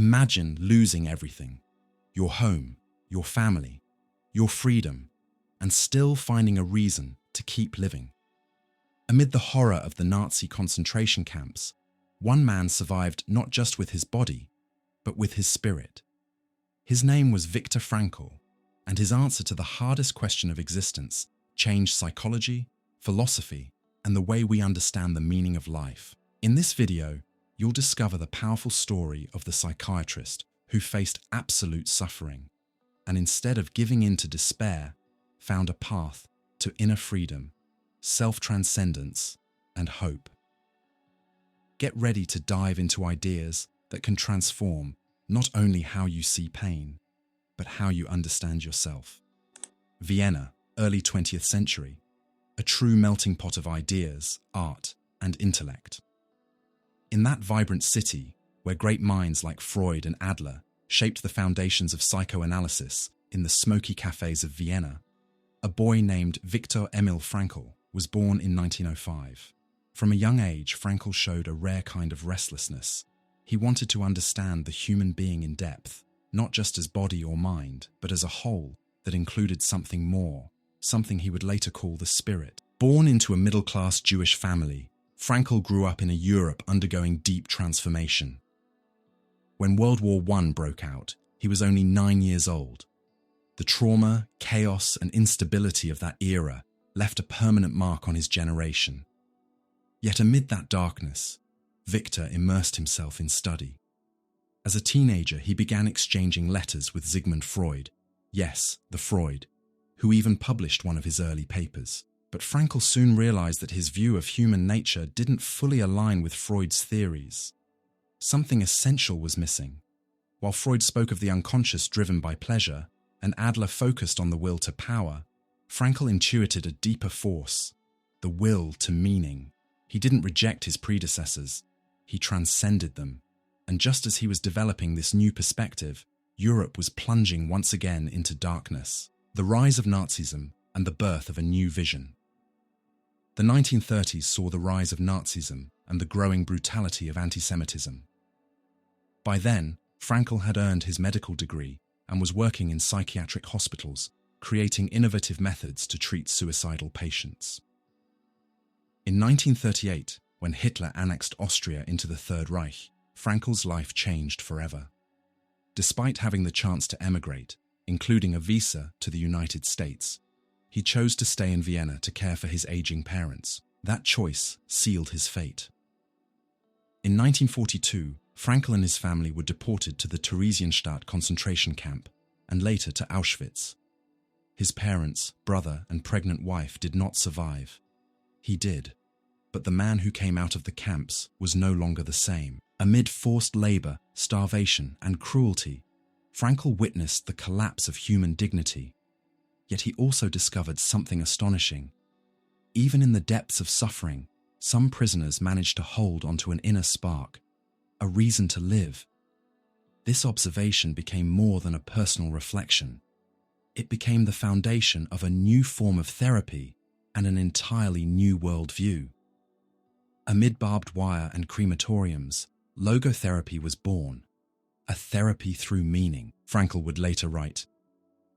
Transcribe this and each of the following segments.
Imagine losing everything: your home, your family, your freedom, and still finding a reason to keep living. Amid the horror of the Nazi concentration camps, one man survived not just with his body, but with his spirit. His name was Viktor Frankl, and his answer to the hardest question of existence changed psychology, philosophy, and the way we understand the meaning of life. In this video, you'll discover the powerful story of the psychiatrist who faced absolute suffering, and instead of giving in to despair, found a path to inner freedom, self-transcendence, and hope. Get ready to dive into ideas that can transform not only how you see pain, but how you understand yourself. Vienna, early 20th century, a true melting pot of ideas, art, and intellect. In that vibrant city, where great minds like Freud and Adler shaped the foundations of psychoanalysis in the smoky cafes of Vienna, a boy named Viktor Emil Frankl was born in 1905. From a young age, Frankl showed a rare kind of restlessness. He wanted to understand the human being in depth, not just as body or mind, but as a whole that included something more, something he would later call the spirit. Born into a middle-class Jewish family, Frankl grew up in a Europe undergoing deep transformation. When World War I broke out, he was only 9 years old. The trauma, chaos, and instability of that era left a permanent mark on his generation. Yet amid that darkness, Viktor immersed himself in study. As a teenager, he began exchanging letters with Sigmund Freud, yes, the Freud, who even published one of his early papers. But Frankl soon realized that his view of human nature didn't fully align with Freud's theories. Something essential was missing. While Freud spoke of the unconscious driven by pleasure, and Adler focused on the will to power, Frankl intuited a deeper force, the will to meaning. He didn't reject his predecessors, he transcended them. And just as he was developing this new perspective, Europe was plunging once again into darkness. The rise of Nazism and the birth of a new vision. The 1930s saw the rise of Nazism and the growing brutality of anti-Semitism. By then, Frankl had earned his medical degree and was working in psychiatric hospitals, creating innovative methods to treat suicidal patients. In 1938, when Hitler annexed Austria into the Third Reich, Frankl's life changed forever. Despite having the chance to emigrate, including a visa to the United States, he chose to stay in Vienna to care for his aging parents. That choice sealed his fate. In 1942, Frankl and his family were deported to the Theresienstadt concentration camp and later to Auschwitz. His parents, brother, and pregnant wife did not survive. He did, but the man who came out of the camps was no longer the same. Amid forced labor, starvation, and cruelty, Frankl witnessed the collapse of human dignity. Yet he also discovered something astonishing. Even in the depths of suffering, some prisoners managed to hold onto an inner spark, a reason to live. This observation became more than a personal reflection. It became the foundation of a new form of therapy and an entirely new worldview. Amid barbed wire and crematoriums, logotherapy was born, a therapy through meaning. Frankl would later write,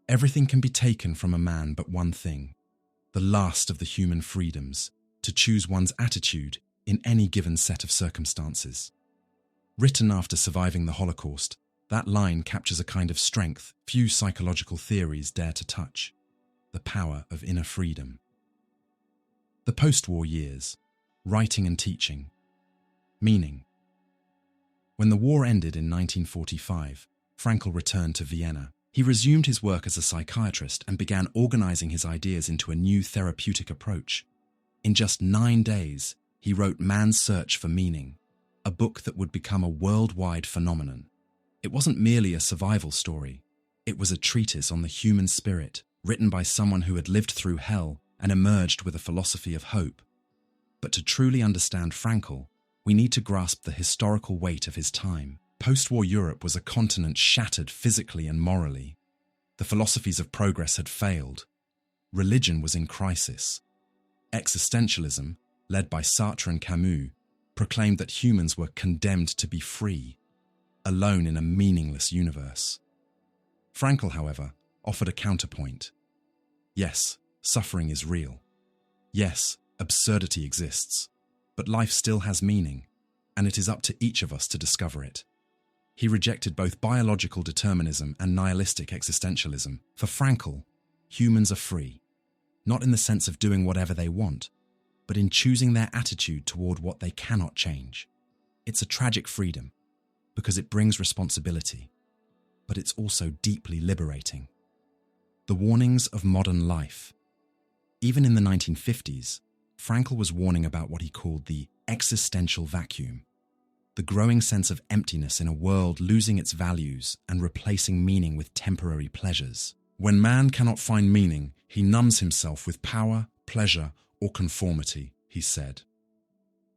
"Everything can be taken from a man but one thing, the last of the human freedoms, to choose one's attitude in any given set of circumstances." Written after surviving the Holocaust, that line captures a kind of strength few psychological theories dare to touch: the power of inner freedom. The post-war years, writing and teaching. Meaning. When the war ended in 1945, Frankl returned to Vienna. He resumed his work as a psychiatrist and began organizing his ideas into a new therapeutic approach. In just 9 days, he wrote Man's Search for Meaning, a book that would become a worldwide phenomenon. It wasn't merely a survival story. It was a treatise on the human spirit, written by someone who had lived through hell and emerged with a philosophy of hope. But to truly understand Frankl, we need to grasp the historical weight of his time. Post-war Europe was a continent shattered physically and morally. The philosophies of progress had failed. Religion was in crisis. Existentialism, led by Sartre and Camus, proclaimed that humans were condemned to be free. alone in a meaningless universe. Frankl, however, offered a counterpoint. Yes, suffering is real. Yes, absurdity exists. But life still has meaning, and it is up to each of us to discover it. He rejected both biological determinism and nihilistic existentialism. For Frankl, humans are free, not in the sense of doing whatever they want, but in choosing their attitude toward what they cannot change. It's a tragic freedom, because it brings responsibility, but it's also deeply liberating. The warnings of modern life. Even in the 1950s, Frankl was warning about what he called the existential vacuum, the growing sense of emptiness in a world losing its values and replacing meaning with temporary pleasures. When man cannot find meaning, he numbs himself with power, pleasure, or conformity, he said.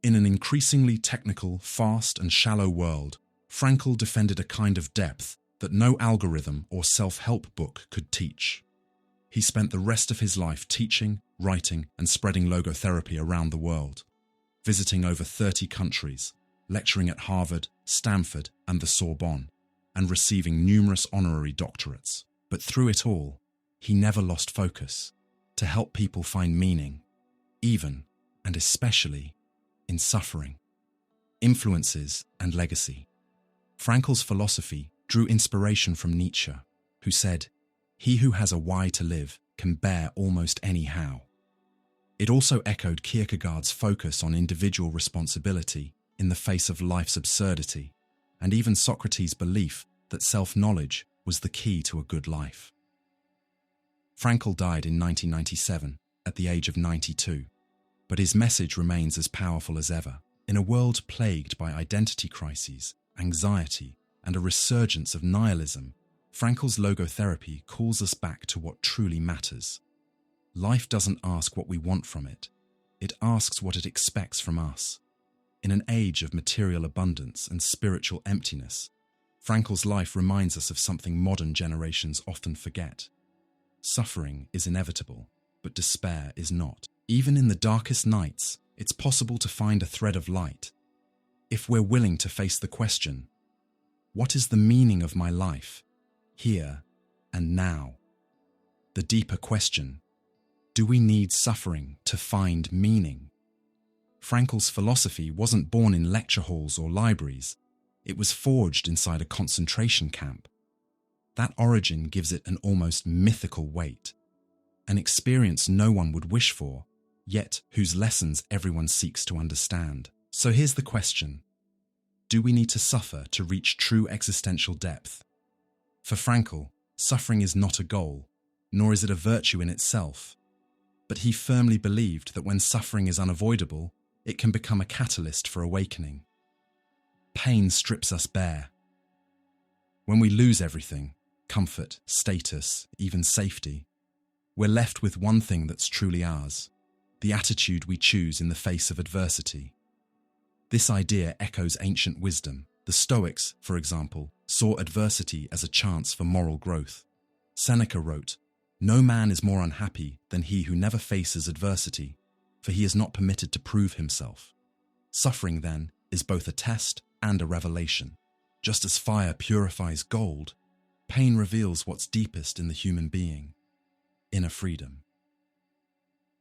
In an increasingly technical, fast, and shallow world, Frankl defended a kind of depth that no algorithm or self-help book could teach. He spent the rest of his life teaching, writing, and spreading logotherapy around the world, visiting over 30 countries, lecturing at Harvard, Stanford, and the Sorbonne, and receiving numerous honorary doctorates. But through it all, he never lost focus to help people find meaning, even and especially in suffering. Influences and legacy. Frankl's philosophy drew inspiration from Nietzsche, who said, "He who has a why to live can bear almost any how." It also echoed Kierkegaard's focus on individual responsibility in the face of life's absurdity, and even Socrates' belief that self-knowledge was the key to a good life. Frankl died in 1997 at the age of 92, but his message remains as powerful as ever. In a world plagued by identity crises, anxiety, and a resurgence of nihilism, Frankl's logotherapy calls us back to what truly matters. Life doesn't ask what we want from it. It asks what it expects from us. In an age of material abundance and spiritual emptiness, Frankl's life reminds us of something modern generations often forget. Suffering is inevitable, but despair is not. Even in the darkest nights, it's possible to find a thread of light. If we're willing to face the question, what is the meaning of my life, here and now? The deeper question, do we need suffering to find meaning? Frankl's philosophy wasn't born in lecture halls or libraries. It was forged inside a concentration camp. That origin gives it an almost mythical weight, an experience no one would wish for, yet whose lessons everyone seeks to understand. So here's the question. Do we need to suffer to reach true existential depth? For Frankl, suffering is not a goal, nor is it a virtue in itself. But he firmly believed that when suffering is unavoidable, it can become a catalyst for awakening. Pain strips us bare. When we lose everything, comfort, status, even safety, we're left with one thing that's truly ours, the attitude we choose in the face of adversity. This idea echoes ancient wisdom. The Stoics, for example, saw adversity as a chance for moral growth. Seneca wrote, "No man is more unhappy than he who never faces adversity, for he is not permitted to prove himself." Suffering, then, is both a test and a revelation. Just as fire purifies gold, pain reveals what's deepest in the human being, inner freedom.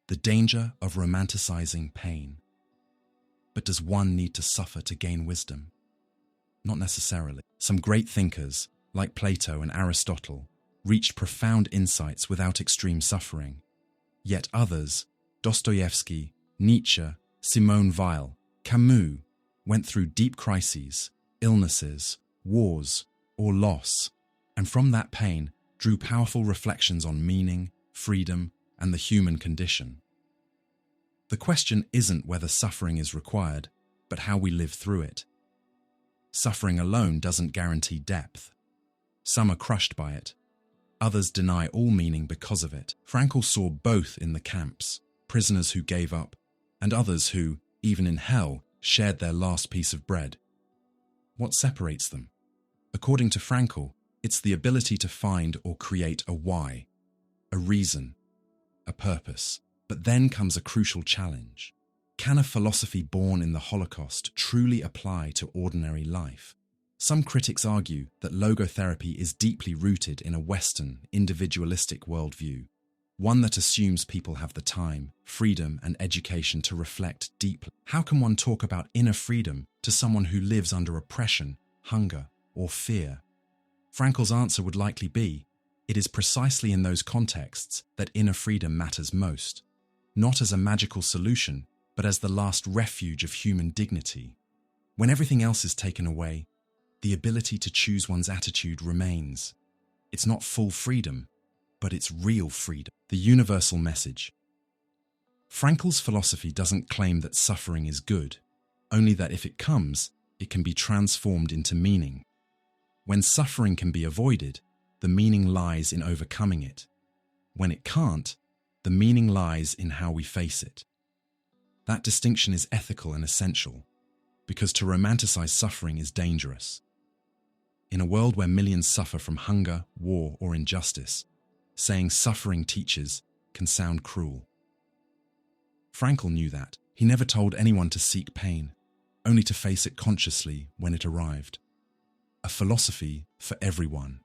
The danger of romanticizing pain. But does one need to suffer to gain wisdom? Not necessarily. Some great thinkers, like Plato and Aristotle, reached profound insights without extreme suffering. Yet others, Dostoevsky, Nietzsche, Simone Weil, Camus, went through deep crises, illnesses, wars, or loss, and from that pain drew powerful reflections on meaning, freedom, and the human condition. The question isn't whether suffering is required, but how we live through it. Suffering alone doesn't guarantee depth. Some are crushed by it. Others deny all meaning because of it. Frankl saw both in the camps, prisoners who gave up, and others who, even in hell, shared their last piece of bread. What separates them? According to Frankl, it's the ability to find or create a why, a reason, a purpose. But then comes a crucial challenge. Can a philosophy born in the Holocaust truly apply to ordinary life? Some critics argue that logotherapy is deeply rooted in a Western, individualistic worldview, one that assumes people have the time, freedom, and education to reflect deeply. How can one talk about inner freedom to someone who lives under oppression, hunger, or fear? Frankl's answer would likely be, it is precisely in those contexts that inner freedom matters most, not as a magical solution, but as the last refuge of human dignity. When everything else is taken away, the ability to choose one's attitude remains. It's not full freedom, but it's real freedom. The universal message. Frankl's philosophy doesn't claim that suffering is good, only that if it comes, it can be transformed into meaning. When suffering can be avoided, the meaning lies in overcoming it. When it can't, the meaning lies in how we face it. That distinction is ethical and essential, because to romanticize suffering is dangerous. In a world where millions suffer from hunger, war, or injustice, saying suffering teaches can sound cruel. Frankl knew that. He never told anyone to seek pain, only to face it consciously when it arrived. A philosophy for everyone.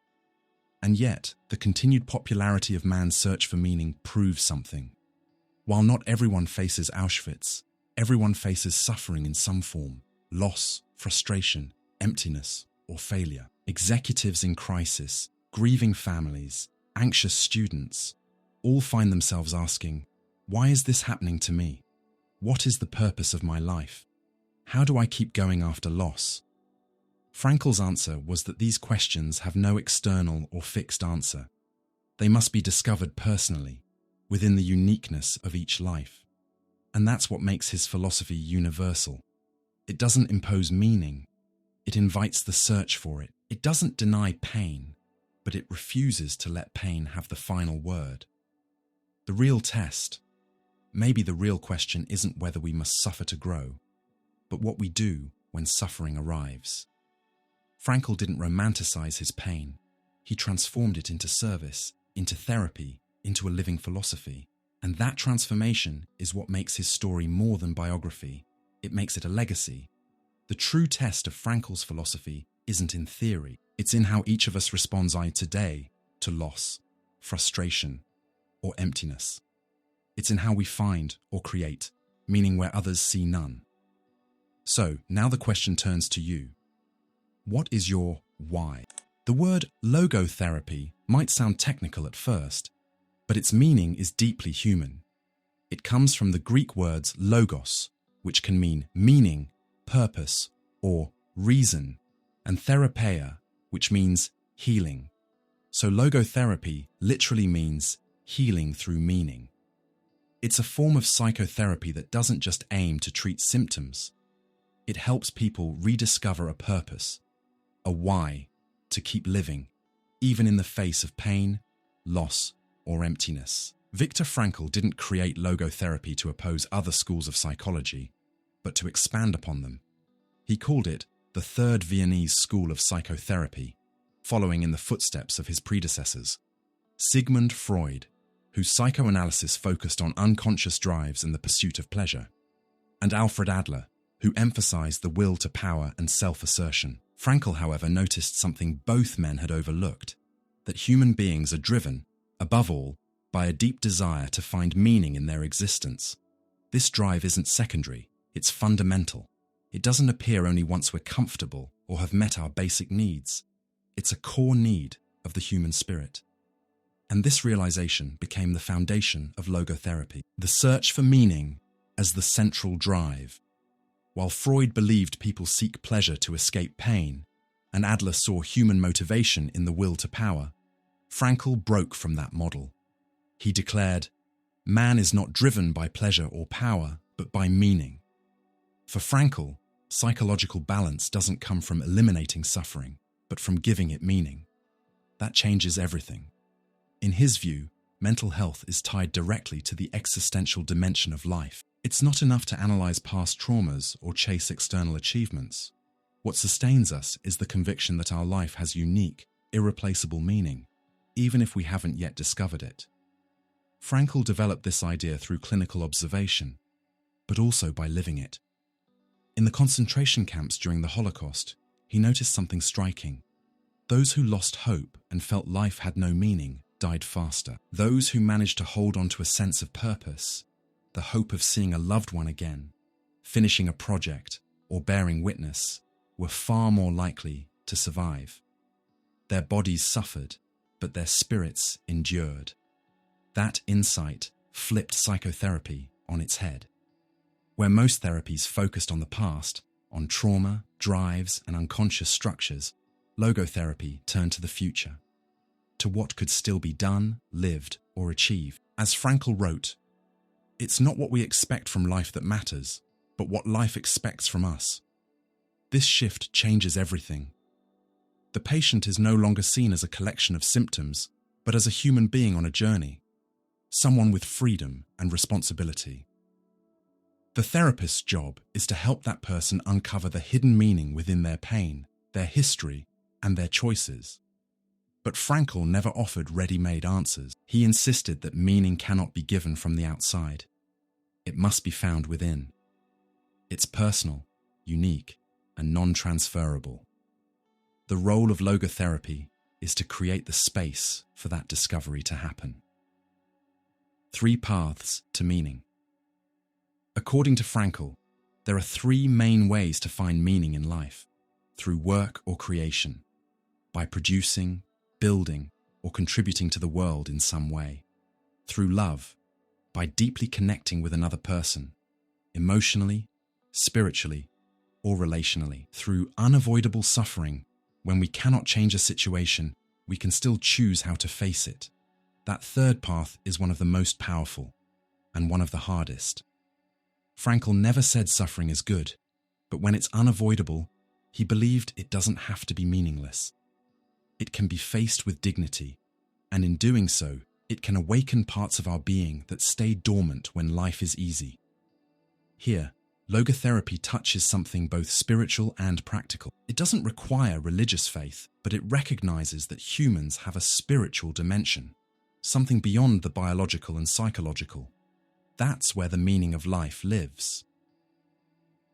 And yet, the continued popularity of man's search for meaning proves something. While not everyone faces Auschwitz, everyone faces suffering in some form: loss, frustration, emptiness, or failure. Executives in crisis, grieving families, anxious students, all find themselves asking, why is this happening to me? What is the purpose of my life? How do I keep going after loss? Frankl's answer was that these questions have no external or fixed answer. They must be discovered personally, within the uniqueness of each life. And that's what makes his philosophy universal. It doesn't impose meaning. It invites the search for it. It doesn't deny pain, but it refuses to let pain have the final word. The real test, maybe the real question, isn't whether we must suffer to grow, but what we do when suffering arrives. Frankl didn't romanticize his pain. He transformed it into service, into therapy, into a living philosophy. And that transformation is what makes his story more than biography. It makes it a legacy. The true test of Frankl's philosophy isn't in theory. It's in how each of us responds today to loss, frustration, or emptiness. It's in how we find or create meaning where others see none. So, now the question turns to you. What is your why? The word logotherapy might sound technical at first, but its meaning is deeply human. It comes from the Greek words logos, which can mean meaning, purpose, or reason, and therapeia, which means healing. So logotherapy literally means healing through meaning. It's a form of psychotherapy that doesn't just aim to treat symptoms. It helps people rediscover a purpose, a why, to keep living, even in the face of pain, loss, or emptiness. Viktor Frankl didn't create logotherapy to oppose other schools of psychology, but to expand upon them. He called it the Third Viennese School of Psychotherapy, following in the footsteps of his predecessors. Sigmund Freud, whose psychoanalysis focused on unconscious drives and the pursuit of pleasure, and Alfred Adler, who emphasized the will to power and self-assertion. Frankl, however, noticed something both men had overlooked, that human beings are driven, above all, by a deep desire to find meaning in their existence. This drive isn't secondary, it's fundamental. It doesn't appear only once we're comfortable or have met our basic needs. It's a core need of the human spirit. And this realization became the foundation of logotherapy, the search for meaning as the central drive. While Freud believed people seek pleasure to escape pain, and Adler saw human motivation in the will to power, Frankl broke from that model. He declared, man is not driven by pleasure or power, but by meaning. For Frankl, psychological balance doesn't come from eliminating suffering, but from giving it meaning. That changes everything. In his view, mental health is tied directly to the existential dimension of life. It's not enough to analyze past traumas or chase external achievements. What sustains us is the conviction that our life has unique, irreplaceable meaning, even if we haven't yet discovered it. Frankl developed this idea through clinical observation, but also by living it. In the concentration camps during the Holocaust, he noticed something striking. Those who lost hope and felt life had no meaning died faster. Those who managed to hold on to a sense of purpose, the hope of seeing a loved one again, finishing a project, or bearing witness, were far more likely to survive. Their bodies suffered, but their spirits endured. That insight flipped psychotherapy on its head. Where most therapies focused on the past, on trauma, drives, and unconscious structures, logotherapy turned to the future, to what could still be done, lived, or achieved. As Frankl wrote, "It's not what we expect from life that matters, but what life expects from us." This shift changes everything. The patient is no longer seen as a collection of symptoms, but as a human being on a journey, someone with freedom and responsibility. The therapist's job is to help that person uncover the hidden meaning within their pain, their history, and their choices. But Frankl never offered ready-made answers. He insisted that meaning cannot be given from the outside. It must be found within. It's personal, unique, and non-transferable. The role of logotherapy is to create the space for that discovery to happen. 3 paths to meaning. According to Frankl, there are 3 main ways to find meaning in life: through work or creation, by producing, building, or contributing to the world in some way, through love, by deeply connecting with another person, emotionally, spiritually, or relationally, through unavoidable suffering. When we cannot change a situation, we can still choose how to face it. That third path is one of the most powerful, and one of the hardest. Frankl never said suffering is good, but when it's unavoidable, he believed it doesn't have to be meaningless. It can be faced with dignity, and in doing so, it can awaken parts of our being that stay dormant when life is easy. Here, logotherapy touches something both spiritual and practical. It doesn't require religious faith, but it recognizes that humans have a spiritual dimension, something beyond the biological and psychological. That's where the meaning of life lives.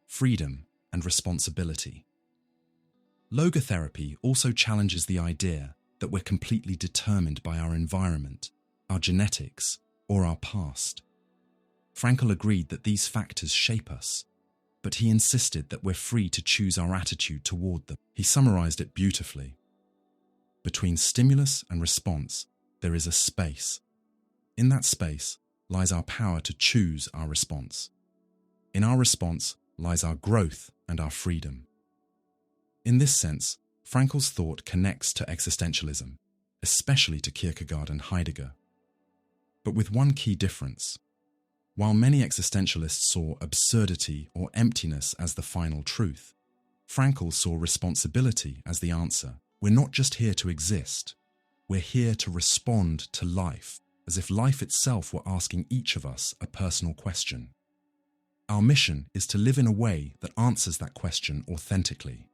Freedom and responsibility. Logotherapy also challenges the idea that we're completely determined by our environment, our genetics, or our past. Frankl agreed that these factors shape us, but he insisted that we're free to choose our attitude toward them. He summarized it beautifully. Between stimulus and response, there is a space. In that space lies our power to choose our response. In our response lies our growth and our freedom. In this sense, Frankl's thought connects to existentialism, especially to Kierkegaard and Heidegger. But with one key difference. While many existentialists saw absurdity or emptiness as the final truth, Frankl saw responsibility as the answer. We're not just here to exist, we're here to respond to life, as if life itself were asking each of us a personal question. Our mission is to live in a way that answers that question authentically.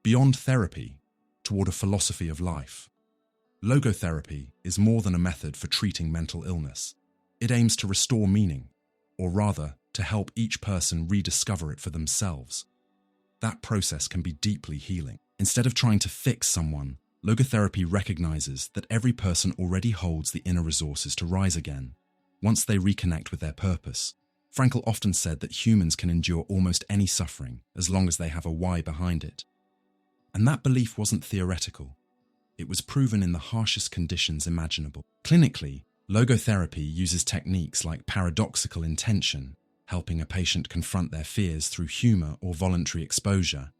Beyond therapy, toward a philosophy of life, logotherapy is more than a method for treating mental illness. It aims to restore meaning, or rather, to help each person rediscover it for themselves. That process can be deeply healing. Instead of trying to fix someone, logotherapy recognizes that every person already holds the inner resources to rise again, once they reconnect with their purpose. Frankl often said that humans can endure almost any suffering as long as they have a why behind it. And that belief wasn't theoretical. It was proven in the harshest conditions imaginable. Clinically, logotherapy uses techniques like paradoxical intention, helping a patient confront their fears through humor or voluntary exposure,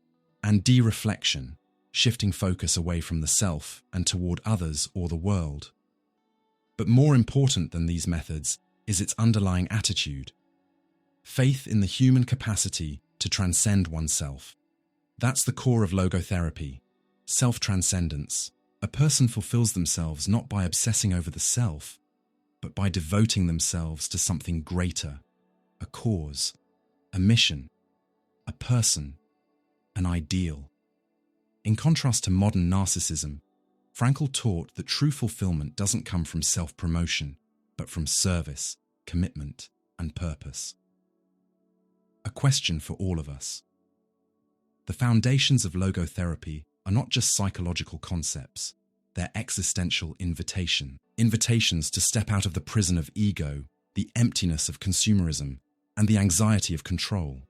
and de-reflection, shifting focus away from the self and toward others or the world. But more important than these methods is its underlying attitude, faith in the human capacity to transcend oneself. That's the core of logotherapy, self-transcendence. A person fulfills themselves not by obsessing over the self, but by devoting themselves to something greater, a cause, a mission, a person, an ideal. In contrast to modern narcissism, Frankl taught that true fulfillment doesn't come from self-promotion, but from service, commitment, and purpose. A question for all of us. The foundations of logotherapy are not just psychological concepts, they're existential invitations to step out of the prison of ego, the emptiness of consumerism, and the anxiety of control,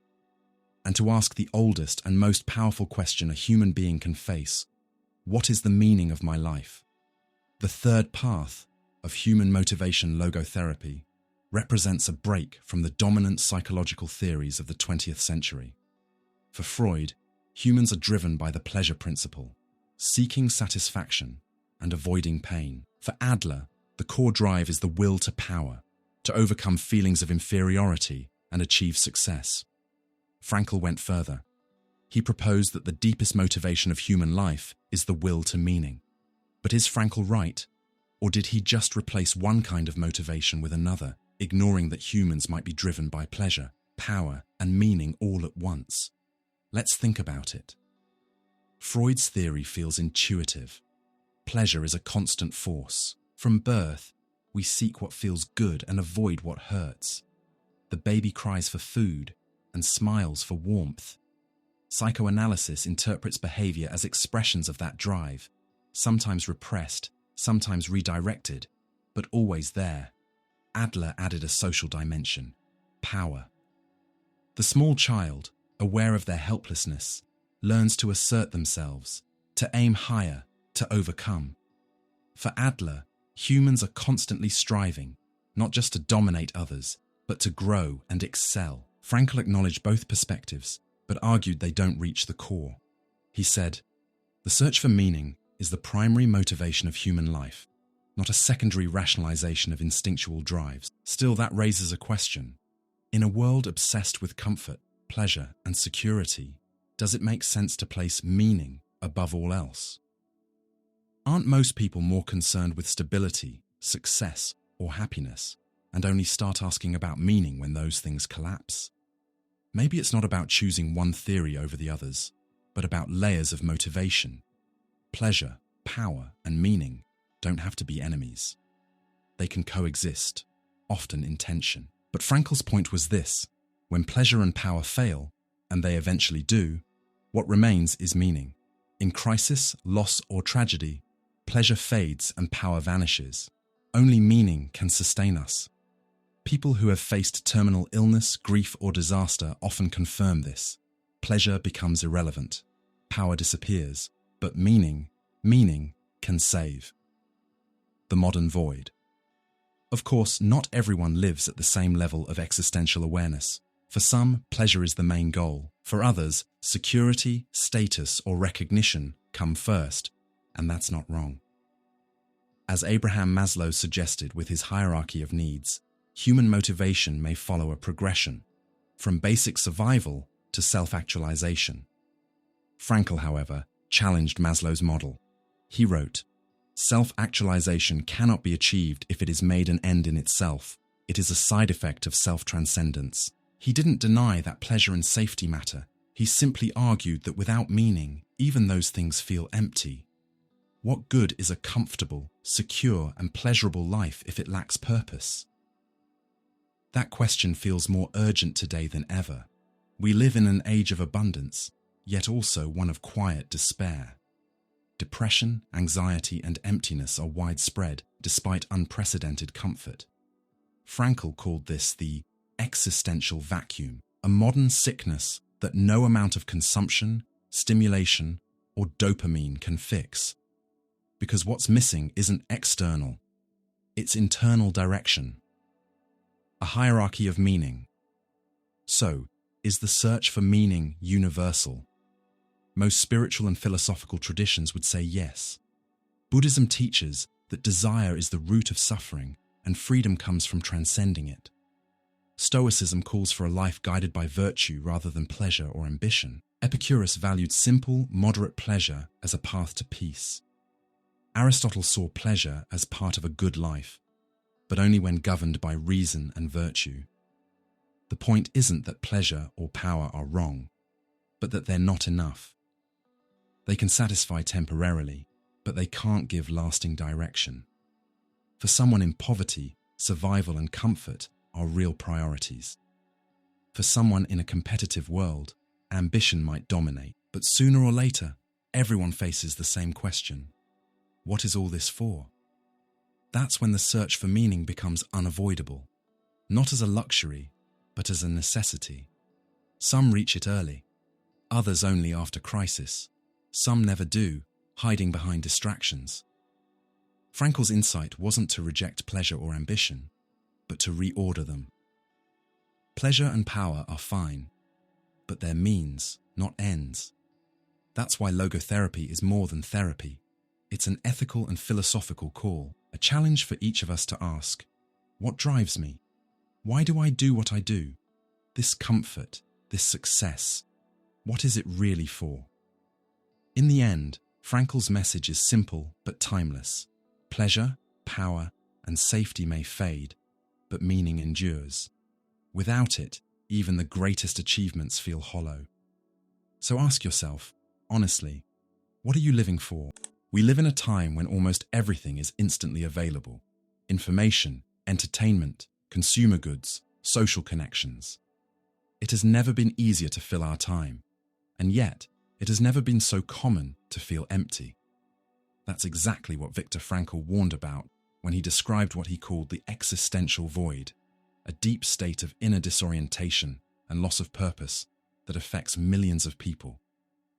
and to ask the oldest and most powerful question a human being can face: what is the meaning of my life? The third path of human motivation logotherapy represents a break from the dominant psychological theories of the 20th century. For Freud, humans are driven by the pleasure principle, seeking satisfaction and avoiding pain. For Adler, the core drive is the will to power, to overcome feelings of inferiority and achieve success. Frankl went further. He proposed that the deepest motivation of human life is the will to meaning. But is Frankl right? Or did he just replace one kind of motivation with another, ignoring that humans might be driven by pleasure, power, and meaning all at once? Let's think about it. Freud's theory feels intuitive. Pleasure is a constant force. From birth, we seek what feels good and avoid what hurts. The baby cries for food and smiles for warmth. Psychoanalysis interprets behavior as expressions of that drive, sometimes repressed, sometimes redirected, but always there. Adler added a social dimension: power. The small child, aware of their helplessness, learns to assert themselves, to aim higher, to overcome. For Adler, humans are constantly striving, not just to dominate others, but to grow and excel. Frankl acknowledged both perspectives, but argued they don't reach the core. He said, "The search for meaning is the primary motivation of human life, not a secondary rationalization of instinctual drives." Still, that raises a question. In a world obsessed with comfort, pleasure, and security, does it make sense to place meaning above all else? Aren't most people more concerned with stability, success, or happiness, and only start asking about meaning when those things collapse? Maybe it's not about choosing one theory over the others, but about layers of motivation. Pleasure, power, and meaning don't have to be enemies. They can coexist, often in tension. But Frankl's point was this: when pleasure and power fail, and they eventually do, what remains is meaning. In crisis, loss, or tragedy, pleasure fades and power vanishes. Only meaning can sustain us. People who have faced terminal illness, grief, or disaster often confirm this. Pleasure becomes irrelevant. Power disappears. But meaning can save. The modern void. Of course, not everyone lives at the same level of existential awareness. For some, pleasure is the main goal. For others, security, status, or recognition come first, and that's not wrong. As Abraham Maslow suggested with his hierarchy of needs, human motivation may follow a progression, from basic survival to self-actualization. Frankl, however, challenged Maslow's model. He wrote, "Self-actualization cannot be achieved if it is made an end in itself. It is a side effect of self-transcendence." He didn't deny that pleasure and safety matter. He simply argued that without meaning, even those things feel empty. What good is a comfortable, secure, and pleasurable life if it lacks purpose? That question feels more urgent today than ever. We live in an age of abundance, yet also one of quiet despair. Depression, anxiety, and emptiness are widespread despite unprecedented comfort. Frankl called this the existential vacuum, a modern sickness that no amount of consumption, stimulation, or dopamine can fix. Because what's missing isn't external, it's internal direction. A hierarchy of meaning. So, is the search for meaning universal? Most spiritual and philosophical traditions would say yes. Buddhism teaches that desire is the root of suffering and freedom comes from transcending it. Stoicism calls for a life guided by virtue rather than pleasure or ambition. Epicurus valued simple, moderate pleasure as a path to peace. Aristotle saw pleasure as part of a good life, but only when governed by reason and virtue. The point isn't that pleasure or power are wrong, but that they're not enough. They can satisfy temporarily, but they can't give lasting direction. For someone in poverty, survival and comfort are real priorities. For someone in a competitive world, ambition might dominate, But sooner or later, everyone faces the same question. What is all this for? That's when the search for meaning becomes unavoidable, not as a luxury, but as a necessity. Some reach it early, others only after crisis. Some never do, hiding behind distractions. Frankl's insight wasn't to reject pleasure or ambition, but to reorder them. Pleasure and power are fine, but they're means, not ends. That's why logotherapy is more than therapy. It's an ethical and philosophical call, a challenge for each of us to ask, what drives me? Why do I do what I do? This comfort, this success, what is it really for? In the end, Frankl's message is simple but timeless. Pleasure, power, and safety may fade, but meaning endures. Without it, even the greatest achievements feel hollow. So ask yourself, honestly, what are you living for? We live in a time when almost everything is instantly available. Information, entertainment, consumer goods, social connections. It has never been easier to fill our time, and yet it has never been so common to feel empty. That's exactly what Viktor Frankl warned about when he described what he called the existential void, a deep state of inner disorientation and loss of purpose that affects millions of people,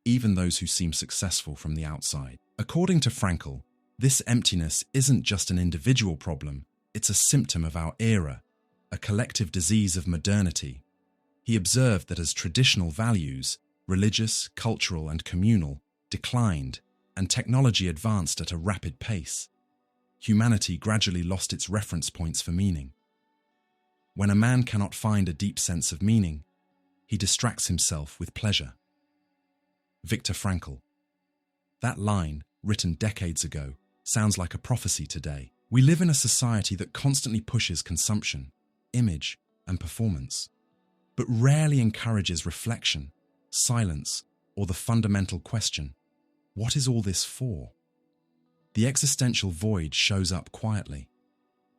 even those who seem successful from the outside. According to Frankl, this emptiness isn't just an individual problem, it's a symptom of our era, a collective disease of modernity. He observed that as traditional values, religious, cultural, and communal, declined, and technology advanced at a rapid pace, humanity gradually lost its reference points for meaning. When a man cannot find a deep sense of meaning, he distracts himself with pleasure. Viktor Frankl. That line, written decades ago, sounds like a prophecy today. We live in a society that constantly pushes consumption, image, and performance, but rarely encourages reflection, silence, or the fundamental question, what is all this for? The existential void shows up quietly.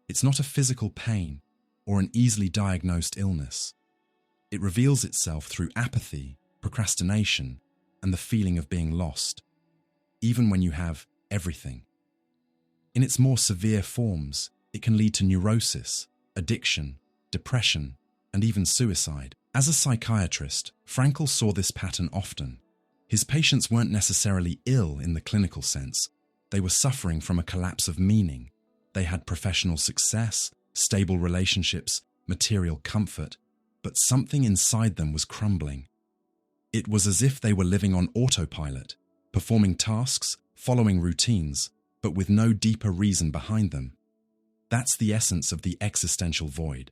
It's not a physical pain or an easily diagnosed illness. It reveals itself through apathy, procrastination, and the feeling of being lost, even when you have everything. In its more severe forms, it can lead to neurosis, addiction, depression, and even suicide. As a psychiatrist, Frankl saw this pattern often. His patients weren't necessarily ill in the clinical sense. They were suffering from a collapse of meaning. They had professional success, stable relationships, material comfort, but something inside them was crumbling. It was as if they were living on autopilot, performing tasks, following routines, but with no deeper reason behind them. That's the essence of the existential void,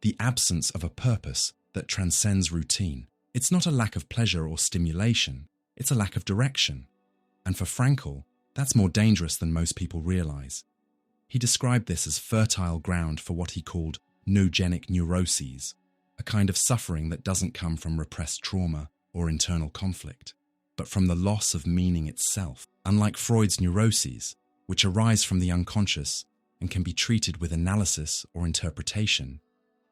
the absence of a purpose that transcends routine. It's not a lack of pleasure or stimulation, it's a lack of direction. And for Frankl, that's more dangerous than most people realize. He described this as fertile ground for what he called noogenic neuroses, a kind of suffering that doesn't come from repressed trauma or internal conflict, but from the loss of meaning itself. Unlike Freud's neuroses, which arise from the unconscious and can be treated with analysis or interpretation,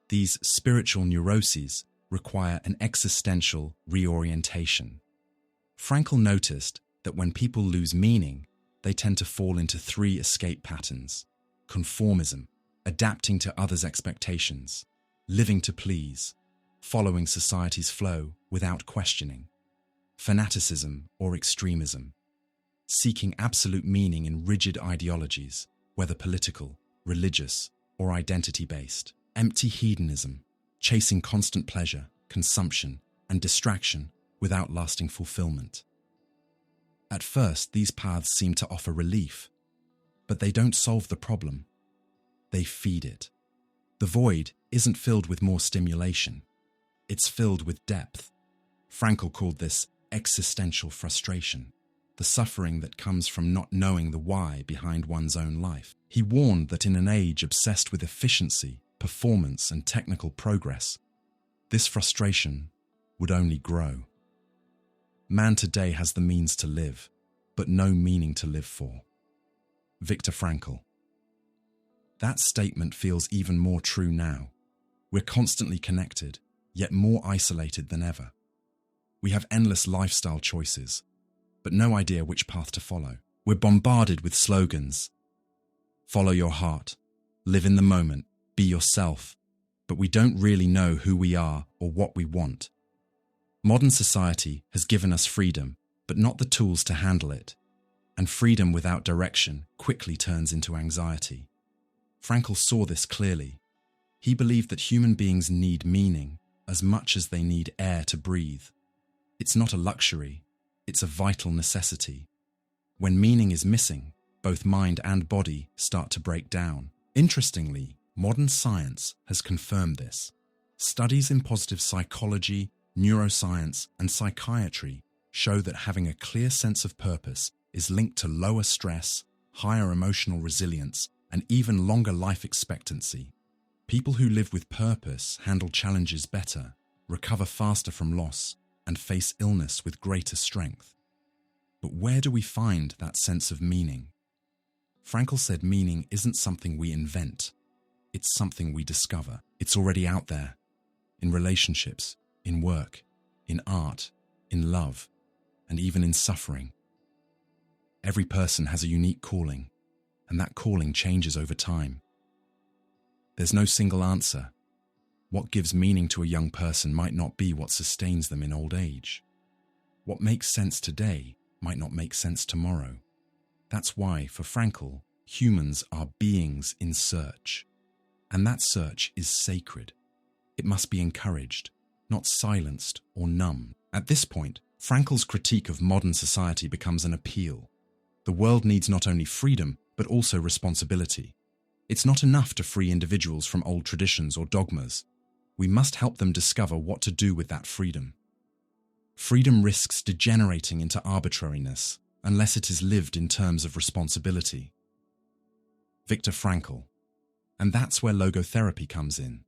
these spiritual neuroses require an existential reorientation. Frankl noticed that when people lose meaning, they tend to fall into three escape patterns: conformism, adapting to others' expectations; living to please, following society's flow without questioning; fanaticism or extremism, seeking absolute meaning in rigid ideologies, whether political, religious, or identity-based; empty hedonism, chasing constant pleasure, consumption, and distraction without lasting fulfillment. At first, these paths seem to offer relief, but they don't solve the problem. They feed it. The void isn't filled with more stimulation. It's filled with depth. Frankl called this existential frustration, the suffering that comes from not knowing the why behind one's own life. He warned that in an age obsessed with efficiency, performance, and technical progress, this frustration would only grow. Man today has the means to live, but no meaning to live for. Viktor Frankl. That statement feels even more true now. We're constantly connected, yet more isolated than ever. We have endless lifestyle choices, but no idea which path to follow. We're bombarded with slogans. Follow your heart, live in the moment, be yourself, but we don't really know who we are or what we want. Modern society has given us freedom, but not the tools to handle it. And freedom without direction quickly turns into anxiety. Frankl saw this clearly. He believed that human beings need meaning as much as they need air to breathe. It's not a luxury, it's a vital necessity. When meaning is missing, both mind and body start to break down. Interestingly, modern science has confirmed this. Studies in positive psychology, neuroscience, and psychiatry show that having a clear sense of purpose is linked to lower stress, higher emotional resilience, and even longer life expectancy. People who live with purpose handle challenges better, recover faster from loss, and face illness with greater strength. But where do we find that sense of meaning? Frankl said meaning isn't something we invent. It's something we discover. It's already out there. In relationships, in work, in art, in love, and even in suffering. Every person has a unique calling, and that calling changes over time. There's no single answer. What gives meaning to a young person might not be what sustains them in old age. What makes sense today might not make sense tomorrow. That's why, for Frankl, humans are beings in search. And that search is sacred. It must be encouraged, not silenced or numbed. At this point, Frankl's critique of modern society becomes an appeal. The world needs not only freedom, but also responsibility. It's not enough to free individuals from old traditions or dogmas. We must help them discover what to do with that freedom. Freedom risks degenerating into arbitrariness unless it is lived in terms of responsibility. Viktor Frankl. And that's where logotherapy comes in,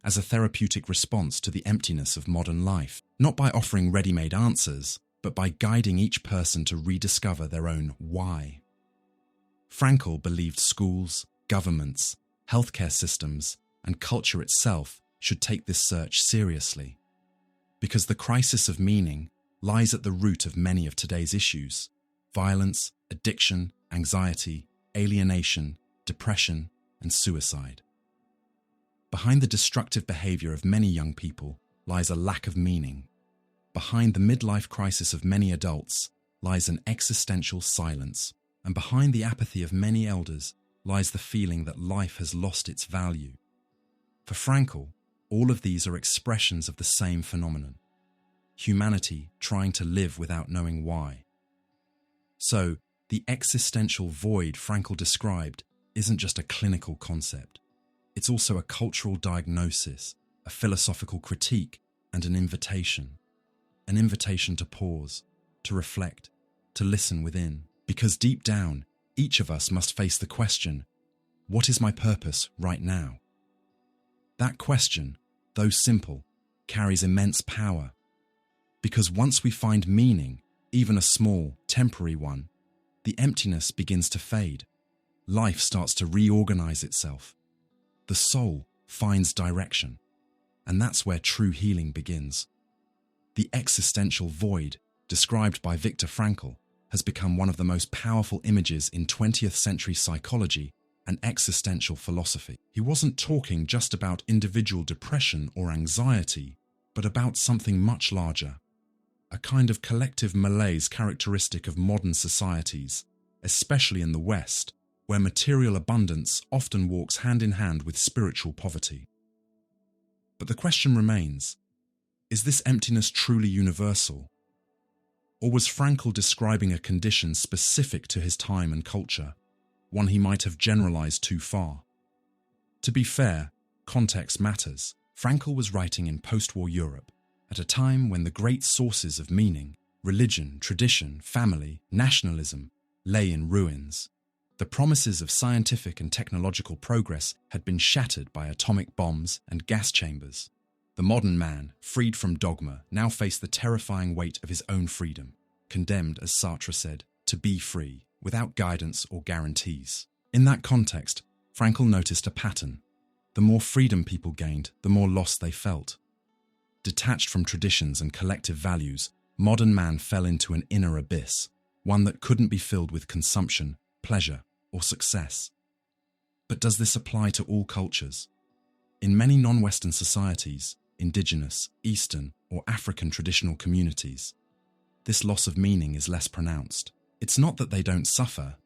as a therapeutic response to the emptiness of modern life, not by offering ready-made answers, but by guiding each person to rediscover their own why. Frankl believed schools, governments, healthcare systems, and culture itself should take this search seriously. Because the crisis of meaning lies at the root of many of today's issues: violence, addiction, anxiety, alienation, depression, and suicide. Behind the destructive behavior of many young people lies a lack of meaning. Behind the midlife crisis of many adults lies an existential silence. And behind the apathy of many elders lies the feeling that life has lost its value. For Frankl, all of these are expressions of the same phenomenon: humanity trying to live without knowing why. So, the existential void Frankl described isn't just a clinical concept. It's also a cultural diagnosis, a philosophical critique, and an invitation. An invitation to pause, to reflect, to listen within. Because deep down, each of us must face the question, what is my purpose right now? That question, though simple, carries immense power. Because once we find meaning, even a small, temporary one, the emptiness begins to fade. Life starts to reorganize itself. The soul finds direction. And that's where true healing begins. The existential void, described by Viktor Frankl, has become one of the most powerful images in 20th century psychology and existential philosophy. He wasn't talking just about individual depression or anxiety, but about something much larger, a kind of collective malaise characteristic of modern societies, especially in the West, where material abundance often walks hand in hand with spiritual poverty. But the question remains, is this emptiness truly universal? Or was Frankl describing a condition specific to his time and culture, one he might have generalized too far? To be fair, context matters. Frankl was writing in post-war Europe, at a time when the great sources of meaning, religion, tradition, family, nationalism, lay in ruins. The promises of scientific and technological progress had been shattered by atomic bombs and gas chambers. The modern man, freed from dogma, now faced the terrifying weight of his own freedom, condemned, as Sartre said, to be free, without guidance or guarantees. In that context, Frankl noticed a pattern. The more freedom people gained, the more loss they felt. Detached from traditions and collective values, modern man fell into an inner abyss, one that couldn't be filled with consumption, pleasure, or success. But does this apply to all cultures? In many non-Western societies, indigenous, Eastern, or African traditional communities, this loss of meaning is less pronounced. It's not that they don't suffer,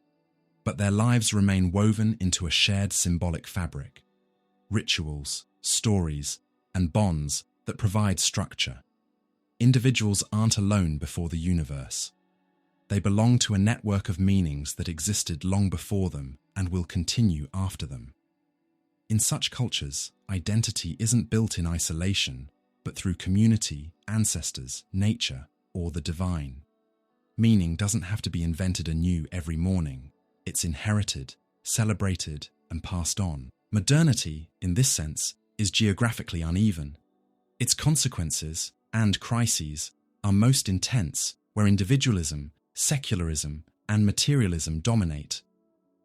but their lives remain woven into a shared symbolic fabric. Rituals, stories, and bonds that provide structure. Individuals aren't alone before the universe. They belong to a network of meanings that existed long before them and will continue after them. In such cultures, identity isn't built in isolation, but through community, ancestors, nature, or the divine. Meaning doesn't have to be invented anew every morning. It's inherited, celebrated, and passed on. Modernity, in this sense, is geographically uneven. Its consequences and crises are most intense where individualism, secularism, and materialism dominate.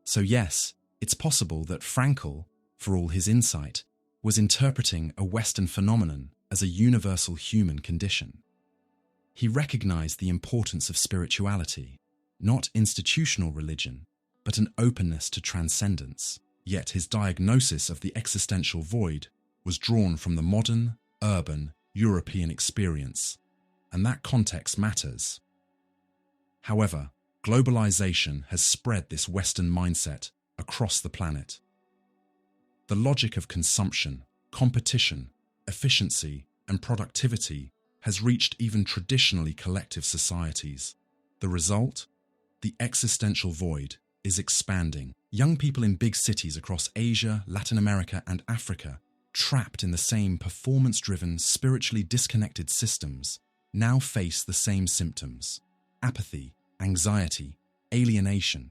So yes, it's possible that Frankl, for all his insight, was interpreting a Western phenomenon as a universal human condition. He recognized the importance of spirituality, not institutional religion, but an openness to transcendence. Yet his diagnosis of the existential void was drawn from the modern, urban, European experience, and that context matters. However, globalization has spread this Western mindset across the planet. The logic of consumption, competition, efficiency, and productivity has reached even traditionally collective societies. The result? The existential void is expanding. Young people in big cities across Asia, Latin America, and Africa, trapped in the same performance-driven, spiritually disconnected systems, now face the same symptoms: apathy, anxiety, alienation.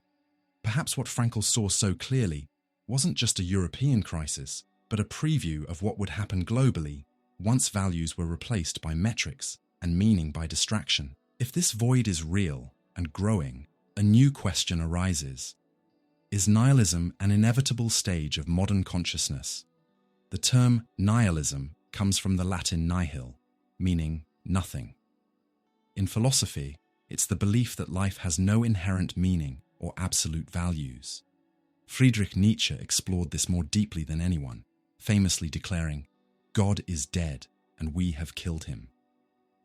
Perhaps what Frankl saw so clearly wasn't just a European crisis, but a preview of what would happen globally once values were replaced by metrics and meaning by distraction. If this void is real and growing, a new question arises. Is nihilism an inevitable stage of modern consciousness? The term nihilism comes from the Latin nihil, meaning nothing. In philosophy, it's the belief that life has no inherent meaning or absolute values. Friedrich Nietzsche explored this more deeply than anyone, famously declaring, "God is dead and we have killed him."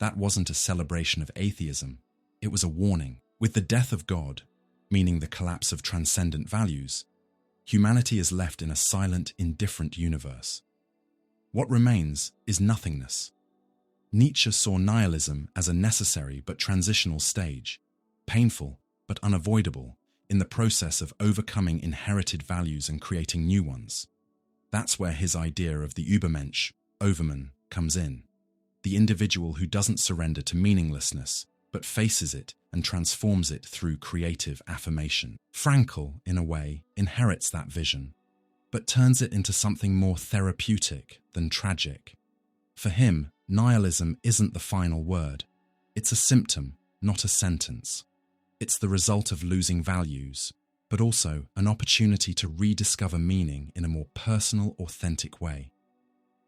That wasn't a celebration of atheism, it was a warning. With the death of God, meaning the collapse of transcendent values, humanity is left in a silent, indifferent universe. What remains is nothingness. Nietzsche saw nihilism as a necessary but transitional stage, painful but unavoidable, in the process of overcoming inherited values and creating new ones. That's where his idea of the Übermensch, Overman, comes in. The individual who doesn't surrender to meaninglessness, but faces it and transforms it through creative affirmation. Frankl, in a way, inherits that vision, but turns it into something more therapeutic than tragic. For him, nihilism isn't the final word. It's a symptom, not a sentence. It's the result of losing values, but also an opportunity to rediscover meaning in a more personal, authentic way.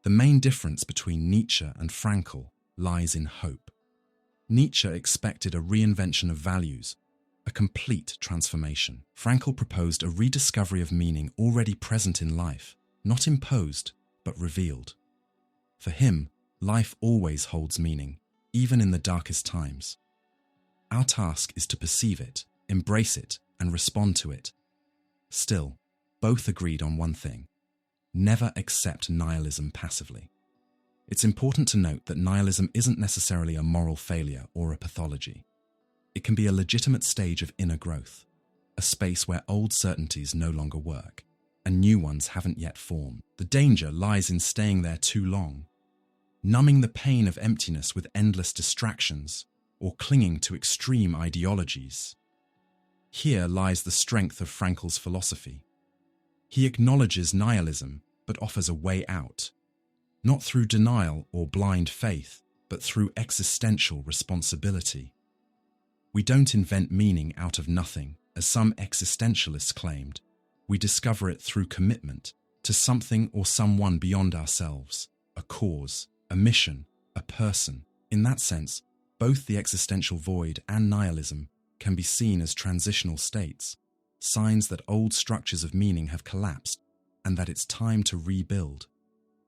The main difference between Nietzsche and Frankl lies in hope. Nietzsche expected a reinvention of values, a complete transformation. Frankl proposed a rediscovery of meaning already present in life, not imposed, but revealed. For him, life always holds meaning, even in the darkest times. Our task is to perceive it, embrace it, and respond to it. Still, both agreed on one thing: never accept nihilism passively. It's important to note that nihilism isn't necessarily a moral failure or a pathology. It can be a legitimate stage of inner growth, a space where old certainties no longer work, and new ones haven't yet formed. The danger lies in staying there too long, numbing the pain of emptiness with endless distractions, or clinging to extreme ideologies. Here lies the strength of Frankl's philosophy. He acknowledges nihilism, but offers a way out, not through denial or blind faith, but through existential responsibility. We don't invent meaning out of nothing, as some existentialists claimed. We discover it through commitment to something or someone beyond ourselves, a cause, a mission, a a person. In that sense, both the existential void and nihilism can be seen as transitional states, signs that old structures of meaning have collapsed and that it's time to rebuild.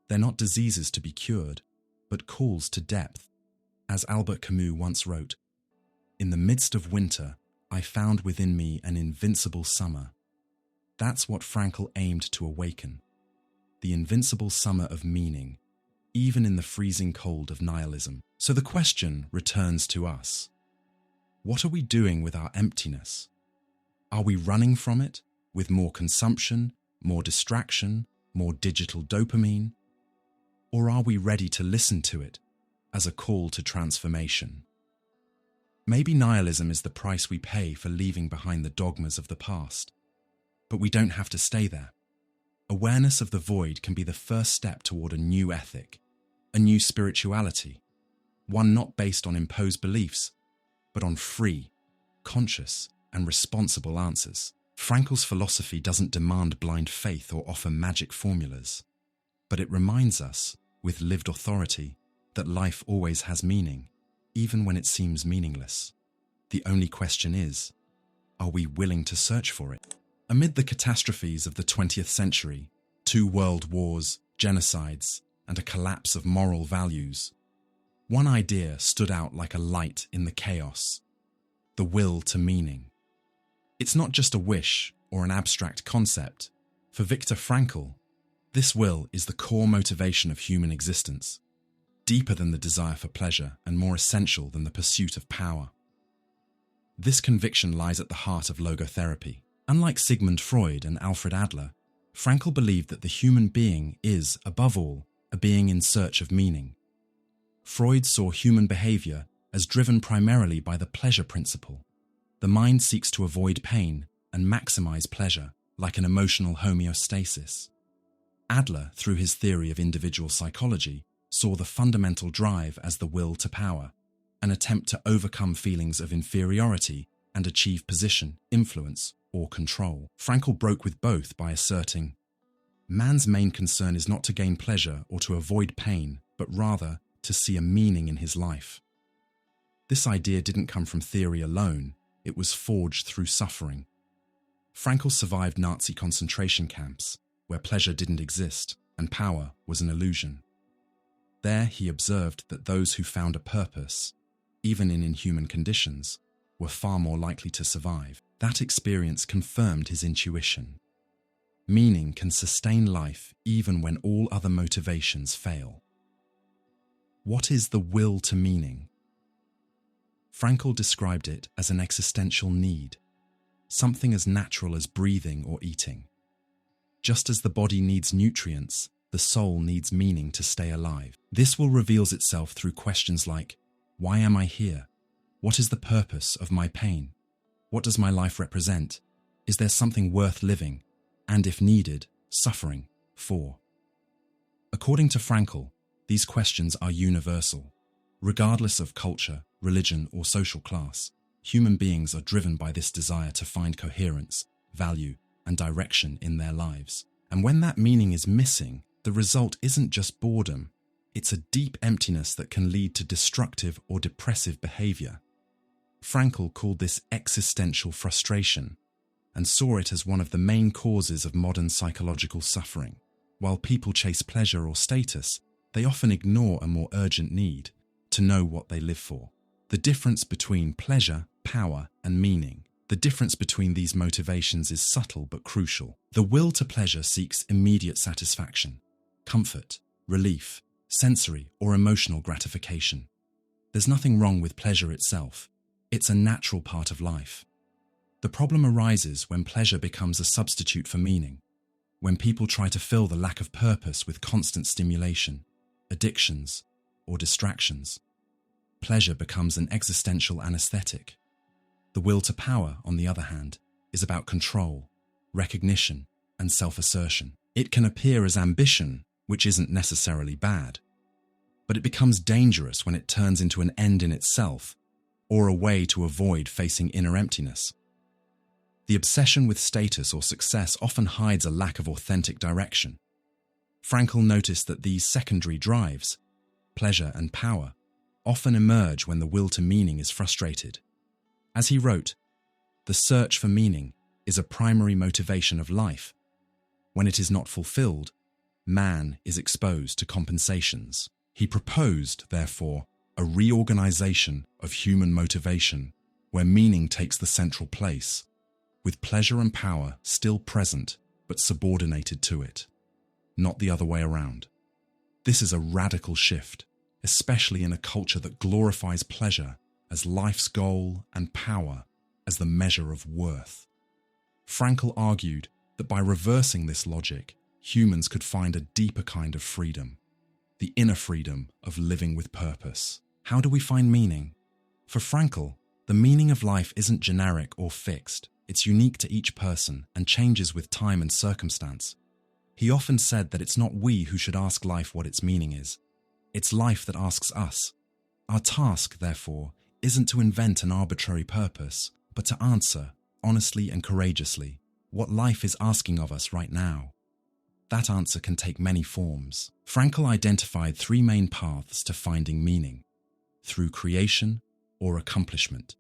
They're not diseases to be cured, but calls to depth. As Albert Camus once wrote, "In the midst of winter, I found within me an invincible summer." That's what Frankl aimed to awaken. The invincible summer of meaning, even in the freezing cold of nihilism. So the question returns to us. What are we doing with our emptiness? Are we running from it with more consumption, more distraction, more digital dopamine? Or are we ready to listen to it as a call to transformation? Maybe nihilism is the price we pay for leaving behind the dogmas of the past. But we don't have to stay there. Awareness of the void can be the first step toward a new ethic, a new spirituality, one not based on imposed beliefs, but on free, conscious, and responsible answers. Frankl's philosophy doesn't demand blind faith or offer magic formulas, but it reminds us, with lived authority, that life always has meaning, even when it seems meaningless. The only question is, are we willing to search for it? Amid the catastrophes of the 20th century, 2 world wars, genocides, and a collapse of moral values, one idea stood out like a light in the chaos: the will to meaning. It's not just a wish or an abstract concept. For Viktor Frankl, this will is the core motivation of human existence, deeper than the desire for pleasure and more essential than the pursuit of power. This conviction lies at the heart of logotherapy. Unlike Sigmund Freud and Alfred Adler, Frankl believed that the human being is, above all, a being in search of meaning. Freud saw human behavior as driven primarily by the pleasure principle. The mind seeks to avoid pain and maximize pleasure, like an emotional homeostasis. Adler, through his theory of individual psychology, saw the fundamental drive as the will to power, an attempt to overcome feelings of inferiority and achieve position, influence, or control. Frankl broke with both by asserting, man's main concern is not to gain pleasure or to avoid pain, but rather to see a meaning in his life. This idea didn't come from theory alone, it was forged through suffering. Frankl survived Nazi concentration camps, where pleasure didn't exist and power was an illusion. There he observed that those who found a purpose, even in inhuman conditions, were far more likely to survive. That experience confirmed his intuition. Meaning can sustain life even when all other motivations fail. What is the will to meaning? Frankl described it as an existential need, something as natural as breathing or eating. Just as the body needs nutrients, the soul needs meaning to stay alive. This will reveals itself through questions like, why am I here? What is the purpose of my pain? What does my life represent? Is there something worth living? And if needed, suffering for? According to Frankl, these questions are universal. Regardless of culture, religion, or social class, human beings are driven by this desire to find coherence, value, and direction in their lives. And when that meaning is missing, the result isn't just boredom, it's a deep emptiness that can lead to destructive or depressive behavior. Frankl called this existential frustration and saw it as one of the main causes of modern psychological suffering. While people chase pleasure or status, they often ignore a more urgent need to know what they live for. The difference between pleasure, power, and meaning. The difference between these motivations is subtle but crucial. The will to pleasure seeks immediate satisfaction, comfort, relief, sensory or emotional gratification. There's nothing wrong with pleasure itself. It's a natural part of life. The problem arises when pleasure becomes a substitute for meaning, when people try to fill the lack of purpose with constant stimulation, addictions, or distractions. Pleasure becomes an existential anesthetic. The will to power, on the other hand, is about control, recognition, and self-assertion. It can appear as ambition, which isn't necessarily bad, but it becomes dangerous when it turns into an end in itself, or a way to avoid facing inner emptiness. The obsession with status or success often hides a lack of authentic direction. Frankl noticed that these secondary drives, pleasure, and power often emerge when the will to meaning is frustrated. As he wrote, "The search for meaning is a primary motivation of life. When it is not fulfilled, man is exposed to compensations." He proposed, therefore, a reorganization of human motivation where meaning takes the central place, with pleasure and power still present but subordinated to it, not the other way around. This is a radical shift, especially in a culture that glorifies pleasure as life's goal and power as the measure of worth. Frankl argued that by reversing this logic, humans could find a deeper kind of freedom, the inner freedom of living with purpose. How do we find meaning? For Frankl, the meaning of life isn't generic or fixed. It's unique to each person and changes with time and circumstance. He often said that it's not we who should ask life what its meaning is. It's life that asks us. Our task, therefore, isn't to invent an arbitrary purpose, but to answer, honestly and courageously, what life is asking of us right now. That answer can take many forms. Frankl identified three main paths to finding meaning: through creation or accomplishment,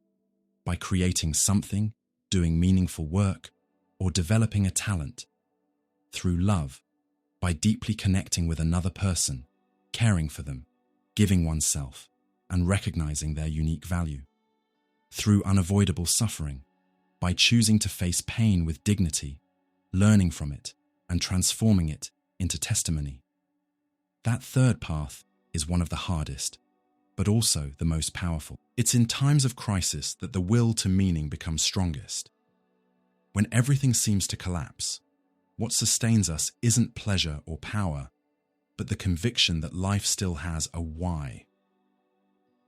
by creating something, doing meaningful work, or developing a talent; through love, by deeply connecting with another person, caring for them, giving oneself, and recognizing their unique value; through unavoidable suffering, by choosing to face pain with dignity, learning from it, and transforming it into testimony. That third path is one of the hardest, but also the most powerful. It's in times of crisis that the will to meaning becomes strongest. When everything seems to collapse, what sustains us isn't pleasure or power, but the conviction that life still has a why.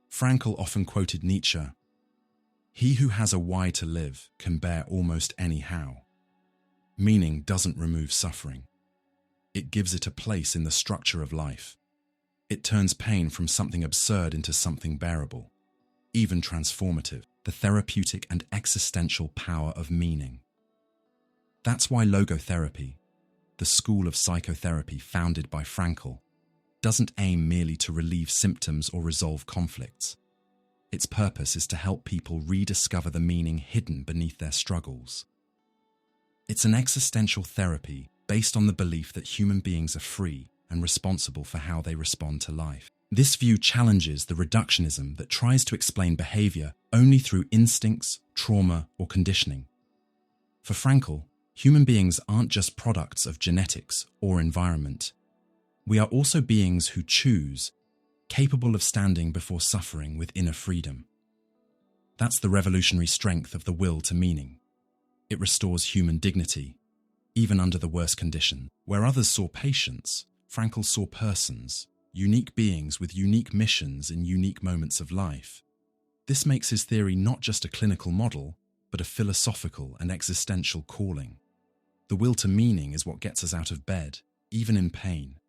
Frankl often quoted Nietzsche, "He who has a why to live can bear almost any how." Meaning doesn't remove suffering. It gives it a place in the structure of life. It turns pain from something absurd into something bearable, even transformative, the therapeutic and existential power of meaning. That's why logotherapy, the school of psychotherapy founded by Frankl, doesn't aim merely to relieve symptoms or resolve conflicts. Its purpose is to help people rediscover the meaning hidden beneath their struggles. It's an existential therapy based on the belief that human beings are free and responsible for how they respond to life. This view challenges the reductionism that tries to explain behavior only through instincts, trauma, or conditioning. For Frankl, human beings aren't just products of genetics or environment. We are also beings who choose, capable of standing before suffering with inner freedom. That's the revolutionary strength of the will to meaning. It restores human dignity, even under the worst conditions. Where others saw patients, Frankl saw persons, unique beings with unique missions in unique moments of life. This makes his theory not just a clinical model, but a philosophical and existential calling. The will to meaning is what gets us out of bed, even in pain.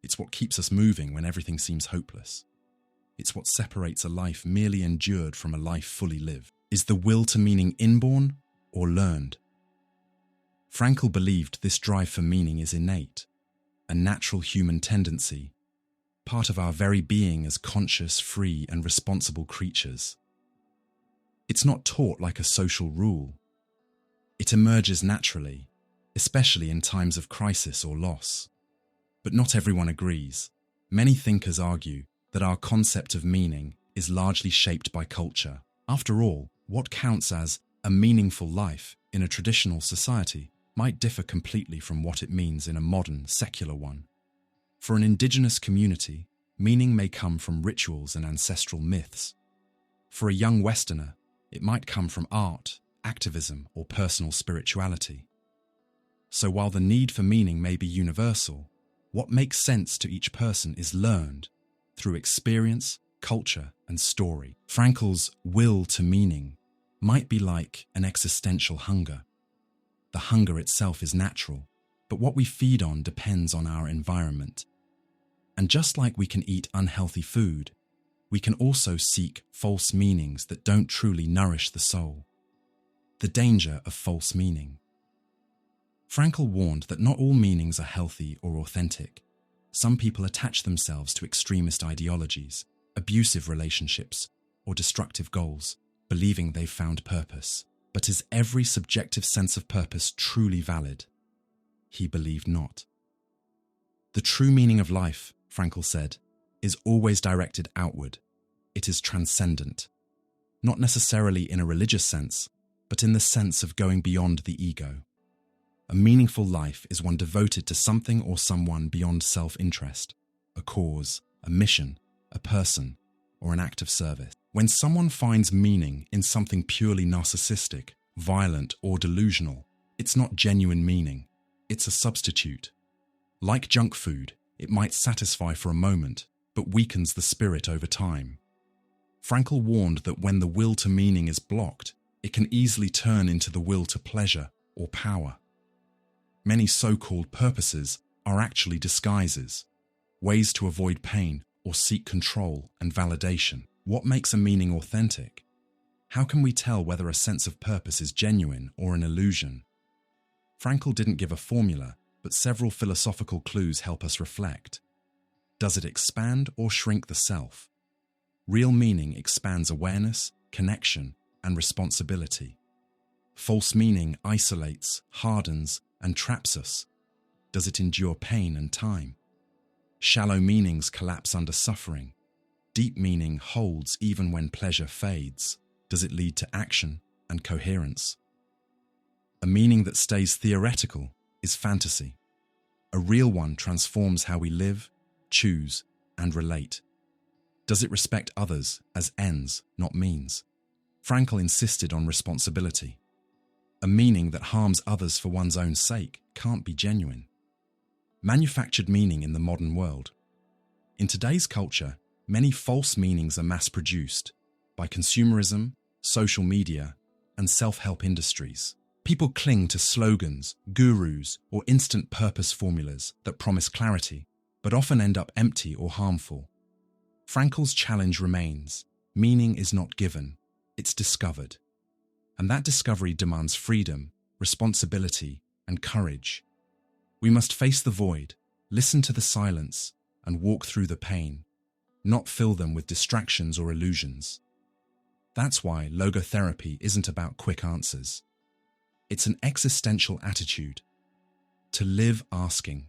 It's what keeps us moving when everything seems hopeless. It's what separates a life merely endured from a life fully lived. Is the will to meaning inborn or learned? Frankl believed this drive for meaning is innate, a natural human tendency, part of our very being as conscious, free, and responsible creatures. It's not taught like a social rule. It emerges naturally, especially in times of crisis or loss. But not everyone agrees. Many thinkers argue that our concept of meaning is largely shaped by culture. After all, what counts as a meaningful life in a traditional society might differ completely from what it means in a modern, secular one. For an indigenous community, meaning may come from rituals and ancestral myths. For a young Westerner, it might come from art, activism, or personal spirituality. So while the need for meaning may be universal, what makes sense to each person is learned through experience, culture, and story. Frankl's will to meaning might be like an existential hunger. The hunger itself is natural, but what we feed on depends on our environment. And just like we can eat unhealthy food, we can also seek false meanings that don't truly nourish the soul. The danger of false meaning. Frankl warned that not all meanings are healthy or authentic. Some people attach themselves to extremist ideologies, abusive relationships, or destructive goals, believing they've found purpose. But is every subjective sense of purpose truly valid? He believed not. The true meaning of life, Frankl said, is always directed outward. It is transcendent. Not necessarily in a religious sense, but in the sense of going beyond the ego. A meaningful life is one devoted to something or someone beyond self-interest, a cause, a mission, a person, or an act of service. When someone finds meaning in something purely narcissistic, violent, or delusional, it's not genuine meaning, it's a substitute. Like junk food, it might satisfy for a moment, but weakens the spirit over time. Frankl warned that when the will to meaning is blocked, it can easily turn into the will to pleasure or power. Many so-called purposes are actually disguises, ways to avoid pain or seek control and validation. What makes a meaning authentic? How can we tell whether a sense of purpose is genuine or an illusion? Frankl didn't give a formula, but several philosophical clues help us reflect. Does it expand or shrink the self? Real meaning expands awareness, connection, and responsibility. False meaning isolates, hardens, and traps us. Does it endure pain and time? Shallow meanings collapse under suffering. Deep meaning holds even when pleasure fades. Does it lead to action and coherence? A meaning that stays theoretical is fantasy. A real one transforms how we live, choose, and relate. Does it respect others as ends, not means? Frankl insisted on responsibility. A meaning that harms others for one's own sake can't be genuine. Manufactured meaning in the modern world. In today's culture, many false meanings are mass-produced by consumerism, social media, and self-help industries. People cling to slogans, gurus, or instant purpose formulas that promise clarity, but often end up empty or harmful. Frankl's challenge remains: meaning is not given, it's discovered. And that discovery demands freedom, responsibility, and courage. We must face the void, listen to the silence, and walk through the pain, not fill them with distractions or illusions. That's why logotherapy isn't about quick answers. It's an existential attitude. To live asking,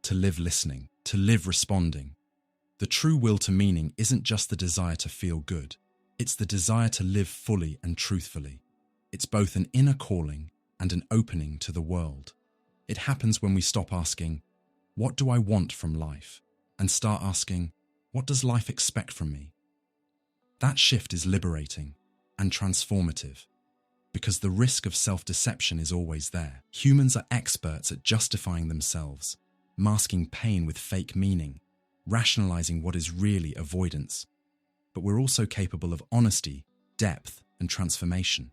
to live listening, to live responding. The true will to meaning isn't just the desire to feel good. It's the desire to live fully and truthfully. It's both an inner calling and an opening to the world. It happens when we stop asking, "What do I want from life?" and start asking, "What does life expect from me?" That shift is liberating and transformative, because the risk of self-deception is always there. Humans are experts at justifying themselves, masking pain with fake meaning, rationalizing what is really avoidance. But we're also capable of honesty, depth, and transformation.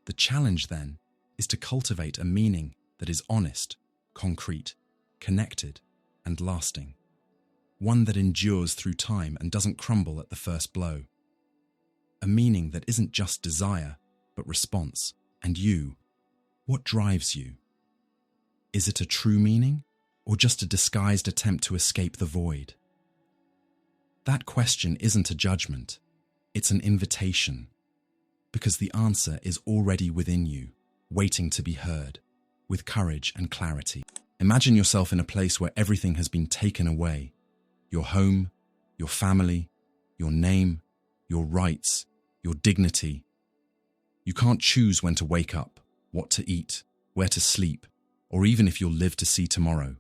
The challenge, then, is to cultivate a meaning that is honest, concrete, connected, and lasting. One that endures through time and doesn't crumble at the first blow. A meaning that isn't just desire, but response. And you, what drives you? Is it a true meaning, or just a disguised attempt to escape the void? That question isn't a judgment, it's an invitation, because the answer is already within you, waiting to be heard, with courage and clarity. Imagine yourself in a place where everything has been taken away: your home, your family, your name, your rights, your dignity. You can't choose when to wake up, what to eat, where to sleep, or even if you'll live to see tomorrow.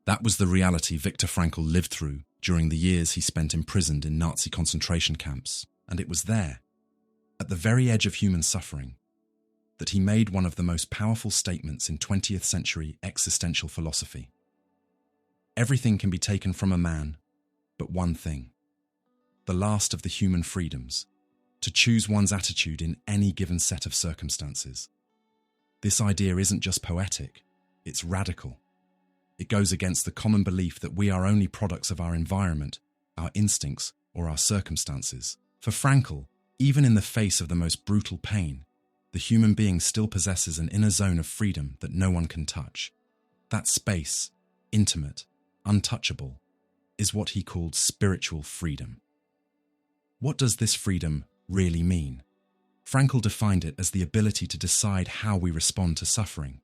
That was the reality Viktor Frankl lived through during the years he spent imprisoned in Nazi concentration camps. And it was there, at the very edge of human suffering, that he made one of the most powerful statements in 20th century existential philosophy. Everything can be taken from a man, but one thing: the last of the human freedoms, to choose one's attitude in any given set of circumstances. This idea isn't just poetic, it's radical. It goes against the common belief that we are only products of our environment, our instincts, or our circumstances. For Frankl, even in the face of the most brutal pain, the human being still possesses an inner zone of freedom that no one can touch. That space, intimate, untouchable, is what he called spiritual freedom. What does this freedom really mean? Frankl defined it as the ability to decide how we respond to suffering.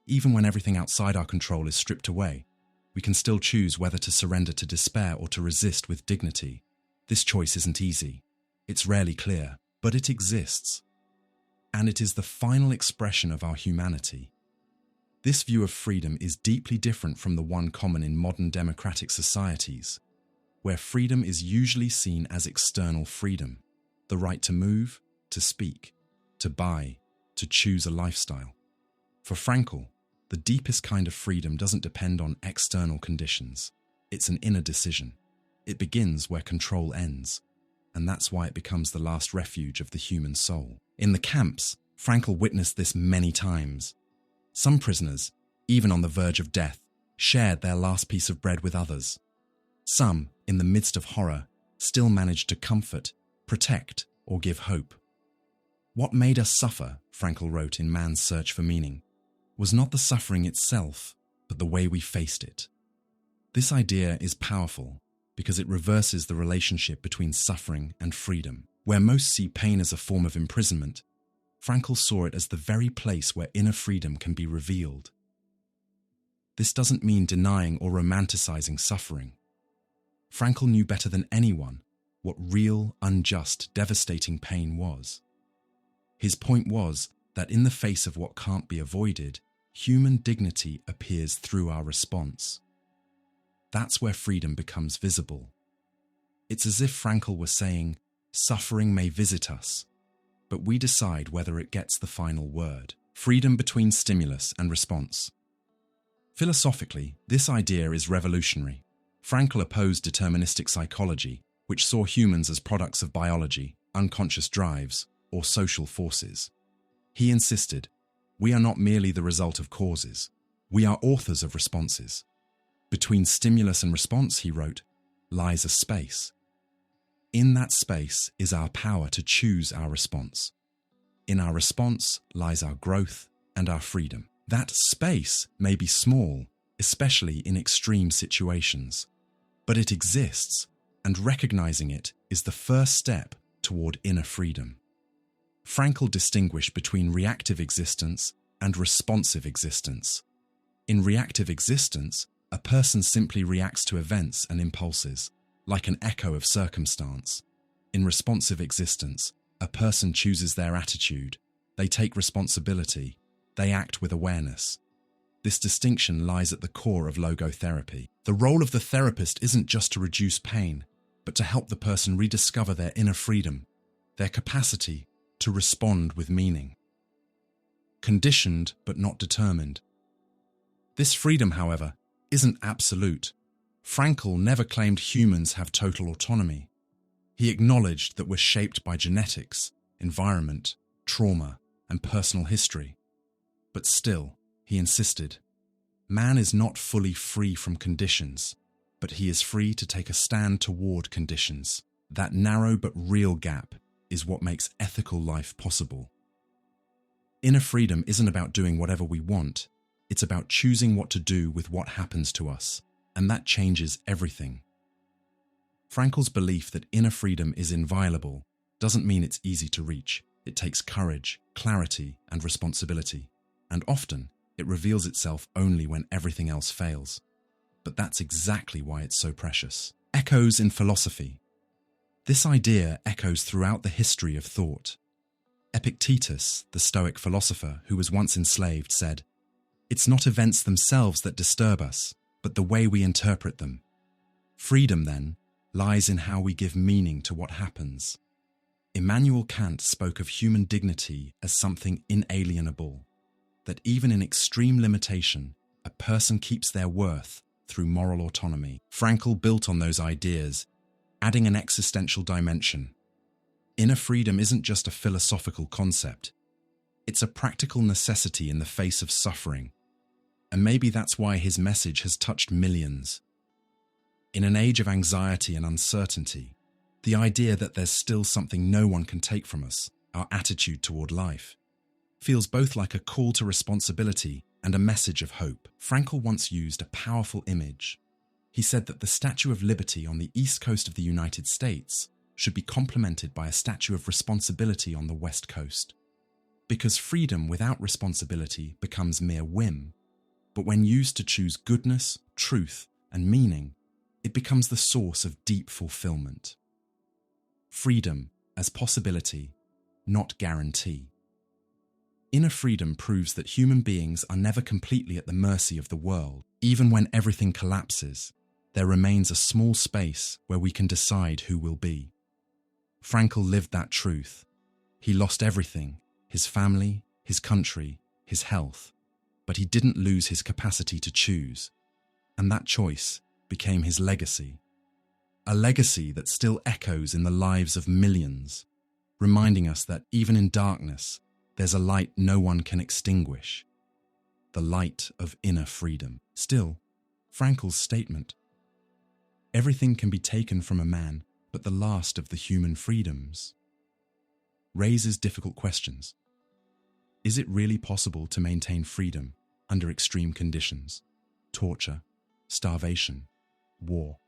Even when everything outside our control is stripped away, we can still choose whether to surrender to despair or to resist with dignity. This choice isn't easy. It's rarely clear, but it exists. And it is the final expression of our humanity. This view of freedom is deeply different from the one common in modern democratic societies, where freedom is usually seen as external freedom, the right to move, to speak, to buy, to choose a lifestyle. For Frankl, the deepest kind of freedom doesn't depend on external conditions. It's an inner decision. It begins where control ends, and that's why it becomes the last refuge of the human soul. In the camps, Frankl witnessed this many times. Some prisoners, even on the verge of death, shared their last piece of bread with others. Some, in the midst of horror, still managed to comfort, protect, or give hope. What made us suffer, Frankl wrote in Man's Search for Meaning, was not the suffering itself, but the way we faced it. This idea is powerful because it reverses the relationship between suffering and freedom. Where most see pain as a form of imprisonment, Frankl saw it as the very place where inner freedom can be revealed. This doesn't mean denying or romanticizing suffering. Frankl knew better than anyone what real, unjust, devastating pain was. His point was that in the face of what can't be avoided, human dignity appears through our response. That's where freedom becomes visible. It's as if Frankl was saying, suffering may visit us, but we decide whether it gets the final word. Freedom between stimulus and response. Philosophically, this idea is revolutionary. Frankl opposed deterministic psychology, which saw humans as products of biology, unconscious drives, or social forces. He insisted, we are not merely the result of causes. We are authors of responses. Between stimulus and response, he wrote, lies a space. In that space is our power to choose our response. In our response lies our growth and our freedom. That space may be small, especially in extreme situations, but it exists, and recognizing it is the first step toward inner freedom. Frankl distinguished between reactive existence and responsive existence. In reactive existence, a person simply reacts to events and impulses, like an echo of circumstance. In responsive existence, a person chooses their attitude, they take responsibility, they act with awareness. This distinction lies at the core of logotherapy. The role of the therapist isn't just to reduce pain, but to help the person rediscover their inner freedom, their capacity to respond with meaning. Conditioned but not determined. This freedom, however, isn't absolute. Frankl never claimed humans have total autonomy. He acknowledged that we're shaped by genetics, environment, trauma, and personal history. But still, he insisted, man is not fully free from conditions, but he is free to take a stand toward conditions. That narrow but real gap is what makes ethical life possible. Inner freedom isn't about doing whatever we want, it's about choosing what to do with what happens to us, and that changes everything. Frankl's belief that inner freedom is inviolable doesn't mean it's easy to reach. It takes courage, clarity, and responsibility, and often it reveals itself only when everything else fails. But that's exactly why it's so precious. Echoes in philosophy. This idea echoes throughout the history of thought. Epictetus, the Stoic philosopher who was once enslaved, said, "It's not events themselves that disturb us, but the way we interpret them." Freedom, then, lies in how we give meaning to what happens. Immanuel Kant spoke of human dignity as something inalienable, that even in extreme limitation, a person keeps their worth through moral autonomy. Frankl built on those ideas, adding an existential dimension. Inner freedom isn't just a philosophical concept. It's a practical necessity in the face of suffering. And maybe that's why his message has touched millions. In an age of anxiety and uncertainty, the idea that there's still something no one can take from us, our attitude toward life, feels both like a call to responsibility and a message of hope. Frankl once used a powerful image. He said that the Statue of Liberty on the east coast of the United States should be complemented by a Statue of Responsibility on the west coast. Because freedom without responsibility becomes mere whim, but when used to choose goodness, truth, and meaning, it becomes the source of deep fulfillment. Freedom as possibility, not guarantee. Inner freedom proves that human beings are never completely at the mercy of the world. Even when everything collapses, there remains a small space where we can decide who we'll be. Frankl lived that truth. He lost everything, his family, his country, his health, but he didn't lose his capacity to choose, and that choice became his legacy. A legacy that still echoes in the lives of millions, reminding us that even in darkness, there's a light no one can extinguish, the light of inner freedom. Still, Frankl's statement, "Everything can be taken from a man but the last of the human freedoms," raises difficult questions. Is it really possible to maintain freedom under extreme conditions, torture, starvation, war?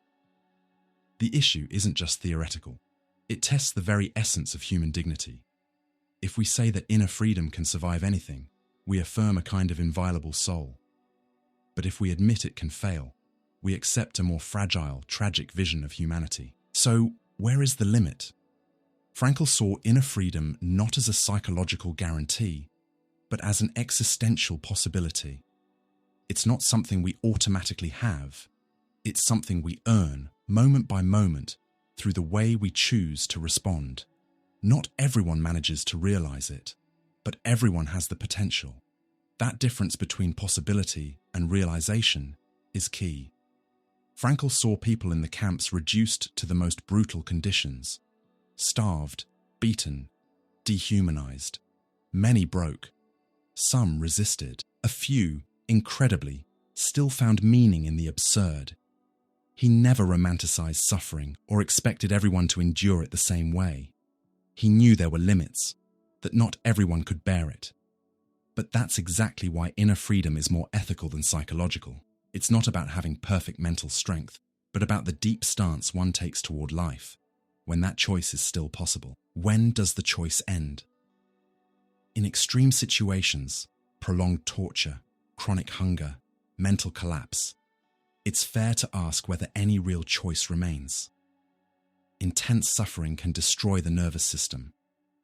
The issue isn't just theoretical. It tests the very essence of human dignity. If we say that inner freedom can survive anything, we affirm a kind of inviolable soul. But if we admit it can fail, we accept a more fragile, tragic vision of humanity. So, where is the limit? Frankl saw inner freedom not as a psychological guarantee, but as an existential possibility. It's not something we automatically have. It's something we earn, moment by moment, through the way we choose to respond. Not everyone manages to realize it, but everyone has the potential. That difference between possibility and realization is key. Frankl saw people in the camps reduced to the most brutal conditions, starved, beaten, dehumanized. Many broke. Some resisted. A few, incredibly, still found meaning in the absurd. He never romanticized suffering or expected everyone to endure it the same way. He knew there were limits, that not everyone could bear it. But that's exactly why inner freedom is more ethical than psychological. It's not about having perfect mental strength, but about the deep stance one takes toward life, when that choice is still possible. When does the choice end? In extreme situations, prolonged torture, chronic hunger, mental collapse, it's fair to ask whether any real choice remains. Intense suffering can destroy the nervous system,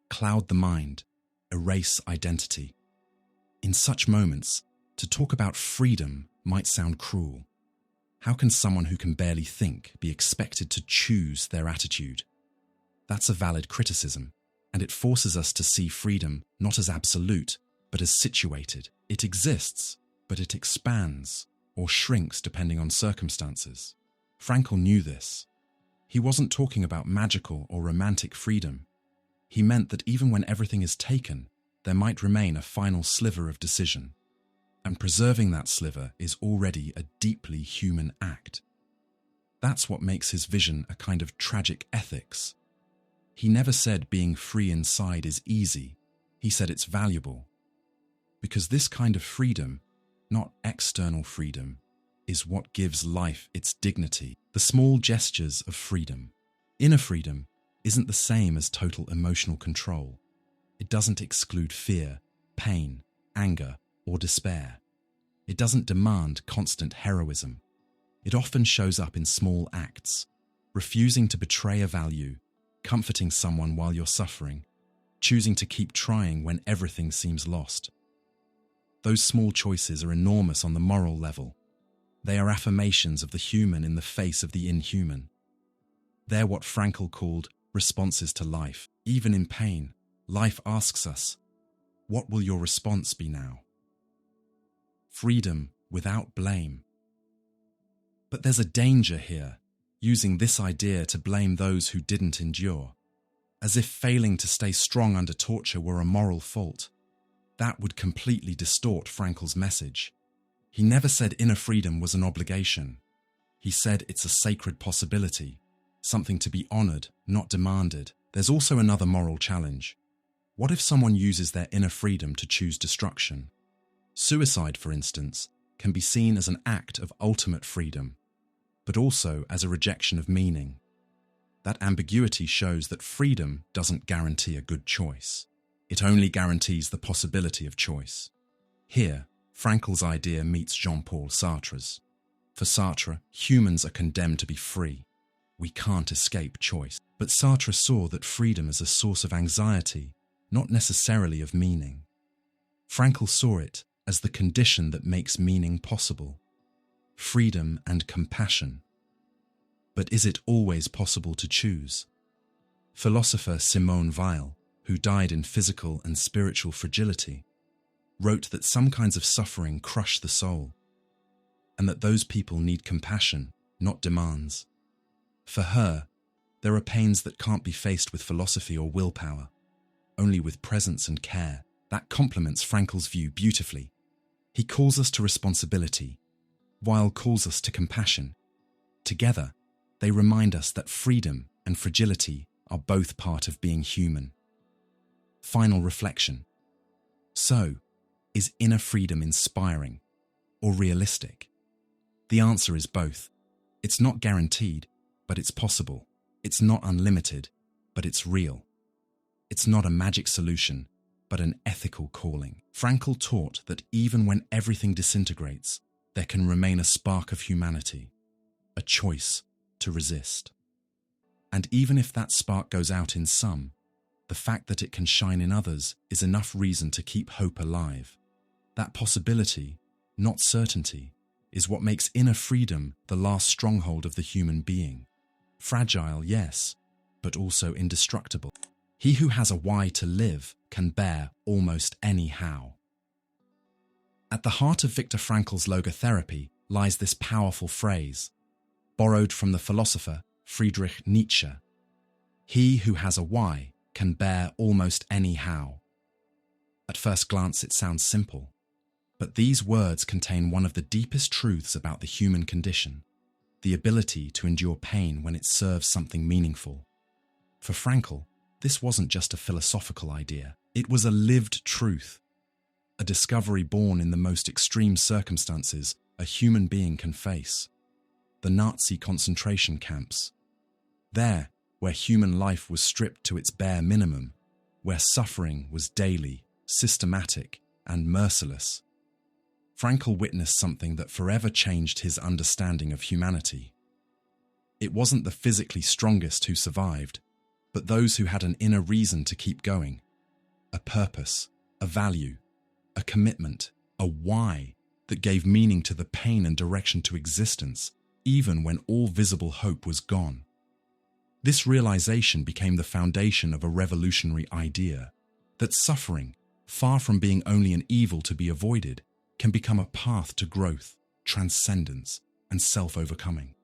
cloud the mind, erase identity. In such moments, to talk about freedom might sound cruel. How can someone who can barely think be expected to choose their attitude? That's a valid criticism, and it forces us to see freedom not as absolute, but as situated. It exists, but it expands or shrinks depending on circumstances. Frankl knew this. He wasn't talking about magical or romantic freedom. He meant that even when everything is taken, there might remain a final sliver of decision. And preserving that sliver is already a deeply human act. That's what makes his vision a kind of tragic ethics. He never said being free inside is easy. He said it's valuable. Because this kind of freedom, not external freedom, is what gives life its dignity. The small gestures of freedom. Inner freedom isn't the same as total emotional control. It doesn't exclude fear, pain, anger, or despair. It doesn't demand constant heroism. It often shows up in small acts, refusing to betray a value, comforting someone while you're suffering, choosing to keep trying when everything seems lost. Those small choices are enormous on the moral level. They are affirmations of the human in the face of the inhuman. They're what Frankl called responses to life. Even in pain, life asks us, what will your response be now? Freedom without blame. But there's a danger here, using this idea to blame those who didn't endure, as if failing to stay strong under torture were a moral fault. That would completely distort Frankl's message. He never said inner freedom was an obligation. He said it's a sacred possibility, something to be honored, not demanded. There's also another moral challenge. What if someone uses their inner freedom to choose destruction? Suicide, for instance, can be seen as an act of ultimate freedom. but also as a rejection of meaning. That ambiguity shows that freedom doesn't guarantee a good choice. It only guarantees the possibility of choice. Here, Frankl's idea meets Jean-Paul Sartre's. For Sartre, humans are condemned to be free. We can't escape choice. But Sartre saw that freedom is a source of anxiety, not necessarily of meaning. Frankl saw it as the condition that makes meaning possible. Freedom and compassion. But is it always possible to choose? Philosopher Simone Weil, who died in physical and spiritual fragility, wrote that some kinds of suffering crush the soul, and that those people need compassion, not demands. For her, there are pains that can't be faced with philosophy or willpower, only with presence and care. That complements Frankl's view beautifully. He calls us to responsibility, Weil calls us to compassion. Together, they remind us that freedom and fragility are both part of being human. Final reflection. So, is inner freedom inspiring or realistic? The answer is both. It's not guaranteed, but it's possible. It's not unlimited, but it's real. It's not a magic solution, but an ethical calling. Frankl taught that even when everything disintegrates, there can remain a spark of humanity, a choice to resist. And even if that spark goes out in some, the fact that it can shine in others is enough reason to keep hope alive. That possibility, not certainty, is what makes inner freedom the last stronghold of the human being. Fragile, yes, but also indestructible. He who has a why to live can bear almost any how. At the heart of Viktor Frankl's logotherapy lies this powerful phrase, borrowed from the philosopher Friedrich Nietzsche. He who has a why can bear almost any how. At first glance it sounds simple, but these words contain one of the deepest truths about the human condition, the ability to endure pain when it serves something meaningful. For Frankl, this wasn't just a philosophical idea, it was a lived truth, a discovery born in the most extreme circumstances a human being can face. The Nazi concentration camps. There, where human life was stripped to its bare minimum, where suffering was daily, systematic, and merciless. Frankl witnessed something that forever changed his understanding of humanity. It wasn't the physically strongest who survived, but those who had an inner reason to keep going. A purpose, a value, a commitment, a why that gave meaning to the pain and direction to existence, even when all visible hope was gone. This realization became the foundation of a revolutionary idea, that suffering, far from being only an evil to be avoided, can become a path to growth, transcendence, and self-overcoming.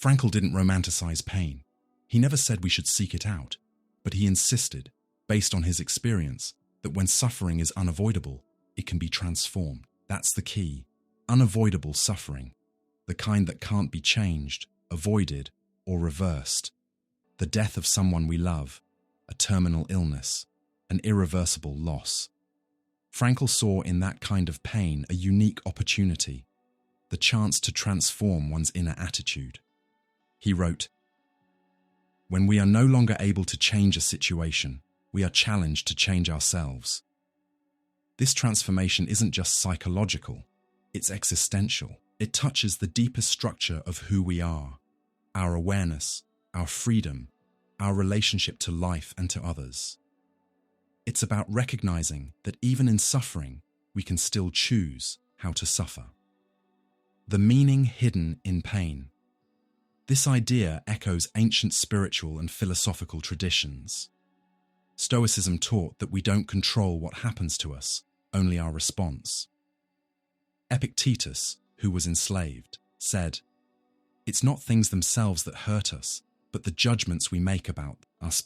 Frankl didn't romanticize pain. He never said we should seek it out, but he insisted, based on his experience, that when suffering is unavoidable, it can be transformed. That's the key. Unavoidable suffering, the kind that can't be changed, avoided, or reversed. The death of someone we love, a terminal illness, an irreversible loss. Frankl saw in that kind of pain a unique opportunity, the chance to transform one's inner attitude. He wrote, "When we are no longer able to change a situation, we are challenged to change ourselves. This transformation isn't just psychological, it's existential. It touches the deepest structure of who we are, our awareness, our freedom, our relationship to life and to others. It's about recognizing that even in suffering, we can still choose how to suffer." The meaning hidden in pain. This idea echoes ancient spiritual and philosophical traditions. Stoicism taught that we don't control what happens to us, only our response. Epictetus, who was enslaved, said, "It's not things themselves that hurt us, but the judgments we make about us."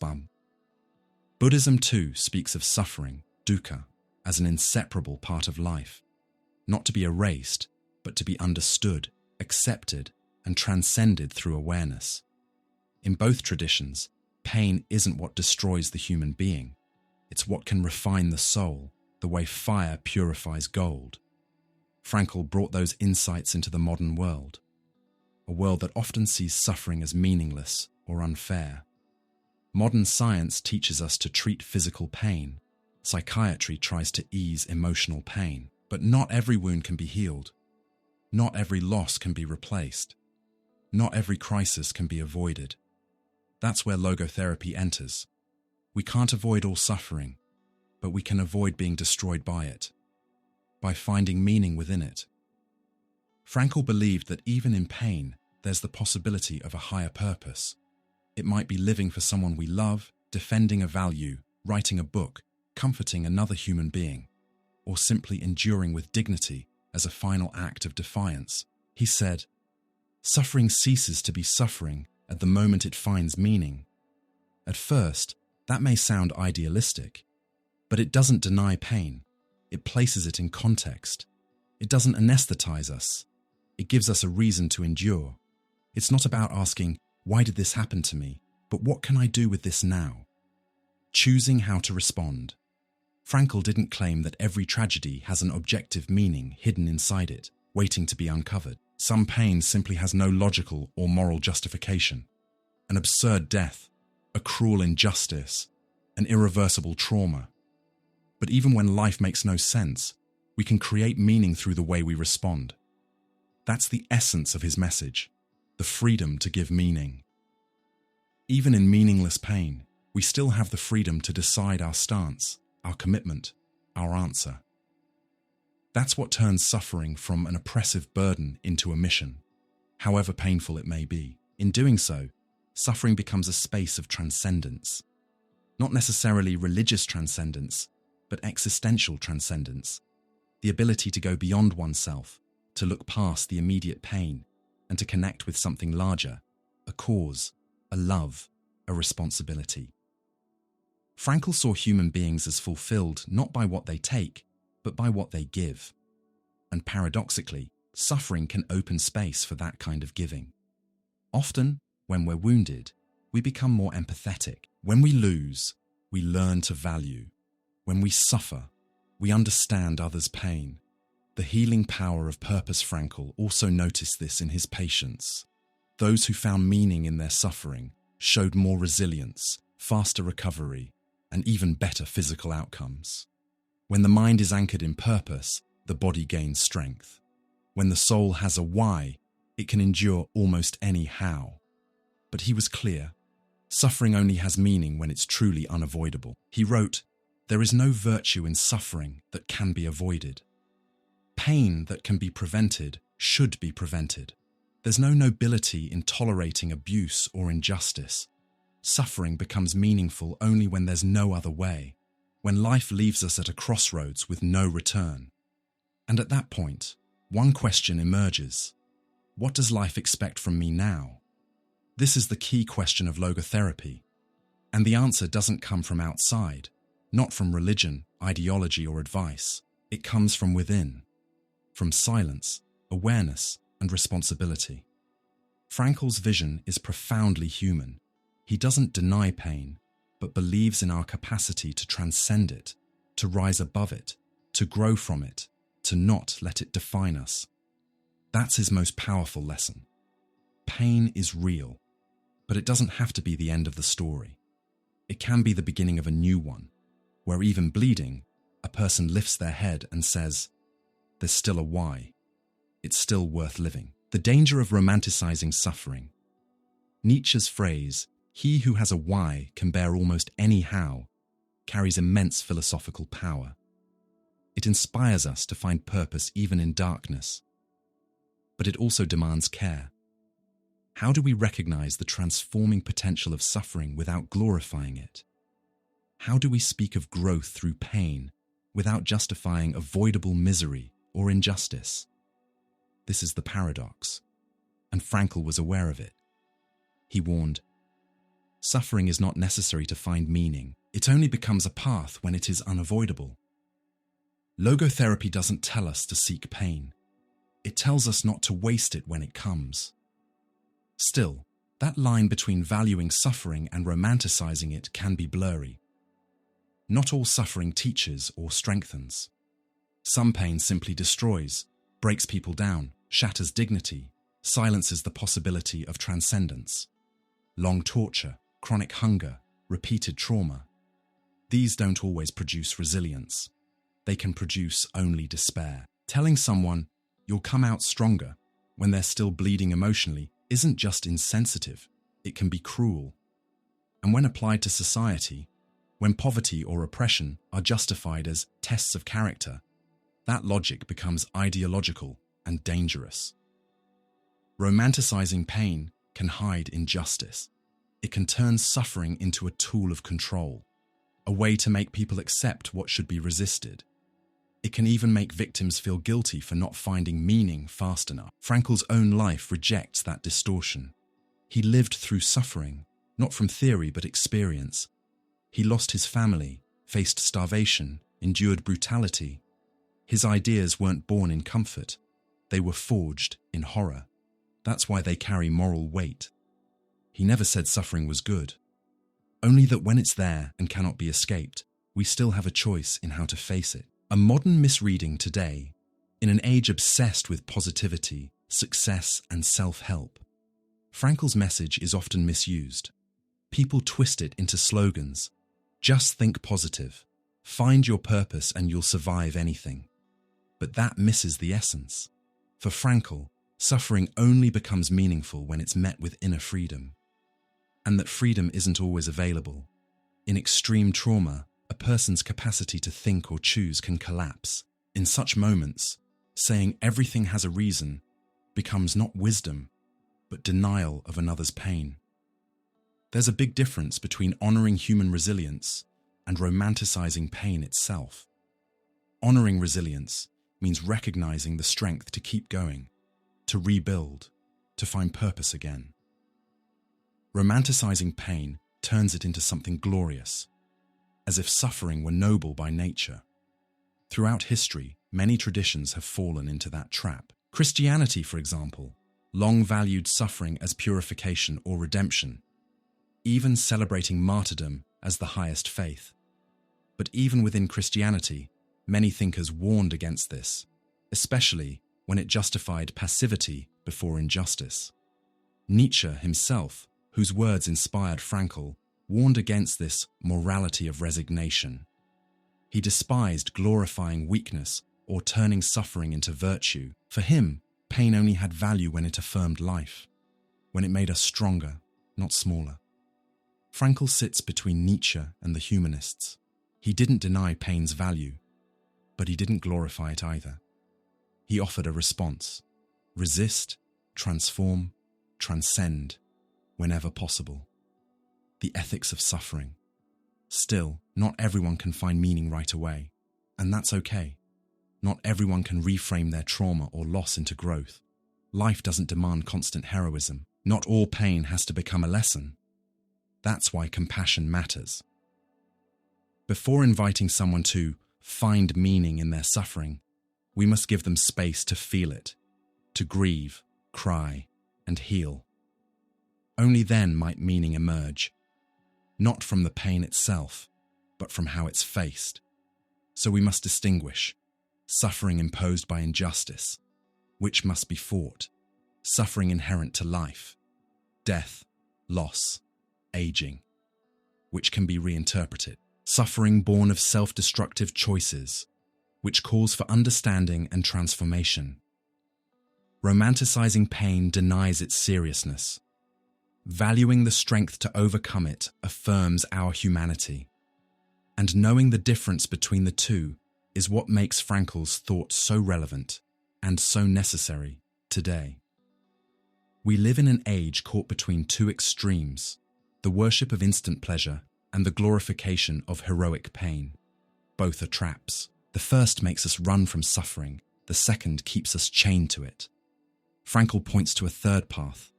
Buddhism too speaks of suffering, dukkha, as an inseparable part of life, not to be erased, but to be understood, accepted, and transcended through awareness. In both traditions, pain isn't what destroys the human being. It's what can refine the soul, the way fire purifies gold. Frankl brought those insights into the modern world. a world that often sees suffering as meaningless or unfair. Modern science teaches us to treat physical pain. Psychiatry tries to ease emotional pain. But not every wound can be healed. Not every loss can be replaced. Not every crisis can be avoided. That's where logotherapy enters. We can't avoid all suffering, but we can avoid being destroyed by it, by finding meaning within it. Frankl believed that even in pain, there's the possibility of a higher purpose. It might be living for someone we love, defending a value, writing a book, comforting another human being, or simply enduring with dignity as a final act of defiance. He said, "Suffering ceases to be suffering at the moment it finds meaning." At first, that may sound idealistic, but it doesn't deny pain. It places it in context. It doesn't anesthetize us. It gives us a reason to endure. It's not about asking, "Why did this happen to me?" but "What can I do with this now?" Choosing how to respond. Frankl didn't claim that every tragedy has an objective meaning hidden inside it, waiting to be uncovered. Some pain simply has no logical or moral justification. An absurd death, a cruel injustice, an irreversible trauma. But even when life makes no sense, we can create meaning through the way we respond. That's the essence of his message, the freedom to give meaning. Even in meaningless pain, we still have the freedom to decide our stance, our commitment, our answer. That's what turns suffering from an oppressive burden into a mission, however painful it may be. In doing so, suffering becomes a space of transcendence. Not necessarily religious transcendence, but existential transcendence. The ability to go beyond oneself, to look past the immediate pain, and to connect with something larger, a cause, a love, a responsibility. Frankl saw human beings as fulfilled not by what they take, but by what they give. And paradoxically, suffering can open space for that kind of giving. Often, when we're wounded, we become more empathetic. When we lose, we learn to value. When we suffer, we understand others' pain. The healing power of purpose. Frankl also noticed this in his patients. Those who found meaning in their suffering showed more resilience, faster recovery, and even better physical outcomes. When the mind is anchored in purpose, the body gains strength. When the soul has a why, it can endure almost any how. But he was clear. Suffering only has meaning when it's truly unavoidable. He wrote, "There is no virtue in suffering that can be avoided. Pain that can be prevented should be prevented. There's no nobility in tolerating abuse or injustice. Suffering becomes meaningful only when there's no other way, when life leaves us at a crossroads with no return. And at that point, one question emerges. What does life expect from me now?" This is the key question of logotherapy. And the answer doesn't come from outside, not from religion, ideology, or advice. It comes from within, from silence, awareness, and responsibility. Frankl's vision is profoundly human. He doesn't deny pain, but believes in our capacity to transcend it, to rise above it, to grow from it, to not let it define us. That's his most powerful lesson. Pain is real, but it doesn't have to be the end of the story. It can be the beginning of a new one, where even bleeding, a person lifts their head and says, "There's still a why. It's still worth living." The danger of romanticizing suffering. Nietzsche's phrase, "He who has a why can bear almost any how," carries immense philosophical power. It inspires us to find purpose even in darkness. But it also demands care. How do we recognize the transforming potential of suffering without glorifying it? How do we speak of growth through pain without justifying avoidable misery or injustice? This is the paradox, and Frankl was aware of it. He warned, "Suffering is not necessary to find meaning. It only becomes a path when it is unavoidable." Logotherapy doesn't tell us to seek pain. It tells us not to waste it when it comes. Still, that line between valuing suffering and romanticizing it can be blurry. Not all suffering teaches or strengthens. Some pain simply destroys, breaks people down, shatters dignity, silences the possibility of transcendence. Long torture, chronic hunger, repeated trauma. These don't always produce resilience. They can produce only despair. Telling someone you'll come out stronger when they're still bleeding emotionally isn't just insensitive, it can be cruel. And when applied to society, when poverty or oppression are justified as tests of character, that logic becomes ideological and dangerous. Romanticizing pain can hide injustice. It can turn suffering into a tool of control, a way to make people accept what should be resisted. It can even make victims feel guilty for not finding meaning fast enough. Frankl's own life rejects that distortion. He lived through suffering, not from theory but experience. He lost his family, faced starvation, endured brutality. His ideas weren't born in comfort. They were forged in horror. That's why they carry moral weight. He never said suffering was good. Only that when it's there and cannot be escaped, we still have a choice in how to face it. A modern misreading today, in an age obsessed with positivity, success, and self-help. Frankl's message is often misused. People twist it into slogans. Just think positive. Find your purpose and you'll survive anything. But that misses the essence. For Frankl, suffering only becomes meaningful when it's met with inner freedom. And that freedom isn't always available. In extreme trauma, a person's capacity to think or choose can collapse. In such moments, saying everything has a reason becomes not wisdom, but denial of another's pain. There's a big difference between honoring human resilience and romanticizing pain itself. Honoring resilience means recognizing the strength to keep going, to rebuild, to find purpose again. Romanticizing pain turns it into something glorious, as if suffering were noble by nature. Throughout history, many traditions have fallen into that trap. Christianity, for example, long valued suffering as purification or redemption, even celebrating martyrdom as the highest faith. But even within Christianity, many thinkers warned against this, especially when it justified passivity before injustice. Nietzsche himself, whose words inspired Frankl, warned against this morality of resignation. He despised glorifying weakness or turning suffering into virtue. For him, pain only had value when it affirmed life, when it made us stronger, not smaller. Frankl sits between Nietzsche and the humanists. He didn't deny pain's value, but he didn't glorify it either. He offered a response: resist, transform, transcend, whenever possible. The ethics of suffering. Still, not everyone can find meaning right away, and that's okay. Not everyone can reframe their trauma or loss into growth. Life doesn't demand constant heroism. Not all pain has to become a lesson. That's why compassion matters. Before inviting someone to find meaning in their suffering, we must give them space to feel it, to grieve, cry, and heal. Only then might meaning emerge, not from the pain itself, but from how it's faced. So we must distinguish suffering imposed by injustice, which must be fought, suffering inherent to life, death, loss, aging, which can be reinterpreted, suffering born of self-destructive choices, which calls for understanding and transformation. Romanticizing pain denies its seriousness. Valuing the strength to overcome it affirms our humanity. And knowing the difference between the two is what makes Frankl's thought so relevant and so necessary today. We live in an age caught between two extremes, the worship of instant pleasure and the glorification of heroic pain. Both are traps. The first makes us run from suffering, the second keeps us chained to it. Frankl points to a third path,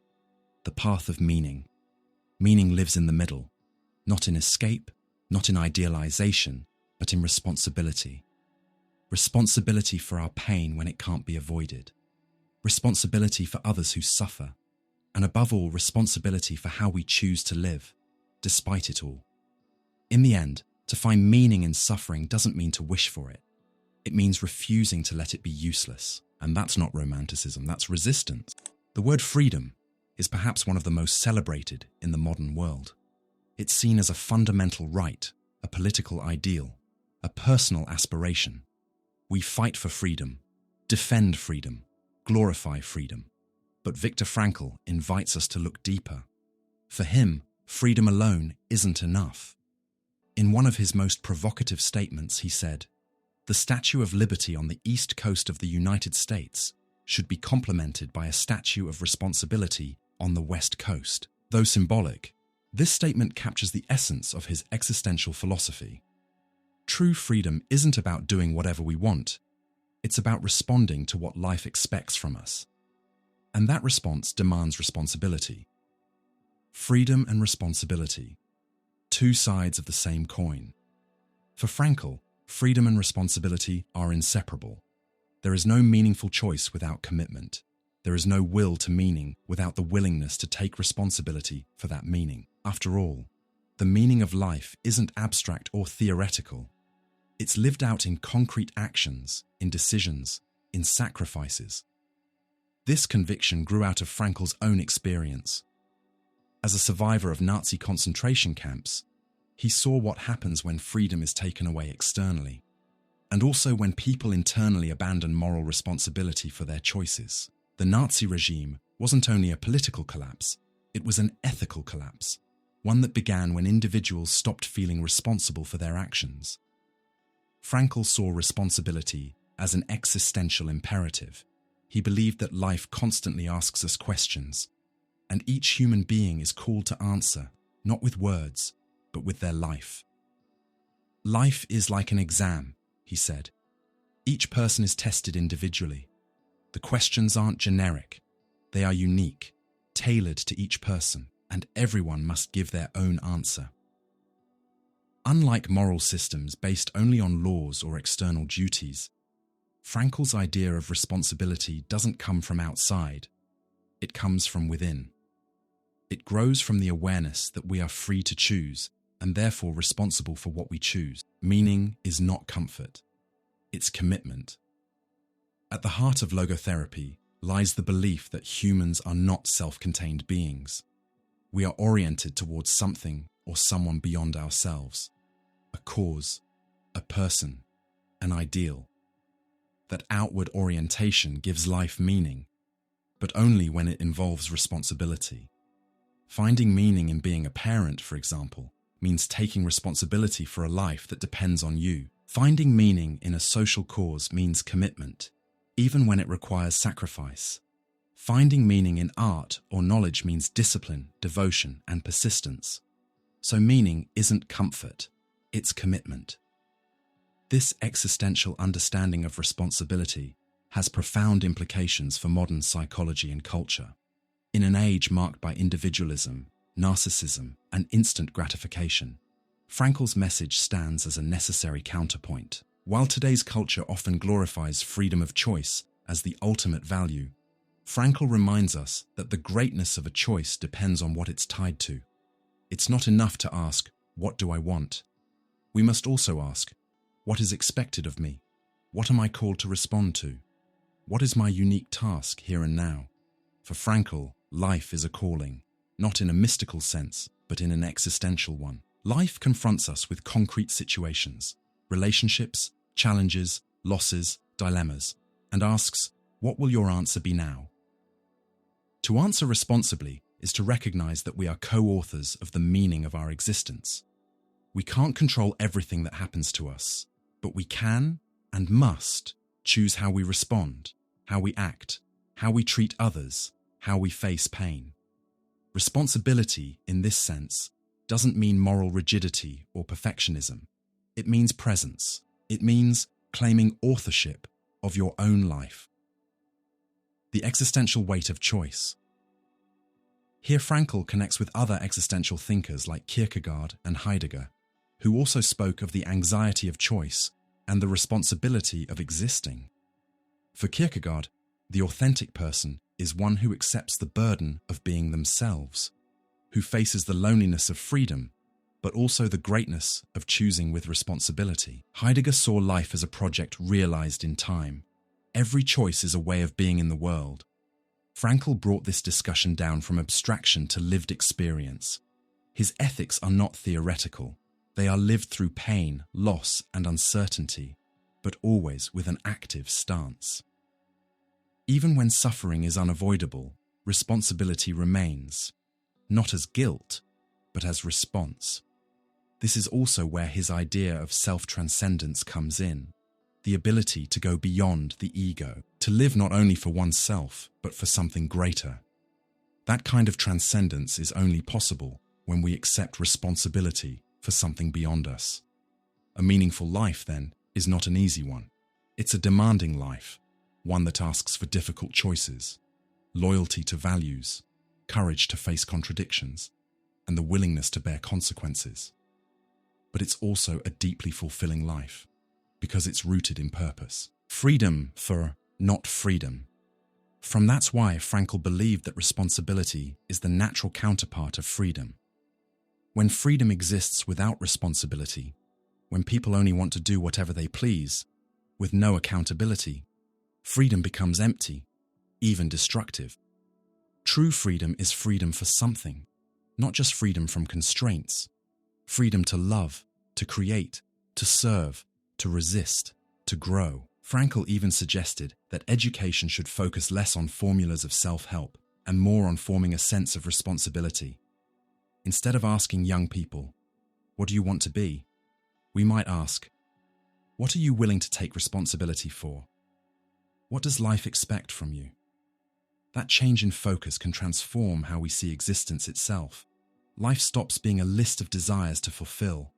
the path of meaning. Meaning lives in the middle, not in escape, not in idealization, but in responsibility. Responsibility for our pain when it can't be avoided. Responsibility for others who suffer. And above all, responsibility for how we choose to live, despite it all. In the end, to find meaning in suffering doesn't mean to wish for it. It means refusing to let it be useless. And that's not romanticism, that's resistance. The word freedom is perhaps one of the most celebrated in the modern world. It's seen as a fundamental right, a political ideal, a personal aspiration. We fight for freedom, defend freedom, glorify freedom. But Viktor Frankl invites us to look deeper. For him, freedom alone isn't enough. In one of his most provocative statements, he said, "The Statue of Liberty on the east coast of the United States should be complemented by a statue of responsibility on the west coast." Though symbolic, this statement captures the essence of his existential philosophy. True freedom isn't about doing whatever we want. It's about responding to what life expects from us. And that response demands responsibility. Freedom and responsibility, two sides of the same coin. For Frankl, freedom and responsibility are inseparable. There is no meaningful choice without commitment. There is no will to meaning without the willingness to take responsibility for that meaning. After all, the meaning of life isn't abstract or theoretical. It's lived out in concrete actions, in decisions, in sacrifices. This conviction grew out of Frankl's own experience. As a survivor of Nazi concentration camps, he saw what happens when freedom is taken away externally, and also when people internally abandon moral responsibility for their choices. The Nazi regime wasn't only a political collapse, it was an ethical collapse, one that began when individuals stopped feeling responsible for their actions. Frankl saw responsibility as an existential imperative. He believed that life constantly asks us questions, and each human being is called to answer, not with words, but with their life. Life is like an exam, he said. Each person is tested individually. The questions aren't generic. They are unique, tailored to each person, and everyone must give their own answer. Unlike moral systems based only on laws or external duties, Frankl's idea of responsibility doesn't come from outside. It comes from within. It grows from the awareness that we are free to choose and therefore responsible for what we choose. Meaning is not comfort. It's commitment. At the heart of logotherapy lies the belief that humans are not self-contained beings. We are oriented towards something or someone beyond ourselves, a cause, a person, an ideal. That outward orientation gives life meaning, but only when it involves responsibility. Finding meaning in being a parent, for example, means taking responsibility for a life that depends on you. Finding meaning in a social cause means commitment, even when it requires sacrifice. Finding meaning in art or knowledge means discipline, devotion, and persistence. So meaning isn't comfort, it's commitment. This existential understanding of responsibility has profound implications for modern psychology and culture. In an age marked by individualism, narcissism, and instant gratification, Frankl's message stands as a necessary counterpoint. While today's culture often glorifies freedom of choice as the ultimate value, Frankl reminds us that the greatness of a choice depends on what it's tied to. It's not enough to ask, "What do I want?" We must also ask, "What is expected of me? What am I called to respond to? What is my unique task here and now?" For Frankl, life is a calling, not in a mystical sense, but in an existential one. Life confronts us with concrete situations, relationships, challenges, losses, dilemmas, and asks, "What will your answer be now?" To answer responsibly is to recognize that we are co-authors of the meaning of our existence. We can't control everything that happens to us, but we can and must choose how we respond, how we act, how we treat others, how we face pain. Responsibility, in this sense, doesn't mean moral rigidity or perfectionism. It means presence. It means claiming authorship of your own life. The existential weight of choice. Here Frankl connects with other existential thinkers like Kierkegaard and Heidegger, who also spoke of the anxiety of choice and the responsibility of existing. For Kierkegaard, the authentic person is one who accepts the burden of being themselves, who faces the loneliness of freedom, but also the greatness of choosing with responsibility. Heidegger saw life as a project realized in time. Every choice is a way of being in the world. Frankl brought this discussion down from abstraction to lived experience. His ethics are not theoretical. They are lived through pain, loss, and uncertainty, but always with an active stance. Even when suffering is unavoidable, responsibility remains, not as guilt, but as response. This is also where his idea of self-transcendence comes in, the ability to go beyond the ego, to live not only for oneself, but for something greater. That kind of transcendence is only possible when we accept responsibility for something beyond us. A meaningful life, then, is not an easy one. It's a demanding life, one that asks for difficult choices, loyalty to values, courage to face contradictions, and the willingness to bear consequences. But it's also a deeply fulfilling life, because it's rooted in purpose. Freedom for not freedom. That's why Frankl believed that responsibility is the natural counterpart of freedom. When freedom exists without responsibility, when people only want to do whatever they please, with no accountability, freedom becomes empty, even destructive. True freedom is freedom for something, not just freedom from constraints. Freedom to love, to create, to serve, to resist, to grow. Frankl even suggested that education should focus less on formulas of self-help and more on forming a sense of responsibility. Instead of asking young people, "What do you want to be?" we might ask, "What are you willing to take responsibility for? What does life expect from you?" That change in focus can transform how we see existence itself. Life stops being a list of desires to fulfill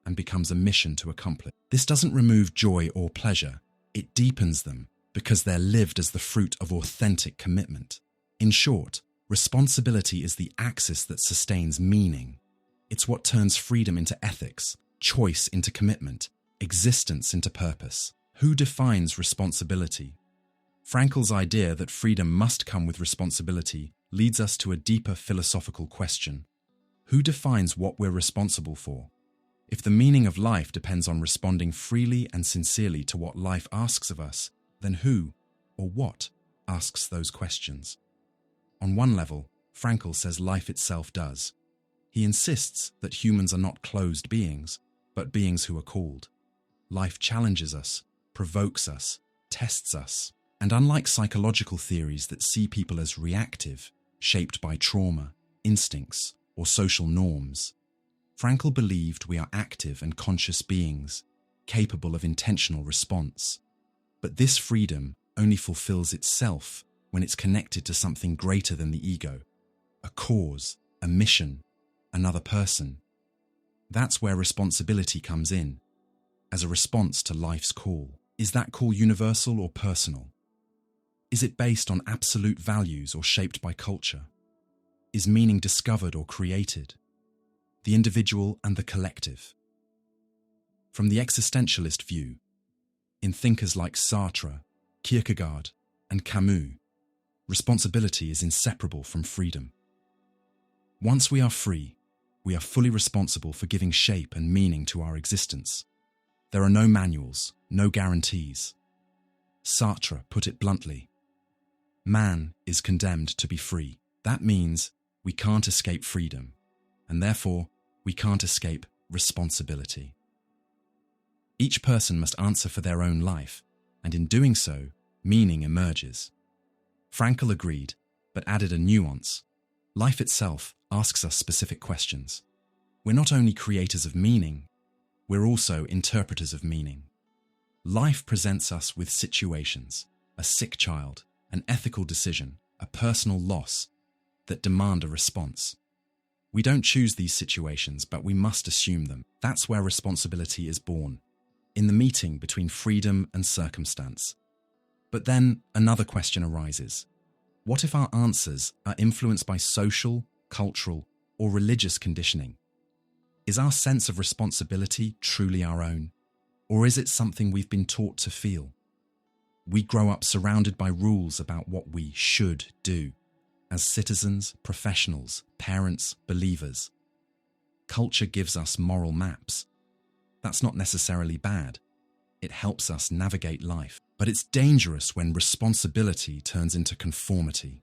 and becomes a mission to accomplish. This doesn't remove joy or pleasure. It deepens them because they're lived as the fruit of authentic commitment. In short, responsibility is the axis that sustains meaning. It's what turns freedom into ethics, choice into commitment, existence into purpose. Who defines responsibility? Frankl's idea that freedom must come with responsibility leads us to a deeper philosophical question. Who defines what we're responsible for? If the meaning of life depends on responding freely and sincerely to what life asks of us, then who, or what, asks those questions? On one level, Frankl says life itself does. He insists that humans are not closed beings, but beings who are called. Life challenges us, provokes us, tests us, and unlike psychological theories that see people as reactive, shaped by trauma, instincts, or social norms, Frankl believed we are active and conscious beings, capable of intentional response. But this freedom only fulfills itself when it's connected to something greater than the ego, a cause, a mission, another person. That's where responsibility comes in, as a response to life's call. Is that call universal or personal? Is it based on absolute values or shaped by culture? Is meaning discovered or created? The individual and the collective. From the existentialist view, in thinkers like Sartre, Kierkegaard, and Camus, responsibility is inseparable from freedom. Once we are free, we are fully responsible for giving shape and meaning to our existence. There are no manuals, no guarantees. Sartre put it bluntly, man is condemned to be free. That means we can't escape freedom, and therefore we can't escape responsibility. Each person must answer for their own life, and in doing so, meaning emerges. Frankl agreed, but added a nuance. Life itself asks us specific questions. We're not only creators of meaning, we're also interpreters of meaning. Life presents us with situations, a sick child, an ethical decision, a personal loss, that demand a response. We don't choose these situations, but we must assume them. That's where responsibility is born, in the meeting between freedom and circumstance. But then another question arises. What if our answers are influenced by social, cultural, or religious conditioning? Is our sense of responsibility truly our own, or is it something we've been taught to feel? We grow up surrounded by rules about what we should do, as citizens, professionals, parents, believers. Culture gives us moral maps. That's not necessarily bad. It helps us navigate life. But it's dangerous when responsibility turns into conformity.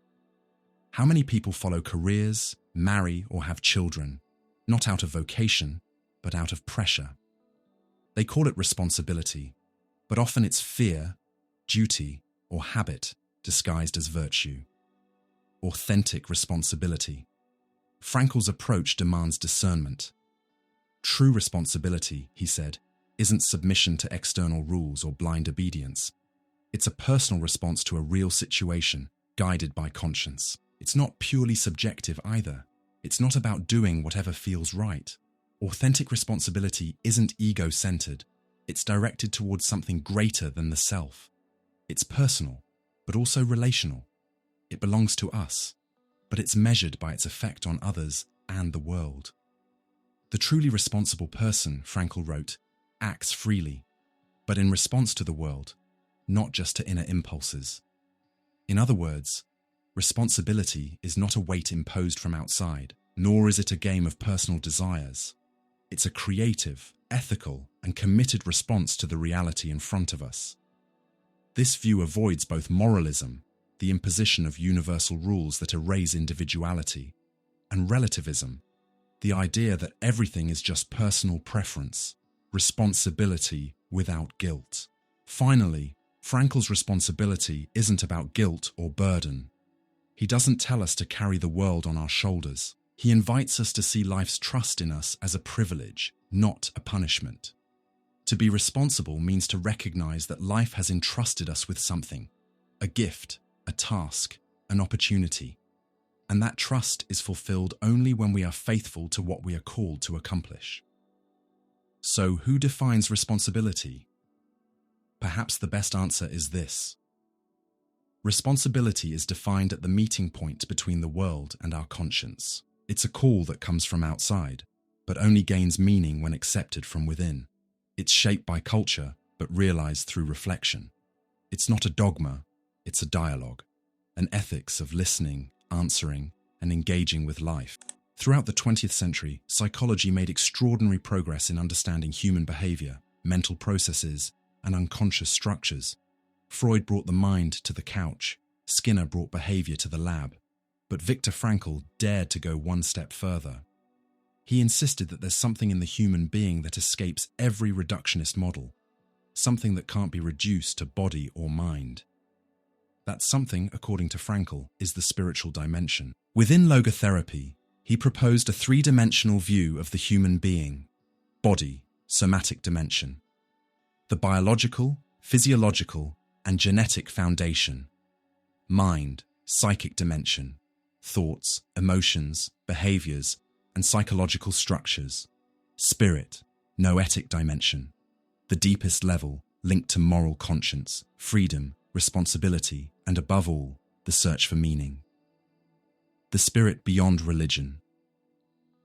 How many people follow careers, marry, or have children, not out of vocation, but out of pressure? They call it responsibility, but often it's fear, duty, or habit disguised as virtue. Authentic responsibility. Frankl's approach demands discernment. True responsibility, he said, isn't submission to external rules or blind obedience. It's a personal response to a real situation, guided by conscience. It's not purely subjective either. It's not about doing whatever feels right. Authentic responsibility isn't ego-centered. It's directed towards something greater than the self. It's personal, but also relational. It belongs to us, but it's measured by its effect on others and the world. The truly responsible person, Frankl wrote, acts freely, but in response to the world, not just to inner impulses. In other words, responsibility is not a weight imposed from outside, nor is it a game of personal desires. It's a creative, ethical, and committed response to the reality in front of us. This view avoids both moralism, the imposition of universal rules that erase individuality, and relativism, the idea that everything is just personal preference, responsibility without guilt. Finally, Frankl's responsibility isn't about guilt or burden. He doesn't tell us to carry the world on our shoulders. He invites us to see life's trust in us as a privilege, not a punishment. To be responsible means to recognize that life has entrusted us with something, a gift, a task, an opportunity. And that trust is fulfilled only when we are faithful to what we are called to accomplish. So, who defines responsibility? Perhaps the best answer is this. Responsibility is defined at the meeting point between the world and our conscience. It's a call that comes from outside, but only gains meaning when accepted from within. It's shaped by culture, but realized through reflection. It's not a dogma, it's a dialogue, an ethics of listening, answering, and engaging with life. Throughout the 20th century, psychology made extraordinary progress in understanding human behavior, mental processes, and unconscious structures. Freud brought the mind to the couch, Skinner brought behavior to the lab, but Viktor Frankl dared to go one step further. He insisted that there's something in the human being that escapes every reductionist model, something that can't be reduced to body or mind. That something, according to Frankl, is the spiritual dimension. Within logotherapy, he proposed a three-dimensional view of the human being: body, somatic dimension; the biological, physiological, and genetic foundation; mind, psychic dimension; thoughts, emotions, behaviors, and psychological structures; spirit, noetic dimension, the deepest level linked to moral conscience, freedom, responsibility, and above all, the search for meaning. The spirit beyond religion.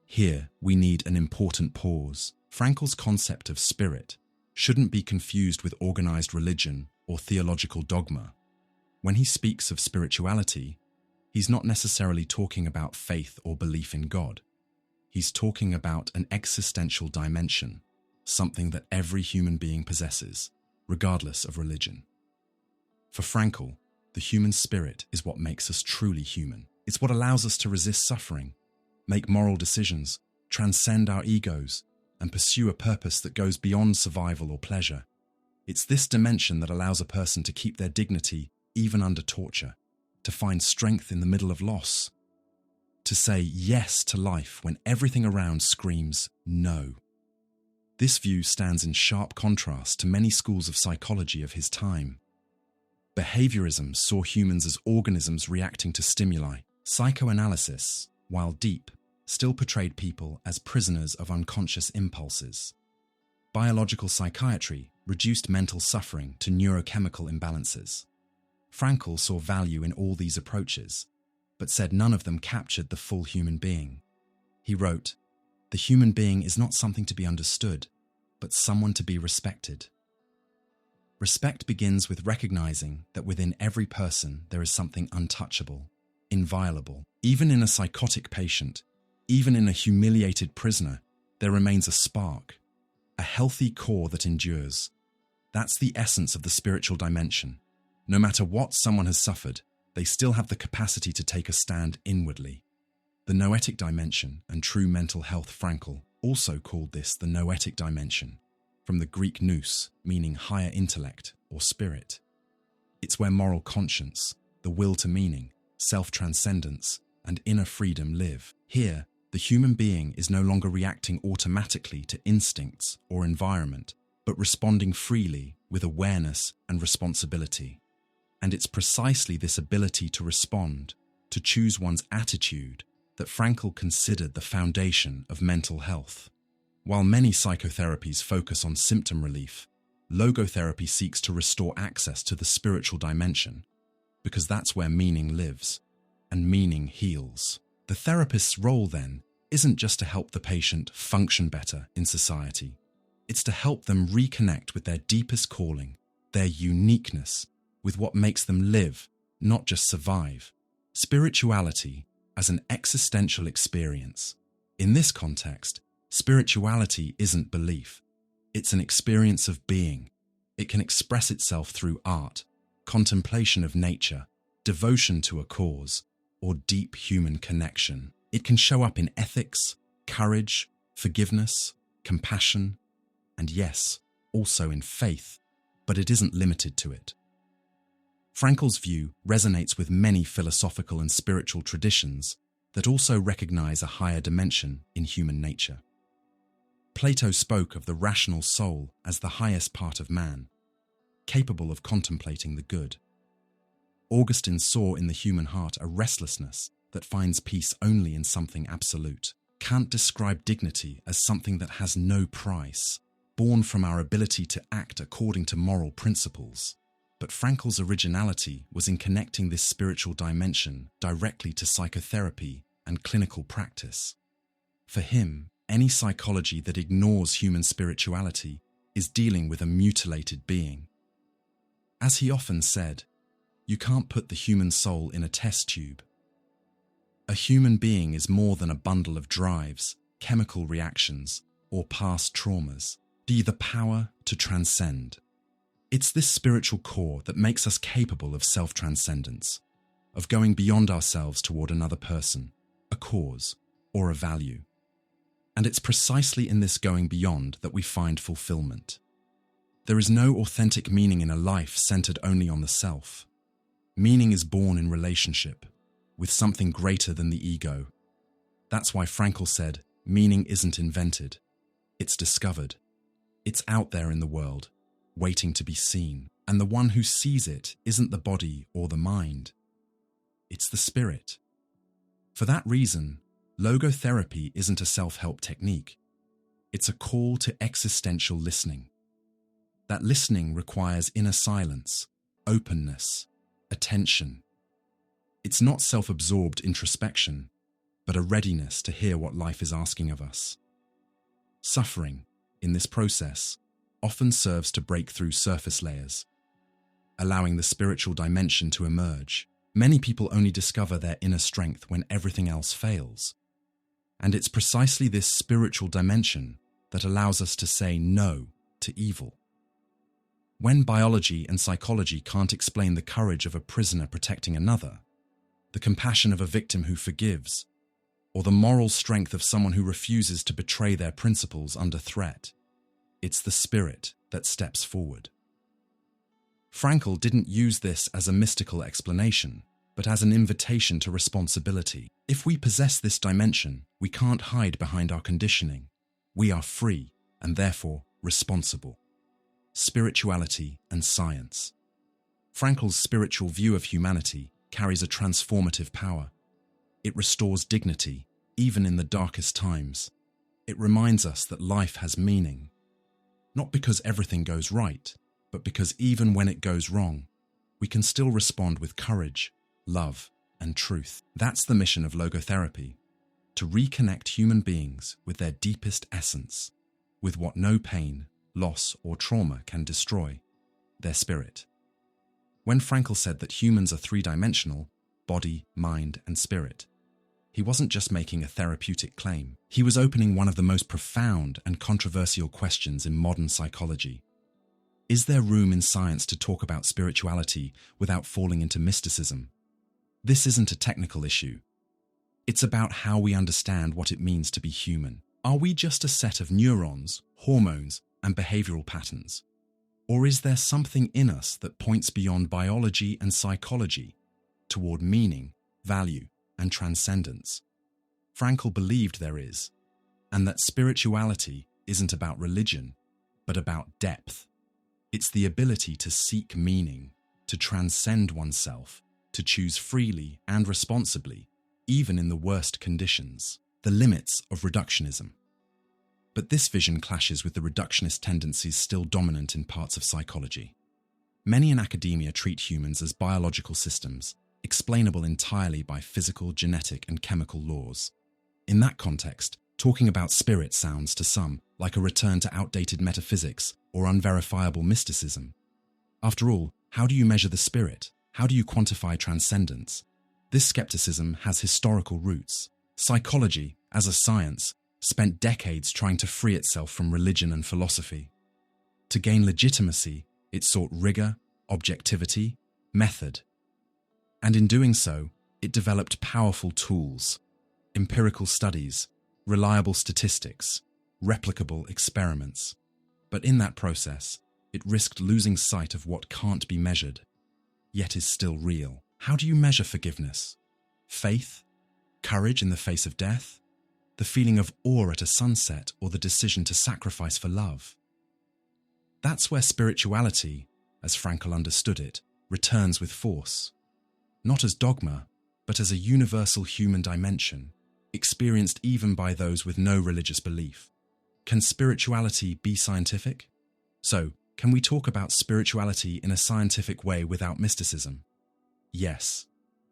Here, we need an important pause. Frankl's concept of spirit shouldn't be confused with organized religion or theological dogma. When he speaks of spirituality, he's not necessarily talking about faith or belief in God. He's talking about an existential dimension, something that every human being possesses, regardless of religion. For Frankl, the human spirit is what makes us truly human. It's what allows us to resist suffering, make moral decisions, transcend our egos, and pursue a purpose that goes beyond survival or pleasure. It's this dimension that allows a person to keep their dignity even under torture, to find strength in the middle of loss, to say yes to life when everything around screams no. This view stands in sharp contrast to many schools of psychology of his time. Behaviorism saw humans as organisms reacting to stimuli. Psychoanalysis, while deep, still portrayed people as prisoners of unconscious impulses. Biological psychiatry reduced mental suffering to neurochemical imbalances. Frankl saw value in all these approaches, but said none of them captured the full human being. He wrote, "The human being is not something to be understood, but someone to be respected." Respect begins with recognizing that within every person there is something untouchable, inviolable. Even in a psychotic patient, even in a humiliated prisoner, there remains a spark, a healthy core that endures. That's the essence of the spiritual dimension. No matter what someone has suffered, they still have the capacity to take a stand inwardly. The noetic dimension and true mental health. Frankl also called this the noetic dimension, from the Greek nous, meaning higher intellect or spirit. It's where moral conscience, the will to meaning, self-transcendence, and inner freedom live. Here, the human being is no longer reacting automatically to instincts or environment, but responding freely with awareness and responsibility. And it's precisely this ability to respond, to choose one's attitude, that Frankl considered the foundation of mental health. While many psychotherapies focus on symptom relief, logotherapy seeks to restore access to the spiritual dimension, because that's where meaning lives, and meaning heals. The therapist's role, then, isn't just to help the patient function better in society. It's to help them reconnect with their deepest calling, their uniqueness, with what makes them live, not just survive. Spirituality as an existential experience. In this context, spirituality isn't belief. It's an experience of being. It can express itself through art, contemplation of nature, devotion to a cause, or deep human connection. It can show up in ethics, courage, forgiveness, compassion, and yes, also in faith, but it isn't limited to it. Frankl's view resonates with many philosophical and spiritual traditions that also recognize a higher dimension in human nature. Plato spoke of the rational soul as the highest part of man, capable of contemplating the good. Augustine saw in the human heart a restlessness that finds peace only in something absolute. Kant described dignity as something that has no price, born from our ability to act according to moral principles. But Frankl's originality was in connecting this spiritual dimension directly to psychotherapy and clinical practice. For him, any psychology that ignores human spirituality is dealing with a mutilated being. As he often said, you can't put the human soul in a test tube. A human being is more than a bundle of drives, chemical reactions, or past traumas. The power to transcend. It's this spiritual core that makes us capable of self-transcendence, of going beyond ourselves toward another person, a cause, or a value. And it's precisely in this going beyond that we find fulfillment. There is no authentic meaning in a life centered only on the self. Meaning is born in relationship, with something greater than the ego. That's why Frankl said, meaning isn't invented, it's discovered. It's out there in the world, waiting to be seen. And the one who sees it isn't the body or the mind. It's the spirit. For that reason, logotherapy isn't a self-help technique. It's a call to existential listening. That listening requires inner silence, openness, attention. It's not self-absorbed introspection, but a readiness to hear what life is asking of us. Suffering, in this process, often serves to break through surface layers, allowing the spiritual dimension to emerge. Many people only discover their inner strength when everything else fails. And it's precisely this spiritual dimension that allows us to say no to evil. When biology and psychology can't explain the courage of a prisoner protecting another, the compassion of a victim who forgives, or the moral strength of someone who refuses to betray their principles under threat, it's the spirit that steps forward. Frankl didn't use this as a mystical explanation, but as an invitation to responsibility. If we possess this dimension, we can't hide behind our conditioning. We are free and therefore responsible. Spirituality and science. Frankl's spiritual view of humanity carries a transformative power. It restores dignity, even in the darkest times. It reminds us that life has meaning, not because everything goes right, but because even when it goes wrong, we can still respond with courage, love, and truth. That's the mission of logotherapy, to reconnect human beings with their deepest essence, with what no pain, loss, or trauma can destroy, their spirit. When Frankl said that humans are three-dimensional, body, mind, and spirit, he wasn't just making a therapeutic claim. He was opening one of the most profound and controversial questions in modern psychology. Is there room in science to talk about spirituality without falling into mysticism? This isn't a technical issue. It's about how we understand what it means to be human. Are we just a set of neurons, hormones, and behavioral patterns? Or is there something in us that points beyond biology and psychology toward meaning, value, and transcendence? Frankl believed there is, and that spirituality isn't about religion, but about depth. It's the ability to seek meaning, to transcend oneself, to choose freely and responsibly, even in the worst conditions. The limits of reductionism. But this vision clashes with the reductionist tendencies still dominant in parts of psychology. Many in academia treat humans as biological systems, explainable entirely by physical, genetic, and chemical laws. In that context, talking about spirit sounds to some like a return to outdated metaphysics or unverifiable mysticism. After all, how do you measure the spirit? How do you quantify transcendence? This skepticism has historical roots. Psychology, as a science, spent decades trying to free itself from religion and philosophy. To gain legitimacy, it sought rigor, objectivity, method. And in doing so, it developed powerful tools: empirical studies, reliable statistics, replicable experiments. But in that process, it risked losing sight of what can't be measured, yet is still real. How do you measure forgiveness? Faith? Courage in the face of death? The feeling of awe at a sunset, or the decision to sacrifice for love? That's where spirituality, as Frankl understood it, returns with force. Not as dogma, but as a universal human dimension, experienced even by those with no religious belief. Can spirituality be scientific? So, can we talk about spirituality in a scientific way without mysticism? Yes,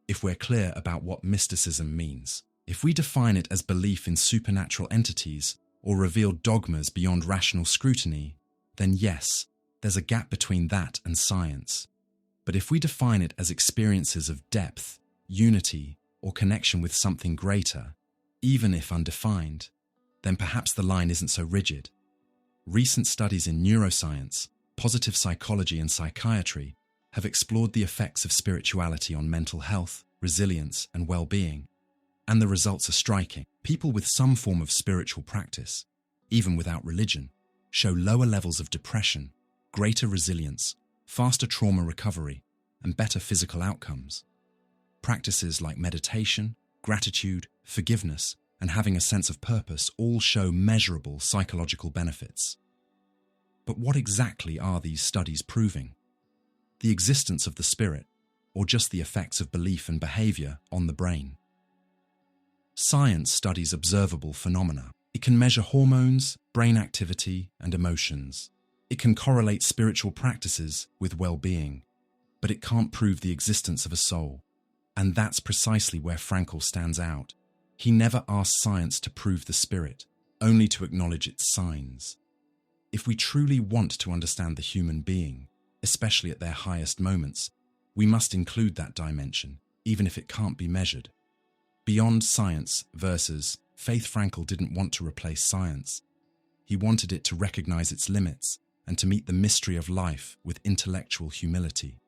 if we're clear about what mysticism means. If we define it as belief in supernatural entities or revealed dogmas beyond rational scrutiny, then yes, there's a gap between that and science. But if we define it as experiences of depth, unity, or connection with something greater, even if undefined, then perhaps the line isn't so rigid. Recent studies in neuroscience, positive psychology, and psychiatry have explored the effects of spirituality on mental health, resilience, and well-being. And the results are striking. People with some form of spiritual practice, even without religion, show lower levels of depression, greater resilience, faster trauma recovery, and better physical outcomes. Practices like meditation, gratitude, forgiveness, and having a sense of purpose all show measurable psychological benefits. But what exactly are these studies proving? The existence of the spirit, or just the effects of belief and behavior on the brain? Science studies observable phenomena. It can measure hormones, brain activity, and emotions. It can correlate spiritual practices with well-being, but it can't prove the existence of a soul. And that's precisely where Frankl stands out. He never asked science to prove the spirit, only to acknowledge its signs. If we truly want to understand the human being, especially at their highest moments, we must include that dimension, even if it can't be measured. Beyond science versus faith, Frankl didn't want to replace science. He wanted it to recognize its limits and to meet the mystery of life with intellectual humility.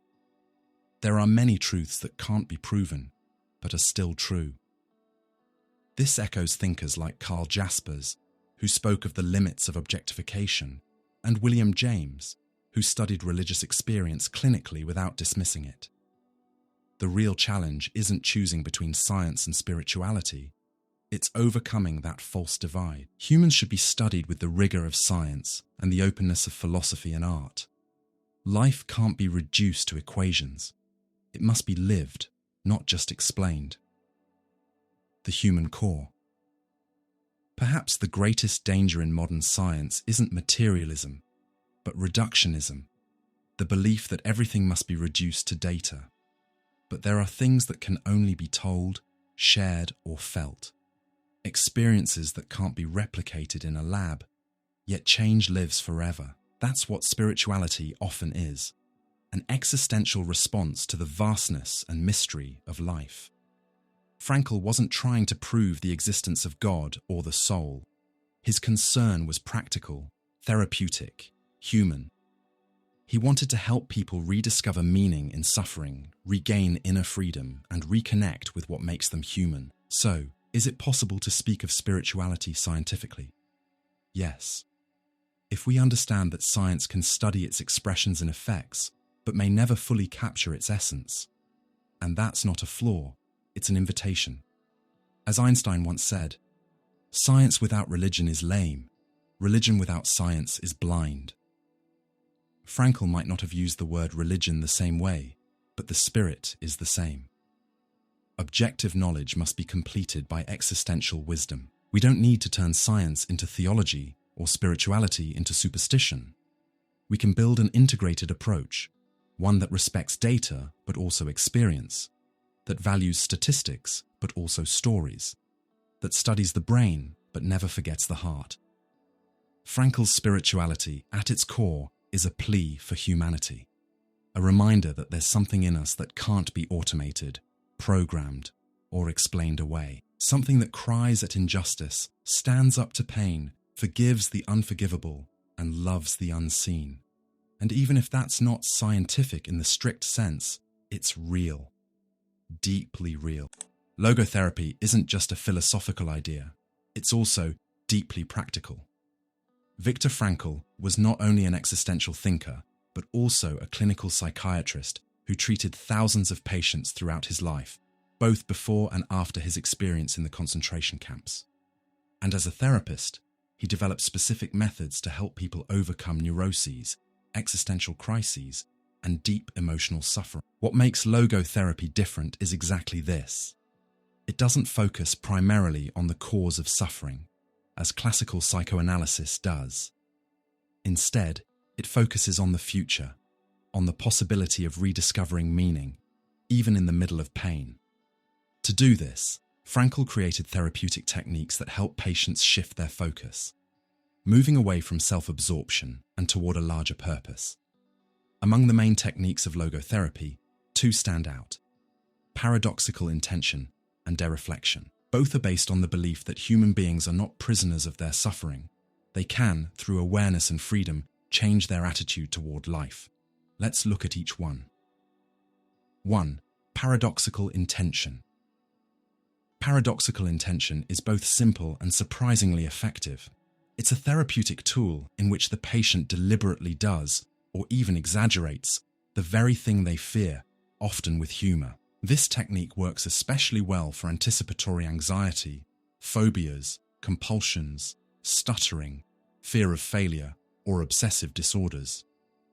There are many truths that can't be proven, but are still true. This echoes thinkers like Karl Jaspers, who spoke of the limits of objectification, and William James, who studied religious experience clinically without dismissing it. The real challenge isn't choosing between science and spirituality. It's overcoming that false divide. Humans should be studied with the rigor of science and the openness of philosophy and art. Life can't be reduced to equations. It must be lived, not just explained. The human core. Perhaps the greatest danger in modern science isn't materialism, but reductionism, the belief that everything must be reduced to data. But there are things that can only be told, shared, or felt. Experiences that can't be replicated in a lab, yet change lives forever. That's what spirituality often is, an existential response to the vastness and mystery of life. Frankl wasn't trying to prove the existence of God or the soul. His concern was practical, therapeutic, human. He wanted to help people rediscover meaning in suffering, regain inner freedom, and reconnect with what makes them human. So, is it possible to speak of spirituality scientifically? Yes. If we understand that science can study its expressions and effects, but may never fully capture its essence. And that's not a flaw, it's an invitation. As Einstein once said, "Science without religion is lame. Religion without science is blind." Frankl might not have used the word religion the same way, but the spirit is the same. Objective knowledge must be completed by existential wisdom. We don't need to turn science into theology or spirituality into superstition. We can build an integrated approach, one that respects data but also experience, that values statistics but also stories, that studies the brain but never forgets the heart. Frankl's spirituality, at its core, is a plea for humanity, a reminder that there's something in us that can't be automated, programmed, or explained away. Something that cries at injustice, stands up to pain, forgives the unforgivable, and loves the unseen. And even if that's not scientific in the strict sense, it's real. Deeply real. Logotherapy isn't just a philosophical idea, it's also deeply practical. Viktor Frankl was not only an existential thinker, but also a clinical psychiatrist who treated thousands of patients throughout his life, both before and after his experience in the concentration camps. And as a therapist, he developed specific methods to help people overcome neuroses, existential crises, and deep emotional suffering. What makes logotherapy different is exactly this. It doesn't focus primarily on the cause of suffering, as classical psychoanalysis does. Instead, it focuses on the future, on the possibility of rediscovering meaning, even in the middle of pain. To do this, Frankl created therapeutic techniques that help patients shift their focus, moving away from self-absorption and toward a larger purpose. Among the main techniques of logotherapy, two stand out: paradoxical intention and dereflection. Both are based on the belief that human beings are not prisoners of their suffering. They can, through awareness and freedom, change their attitude toward life. Let's look at each one. 1. Paradoxical intention. Paradoxical intention is both simple and surprisingly effective. It's a therapeutic tool in which the patient deliberately does, or even exaggerates, the very thing they fear, often with humor. This technique works especially well for anticipatory anxiety, phobias, compulsions, stuttering, fear of failure, or obsessive disorders.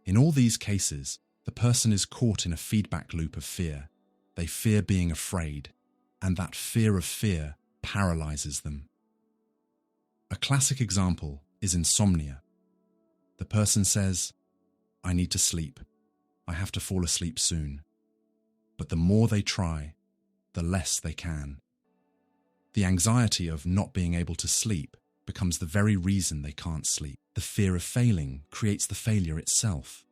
In all these cases, the person is caught in a feedback loop of fear. They fear being afraid, and that fear of fear paralyzes them. A classic example is insomnia. The person says, "I need to sleep. I have to fall asleep soon." But the more they try, the less they can. The anxiety of not being able to sleep becomes the very reason they can't sleep. The fear of failing creates the failure itself.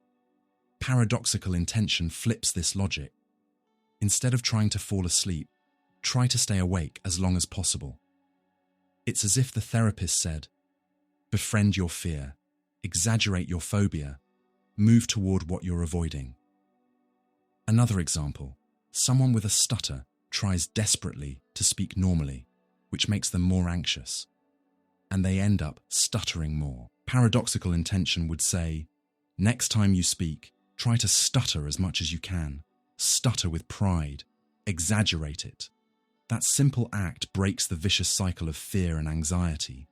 Paradoxical intention flips this logic. Instead of trying to fall asleep, try to stay awake as long as possible. It's as if the therapist said, befriend your fear, exaggerate your phobia, move toward what you're avoiding. Another example, someone with a stutter tries desperately to speak normally, which makes them more anxious, and they end up stuttering more. Paradoxical intention would say, next time you speak, try to stutter as much as you can. Stutter with pride, exaggerate it. That simple act breaks the vicious cycle of fear and anxiety.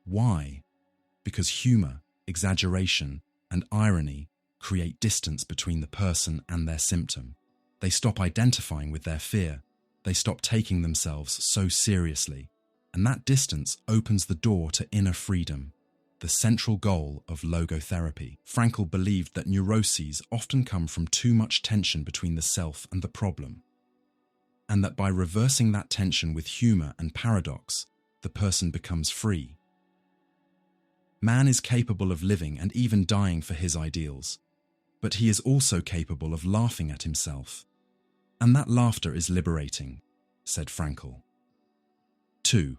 Why? Because humor, exaggeration, and irony create distance between the person and their symptom. They stop identifying with their fear. They stop taking themselves so seriously. And that distance opens the door to inner freedom, the central goal of logotherapy. Frankl believed that neuroses often come from too much tension between the self and the problem, and that by reversing that tension with humor and paradox, the person becomes free. Man is capable of living and even dying for his ideals, but he is also capable of laughing at himself. And that laughter is liberating, said Frankl. 2.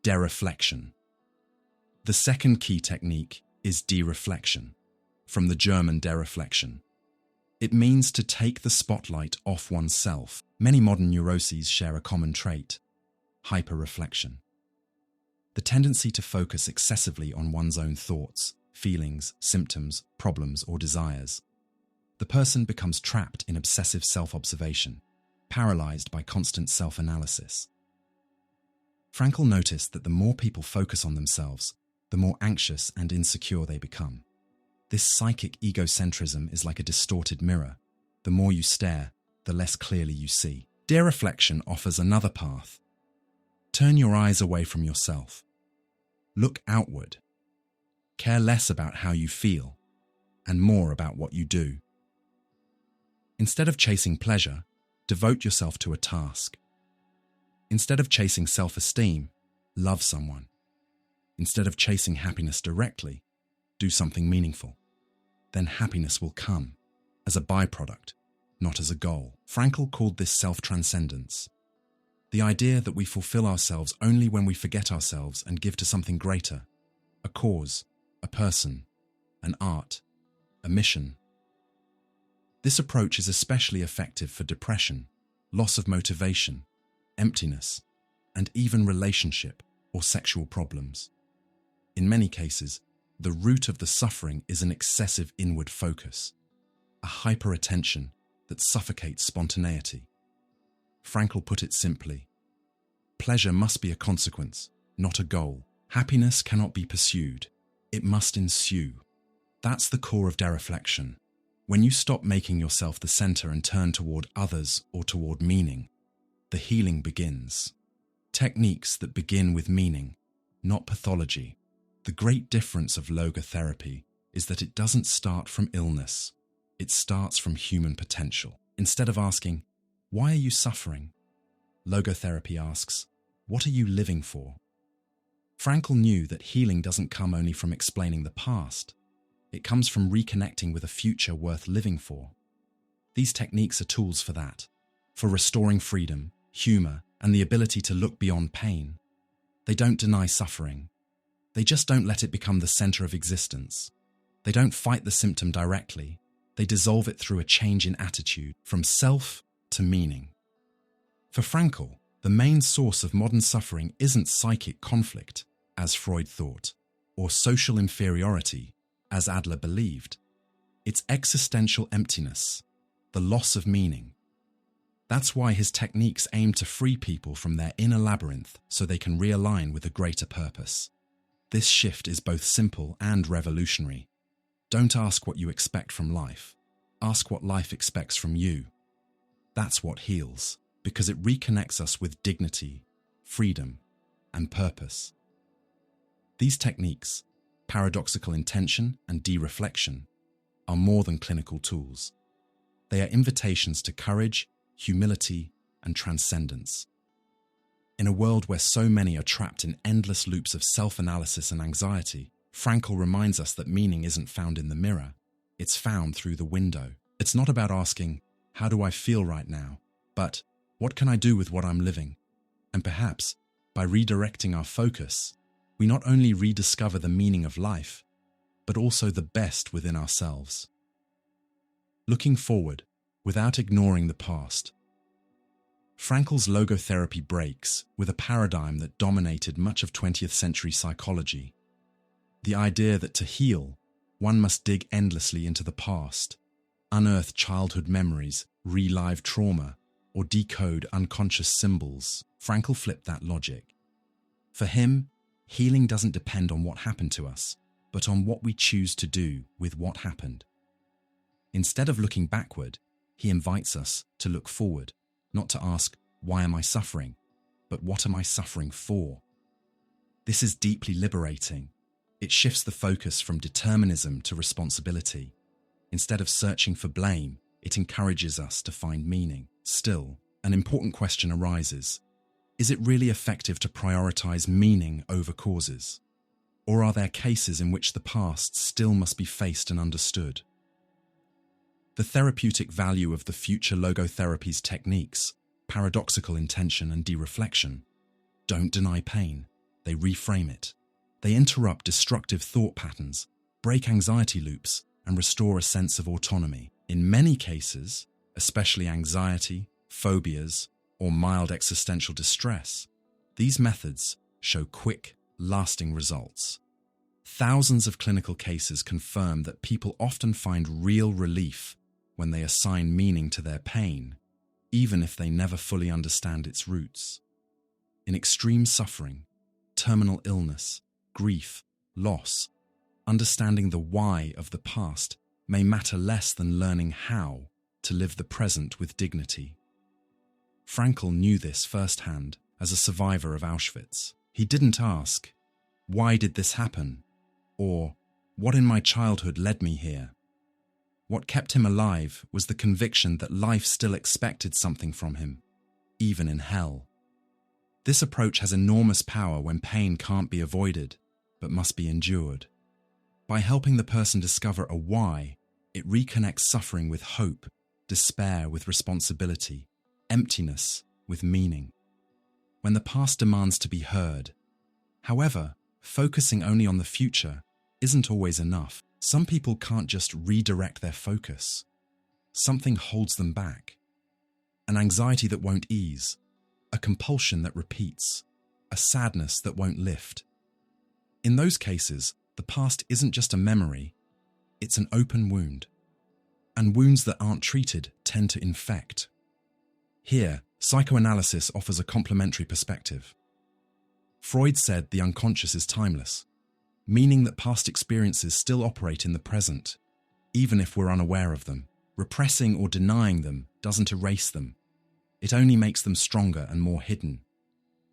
Dereflection. The second key technique is dereflection. from the German dereflection. It means to take the spotlight off oneself. Many modern neuroses share a common trait: hyperreflection. The tendency to focus excessively on one's own thoughts, feelings, symptoms, problems, or desires. The person becomes trapped in obsessive self-observation, paralyzed by constant self-analysis. Frankl noticed that the more people focus on themselves, the more anxious and insecure they become. This psychic egocentrism is like a distorted mirror. The more you stare, the less clearly you see. Dereflection offers another path. Turn your eyes away from yourself. Look outward. Care less about how you feel, and more about what you do. Instead of chasing pleasure, devote yourself to a task. Instead of chasing self-esteem, love someone. Instead of chasing happiness directly, do something meaningful. Then happiness will come as a byproduct, not as a goal. Frankl called this self-transcendence. The idea that we fulfill ourselves only when we forget ourselves and give to something greater, a cause, a person, an art, a mission. This approach is especially effective for depression, loss of motivation, emptiness, and even relationship or sexual problems. In many cases, the root of the suffering is an excessive inward focus, a hyper-attention that suffocates spontaneity. Frankl put it simply: pleasure must be a consequence, not a goal. Happiness cannot be pursued, it must ensue. That's the core of dereflection. When you stop making yourself the center and turn toward others or toward meaning, the healing begins. Techniques that begin with meaning, not pathology. The great difference of logotherapy is that it doesn't start from illness. It starts from human potential. Instead of asking, "Why are you suffering?" logotherapy asks, "What are you living for?" Frankl knew that healing doesn't come only from explaining the past. It comes from reconnecting with a future worth living for. These techniques are tools for that, for restoring freedom, humor, and the ability to look beyond pain. They don't deny suffering. They just don't let it become the center of existence. They don't fight the symptom directly. They dissolve it through a change in attitude, from self to meaning. For Frankl, the main source of modern suffering isn't psychic conflict, as Freud thought, or social inferiority, as Adler believed. It's existential emptiness, the loss of meaning. That's why his techniques aim to free people from their inner labyrinth so they can realign with a greater purpose. This shift is both simple and revolutionary. Don't ask what you expect from life. Ask what life expects from you. That's what heals, because it reconnects us with dignity, freedom, and purpose. These techniques, paradoxical intention and dereflection, are more than clinical tools. They are invitations to courage, humility, and transcendence. In a world where so many are trapped in endless loops of self-analysis and anxiety, Frankl reminds us that meaning isn't found in the mirror, it's found through the window. It's not about asking, "How do I feel right now?" but, "What can I do with what I'm living?" And perhaps, by redirecting our focus, we not only rediscover the meaning of life, but also the best within ourselves. Looking forward, without ignoring the past. Frankl's logotherapy breaks with a paradigm that dominated much of 20th century psychology. The idea that to heal, one must dig endlessly into the past, unearth childhood memories, relive trauma, or decode unconscious symbols. Frankl flipped that logic. For him, healing doesn't depend on what happened to us, but on what we choose to do with what happened. Instead of looking backward, he invites us to look forward, not to ask, "Why am I suffering?" but "What am I suffering for?" This is deeply liberating. It shifts the focus from determinism to responsibility. Instead of searching for blame, it encourages us to find meaning. Still, an important question arises. Is it really effective to prioritize meaning over causes? Or are there cases in which the past still must be faced and understood? The therapeutic value of the future logotherapy's techniques, paradoxical intention and dereflection, don't deny pain, they reframe it. They interrupt destructive thought patterns, break anxiety loops, and restore a sense of autonomy. In many cases, especially anxiety, phobias, or mild existential distress, these methods show quick, lasting results. Thousands of clinical cases confirm that people often find real relief when they assign meaning to their pain, even if they never fully understand its roots. In extreme suffering, terminal illness, grief, loss, understanding the why of the past may matter less than learning how to live the present with dignity. Frankl knew this firsthand as a survivor of Auschwitz. He didn't ask, "Why did this happen?" or "What in my childhood led me here?" What kept him alive was the conviction that life still expected something from him, even in hell. This approach has enormous power when pain can't be avoided, but must be endured. By helping the person discover a why, it reconnects suffering with hope, despair with responsibility, emptiness with meaning. When the past demands to be heard. However, focusing only on the future isn't always enough. Some people can't just redirect their focus. Something holds them back. An anxiety that won't ease, a compulsion that repeats, a sadness that won't lift. In those cases, the past isn't just a memory, it's an open wound. And wounds that aren't treated tend to infect. Here, psychoanalysis offers a complementary perspective. Freud said the unconscious is timeless, meaning that past experiences still operate in the present, even if we're unaware of them. Repressing or denying them doesn't erase them. It only makes them stronger and more hidden.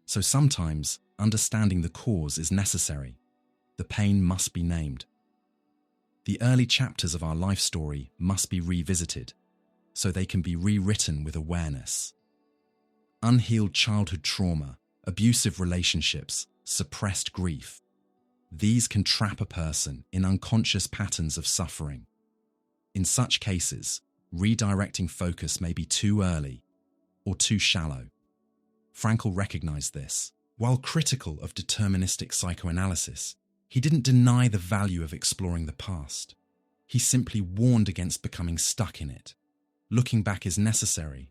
So sometimes, understanding the cause is necessary. The pain must be named. The early chapters of our life story must be revisited, so they can be rewritten with awareness. Unhealed childhood trauma, abusive relationships, suppressed grief. These can trap a person in unconscious patterns of suffering. In such cases, redirecting focus may be too early or too shallow. Frankl recognized this. While critical of deterministic psychoanalysis, he didn't deny the value of exploring the past. He simply warned against becoming stuck in it. Looking back is necessary,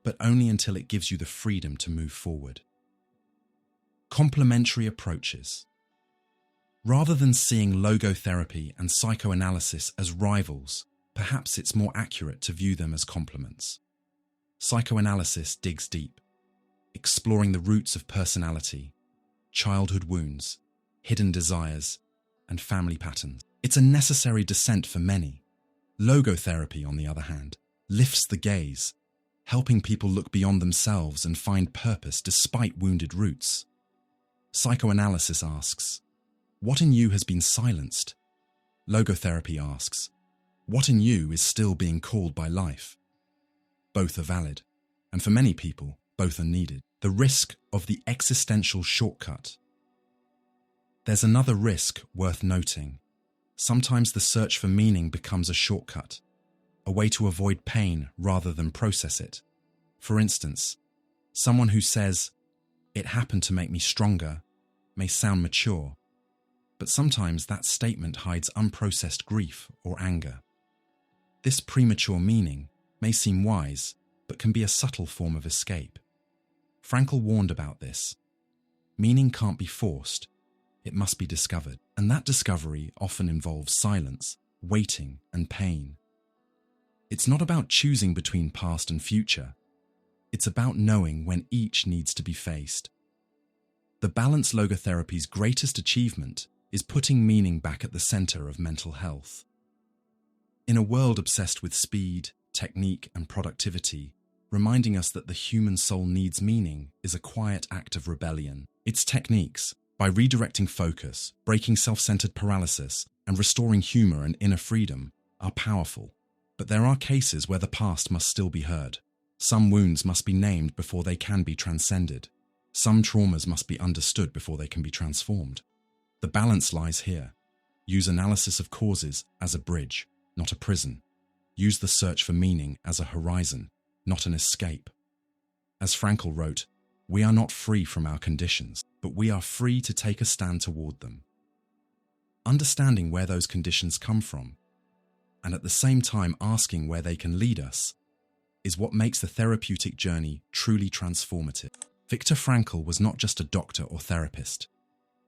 but only until it gives you the freedom to move forward. Complementary approaches. Rather than seeing logotherapy and psychoanalysis as rivals, perhaps it's more accurate to view them as complements. Psychoanalysis digs deep, exploring the roots of personality, childhood wounds, hidden desires, and family patterns. It's a necessary descent for many. Logotherapy, on the other hand, lifts the gaze, helping people look beyond themselves and find purpose despite wounded roots. Psychoanalysis asks, "What in you has been silenced?" Logotherapy asks, "What in you is still being called by life?" Both are valid, and for many people, both are needed. The risk of the existential shortcut. There's another risk worth noting. Sometimes the search for meaning becomes a shortcut, a way to avoid pain rather than process it. For instance, someone who says, "It happened to make me stronger," may sound mature, but sometimes that statement hides unprocessed grief or anger. This premature meaning may seem wise, but can be a subtle form of escape. Frankl warned about this. Meaning can't be forced, it must be discovered, and that discovery often involves silence, waiting, and pain. It's not about choosing between past and future. It's about knowing when each needs to be faced. The balanced logotherapy's greatest achievement is putting meaning back at the center of mental health. In a world obsessed with speed, technique, and productivity, reminding us that the human soul needs meaning is a quiet act of rebellion. Its techniques, by redirecting focus, breaking self-centered paralysis, and restoring humor and inner freedom, are powerful. But there are cases where the past must still be heard. Some wounds must be named before they can be transcended. Some traumas must be understood before they can be transformed. The balance lies here. Use analysis of causes as a bridge, not a prison. Use the search for meaning as a horizon, not an escape. As Frankl wrote, "We are not free from our conditions, but we are free to take a stand toward them." Understanding where those conditions come from, and at the same time asking where they can lead us, is what makes the therapeutic journey truly transformative. Viktor Frankl was not just a doctor or therapist.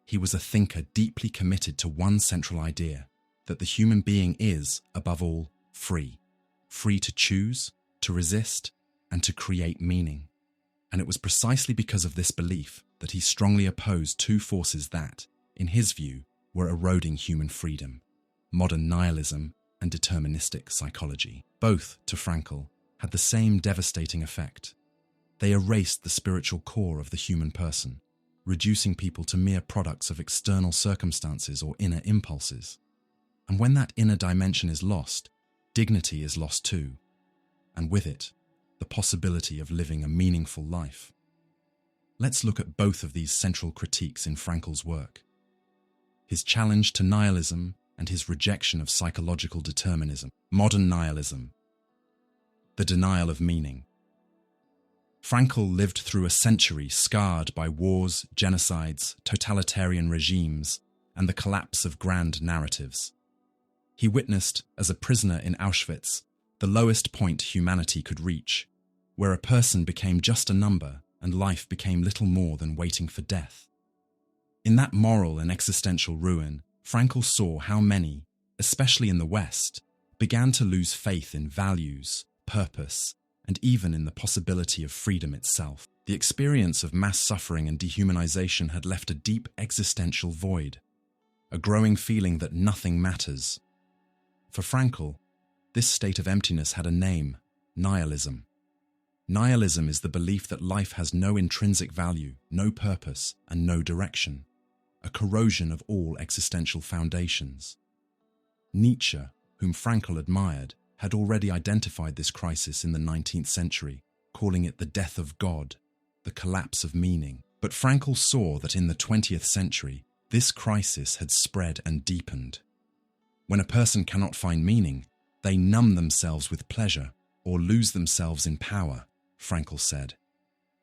He was a thinker deeply committed to one central idea, that the human being is, above all, free. Free to choose, to resist, and to create meaning. And it was precisely because of this belief that he strongly opposed two forces that, in his view, were eroding human freedom: modern nihilism and deterministic psychology. Both, to Frankl, had the same devastating effect. They erased the spiritual core of the human person, reducing people to mere products of external circumstances or inner impulses. And when that inner dimension is lost, dignity is lost too, and with it, the possibility of living a meaningful life. Let's look at both of these central critiques in Frankl's work: his challenge to nihilism and his rejection of psychological determinism. Modern nihilism. The denial of meaning. Frankl lived through a century scarred by wars, genocides, totalitarian regimes, and the collapse of grand narratives. He witnessed, as a prisoner in Auschwitz, the lowest point humanity could reach, where a person became just a number and life became little more than waiting for death. In that moral and existential ruin, Frankl saw how many, especially in the West, began to lose faith in values, purpose, and even in the possibility of freedom itself. The experience of mass suffering and dehumanization had left a deep existential void, a growing feeling that nothing matters. For Frankl, this state of emptiness had a name: nihilism. Nihilism is the belief that life has no intrinsic value, no purpose, and no direction, a corrosion of all existential foundations. Nietzsche, whom Frankl admired, had already identified this crisis in the 19th century, calling it the death of God, the collapse of meaning. But Frankl saw that in the 20th century, this crisis had spread and deepened. When a person cannot find meaning, they numb themselves with pleasure or lose themselves in power, Frankl said.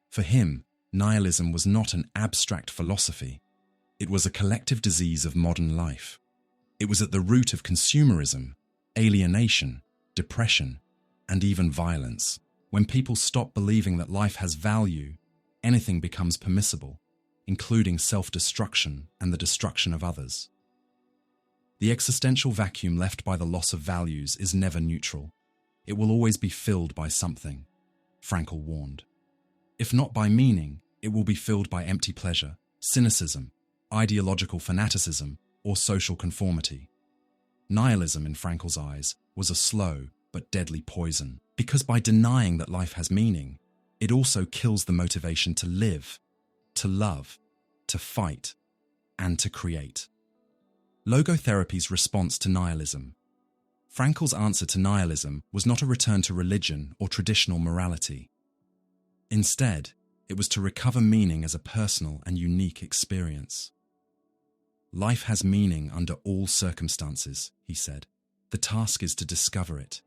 For him, nihilism was not an abstract philosophy. It was a collective disease of modern life. It was at the root of consumerism, alienation, depression, and even violence. When people stop believing that life has value, anything becomes permissible, including self-destruction and the destruction of others. The existential vacuum left by the loss of values is never neutral. It will always be filled by something, Frankl warned. If not by meaning, it will be filled by empty pleasure, cynicism, ideological fanaticism, or social conformity. Nihilism, in Frankl's eyes, was a slow but deadly poison, because by denying that life has meaning, it also kills the motivation to live, to love, to fight, and to create. Logotherapy's response to nihilism. Frankl's answer to nihilism was not a return to religion or traditional morality. Instead, it was to recover meaning as a personal and unique experience. Life has meaning under all circumstances, he said. The task is to discover it.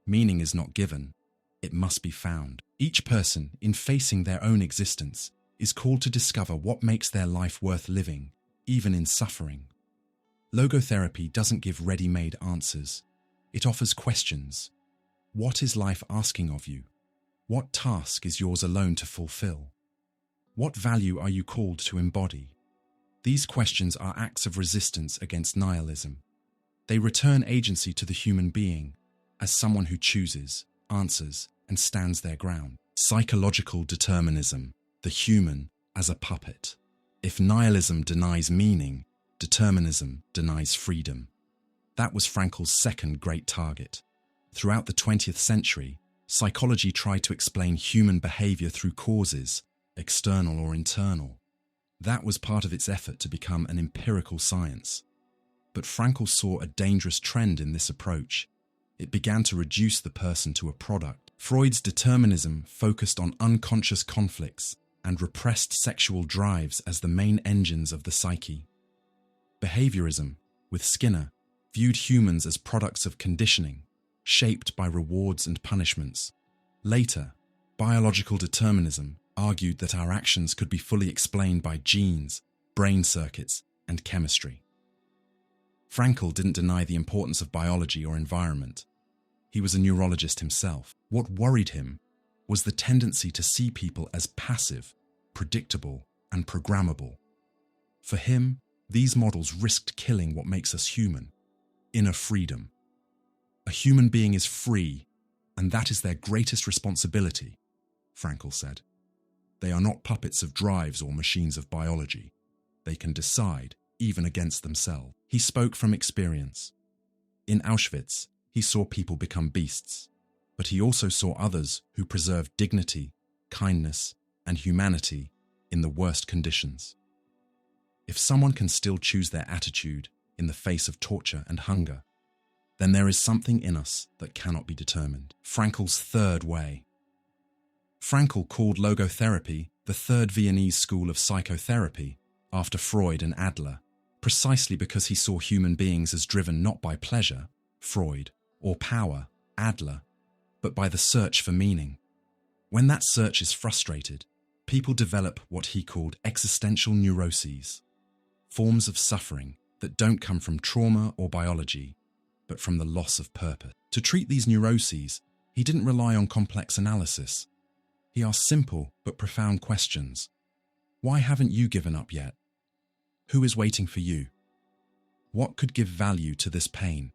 Meaning is not given, it must be found. Each person, in facing their own existence, is called to discover what makes their life worth living, even in suffering. Logotherapy doesn't give ready-made answers. It offers questions. What is life asking of you? What task is yours alone to fulfill? What value are you called to embody? These questions are acts of resistance against nihilism. They return agency to the human being as someone who chooses, answers, and stands their ground. Psychological determinism, the human as a puppet. If nihilism denies meaning, determinism denies freedom. That was Frankl's second great target. Throughout the 20th century, psychology tried to explain human behavior through causes, external or internal. That was part of its effort to become an empirical science. But Frankl saw a dangerous trend in this approach. It began to reduce the person to a product. Freud's determinism focused on unconscious conflicts and repressed sexual drives as the main engines of the psyche. Behaviorism, with Skinner, viewed humans as products of conditioning, shaped by rewards and punishments. Later, biological determinism argued that our actions could be fully explained by genes, brain circuits, and chemistry. Frankl didn't deny the importance of biology or environment. He was a neurologist himself. What worried him was the tendency to see people as passive, predictable, and programmable. For him, these models risked killing what makes us human: inner freedom. A human being is free, and that is their greatest responsibility, Frankl said. They are not puppets of drives or machines of biology. They can decide, even against themselves. He spoke from experience. In Auschwitz, he saw people become beasts, but he also saw others who preserved dignity, kindness, and humanity in the worst conditions. If someone can still choose their attitude in the face of torture and hunger, then there is something in us that cannot be determined. Frankl's third way. Frankl called logotherapy the third Viennese school of psychotherapy after Freud and Adler, precisely because he saw human beings as driven not by pleasure, Freud, or power, Adler, but by the search for meaning. When that search is frustrated, people develop what he called existential neuroses, forms of suffering that don't come from trauma or biology, but from the loss of purpose. To treat these neuroses, he didn't rely on complex analysis. He asked simple but profound questions. Why haven't you given up yet? Who is waiting for you? What could give value to this pain?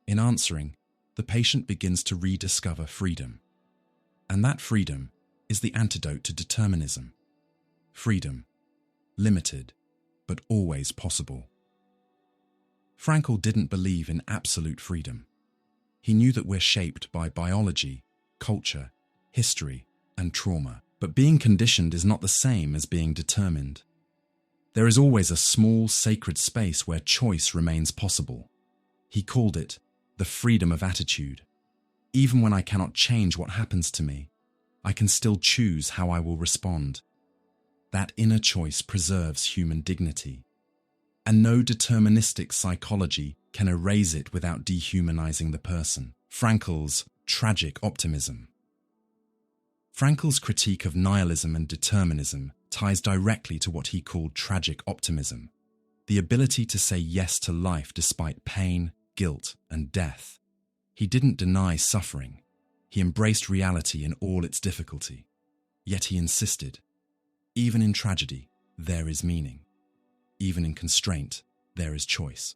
In answering, the patient begins to rediscover freedom. And that freedom is the antidote to determinism. Freedom, limited, but always possible. Frankl didn't believe in absolute freedom. He knew that we're shaped by biology, culture, history, and trauma. But being conditioned is not the same as being determined. There is always a small, sacred space where choice remains possible. He called it the freedom of attitude. Even when I cannot change what happens to me, I can still choose how I will respond. That inner choice preserves human dignity. And no deterministic psychology can erase it without dehumanizing the person. Frankl's tragic optimism. Frankl's critique of nihilism and determinism ties directly to what he called tragic optimism, the ability to say yes to life despite pain, guilt, and death. He didn't deny suffering. He embraced reality in all its difficulty. Yet he insisted, even in tragedy, there is meaning. Even in constraint, there is choice.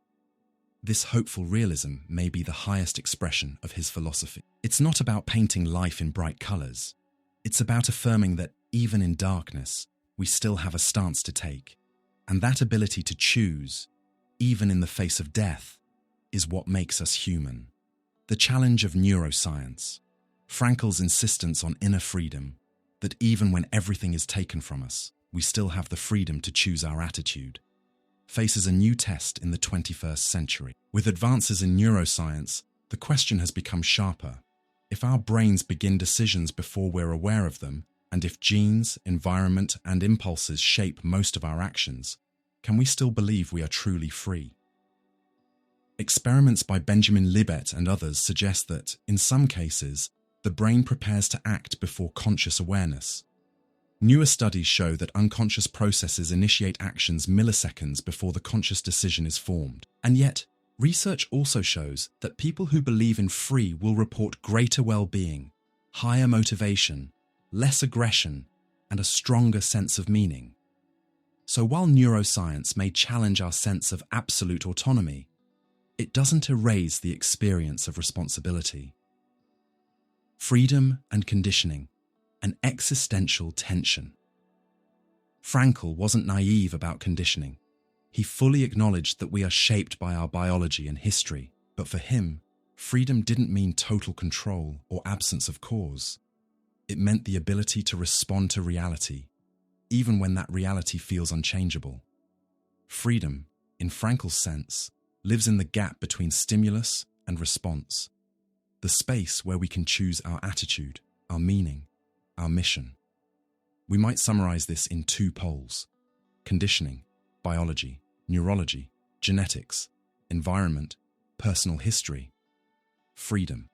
This hopeful realism may be the highest expression of his philosophy. It's not about painting life in bright colors. It's about affirming that even in darkness, we still have a stance to take. And that ability to choose, even in the face of death, is what makes us human. The challenge of neuroscience, Frankl's insistence on inner freedom, that even when everything is taken from us, we still have the freedom to choose our attitude, faces a new test in the 21st century. With advances in neuroscience, the question has become sharper. If our brains begin decisions before we're aware of them, and if genes, environment, and impulses shape most of our actions, can we still believe we are truly free? Experiments by Benjamin Libet and others suggest that, in some cases, the brain prepares to act before conscious awareness. Newer studies show that unconscious processes initiate actions milliseconds before the conscious decision is formed. And yet, research also shows that people who believe in free will report greater well-being, higher motivation, less aggression, and a stronger sense of meaning. So while neuroscience may challenge our sense of absolute autonomy, it doesn't erase the experience of responsibility. Freedom and conditioning, an existential tension. Frankl wasn't naive about conditioning. He fully acknowledged that we are shaped by our biology and history, but for him, freedom didn't mean total control or absence of cause. It meant the ability to respond to reality, even when that reality feels unchangeable. Freedom, in Frankl's sense, lives in the gap between stimulus and response, the space where we can choose our attitude, our meaning, our mission. We might summarize this in two poles: conditioning, biology, neurology, genetics, environment, personal history. Freedom,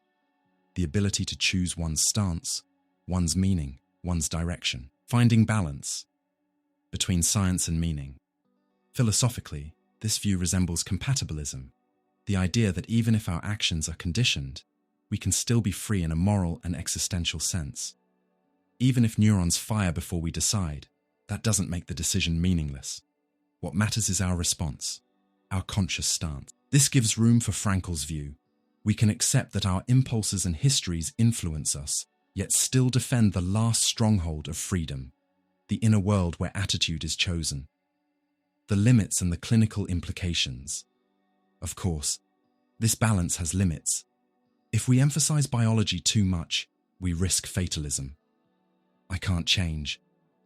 the ability to choose one's stance, one's meaning, one's direction. Finding balance between science and meaning. Philosophically, This view resembles compatibilism, the idea that even if our actions are conditioned, we can still be free in a moral and existential sense. Even if neurons fire before we decide, that doesn't make the decision meaningless. What matters is our response, our conscious stance. This gives room for Frankl's view. We can accept that our impulses and histories influence us, yet still defend the last stronghold of freedom, the inner world where attitude is chosen. The limits and the clinical implications. Of course, this balance has limits. If we emphasize biology too much, we risk fatalism. I can't change.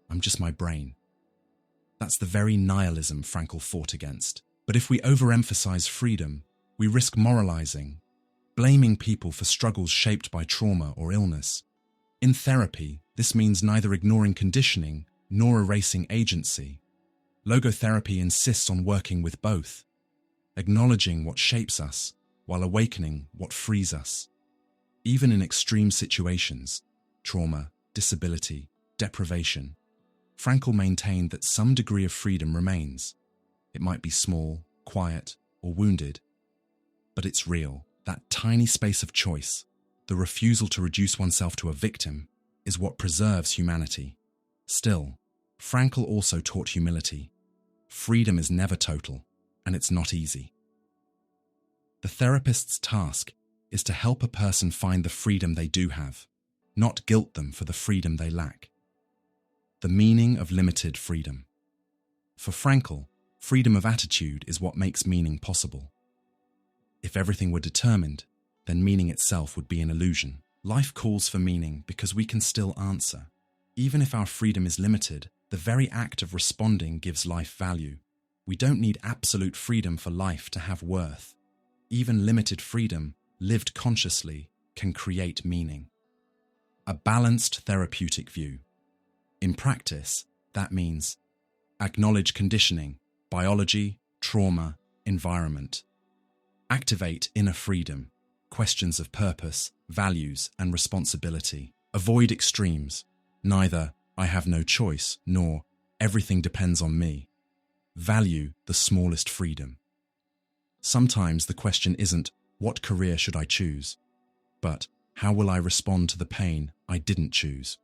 I'm just my brain. That's the very nihilism Frankl fought against. But if we overemphasize freedom, we risk moralizing, blaming people for struggles shaped by trauma or illness. In therapy, this means neither ignoring conditioning nor erasing agency. Logotherapy insists on working with both, acknowledging what shapes us while awakening what frees us. Even in extreme situations, trauma, disability, deprivation, Frankl maintained that some degree of freedom remains. It might be small, quiet, or wounded, but it's real. That tiny space of choice, the refusal to reduce oneself to a victim, is what preserves humanity. Still, Frankl also taught humility. Freedom is never total, and it's not easy. The therapist's task is to help a person find the freedom they do have, not guilt them for the freedom they lack. The meaning of limited freedom. For Frankl, freedom of attitude is what makes meaning possible. If everything were determined, then meaning itself would be an illusion. Life calls for meaning because we can still answer. Even if our freedom is limited, the very act of responding gives life value. We don't need absolute freedom for life to have worth. Even limited freedom, lived consciously, can create meaning. A balanced therapeutic view. In practice, that means acknowledge conditioning, biology, trauma, environment. Activate inner freedom, questions of purpose, values, and responsibility. Avoid extremes, neither I have no choice, nor everything depends on me. Value the smallest freedom. Sometimes the question isn't, what career should I choose? But, how will I respond to the pain I didn't choose?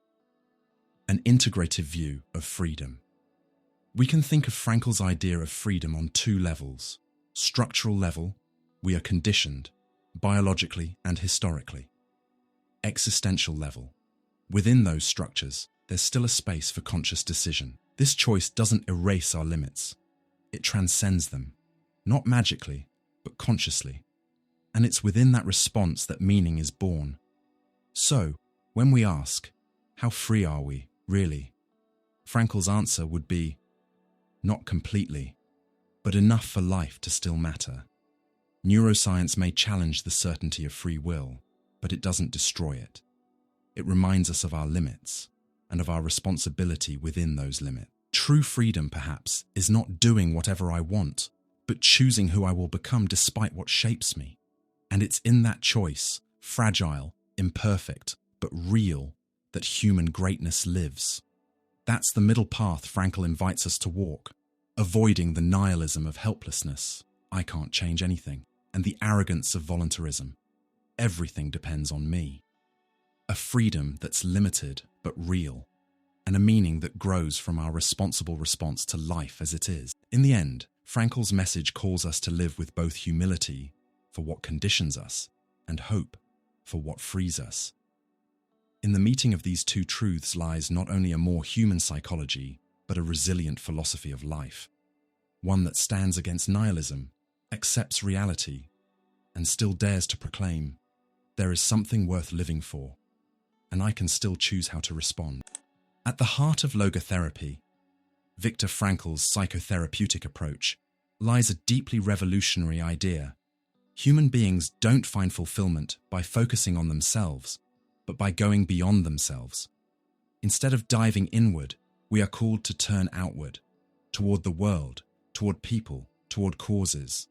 An integrative view of freedom. We can think of Frankl's idea of freedom on two levels. Structural level, we are conditioned, biologically and historically. Existential level. Within those structures, there's still a space for conscious decision. This choice doesn't erase our limits. It transcends them, not magically, but consciously. And it's within that response that meaning is born. So, when we ask, how free are we, really? Frankl's answer would be, not completely, but enough for life to still matter. Neuroscience may challenge the certainty of free will, but it doesn't destroy it. It reminds us of our limits and of our responsibility within those limits. True freedom, perhaps, is not doing whatever I want, but choosing who I will become despite what shapes me. And it's in that choice, fragile, imperfect, but real, that human greatness lives. That's the middle path Frankl invites us to walk, avoiding the nihilism of helplessness, I can't change anything, and the arrogance of voluntarism. Everything depends on me. A freedom that's limited but real, and a meaning that grows from our responsible response to life as it is. In the end, Frankl's message calls us to live with both humility for what conditions us and hope for what frees us. In the meeting of these two truths lies not only a more human psychology, but a resilient philosophy of life, one that stands against nihilism, accepts reality, and still dares to proclaim, there is something worth living for, and I can still choose how to respond. At the heart of logotherapy, Viktor Frankl's psychotherapeutic approach, lies a deeply revolutionary idea. Human beings don't find fulfillment by focusing on themselves, but by going beyond themselves. Instead of diving inward, we are called to turn outward, toward the world, toward people, toward causes.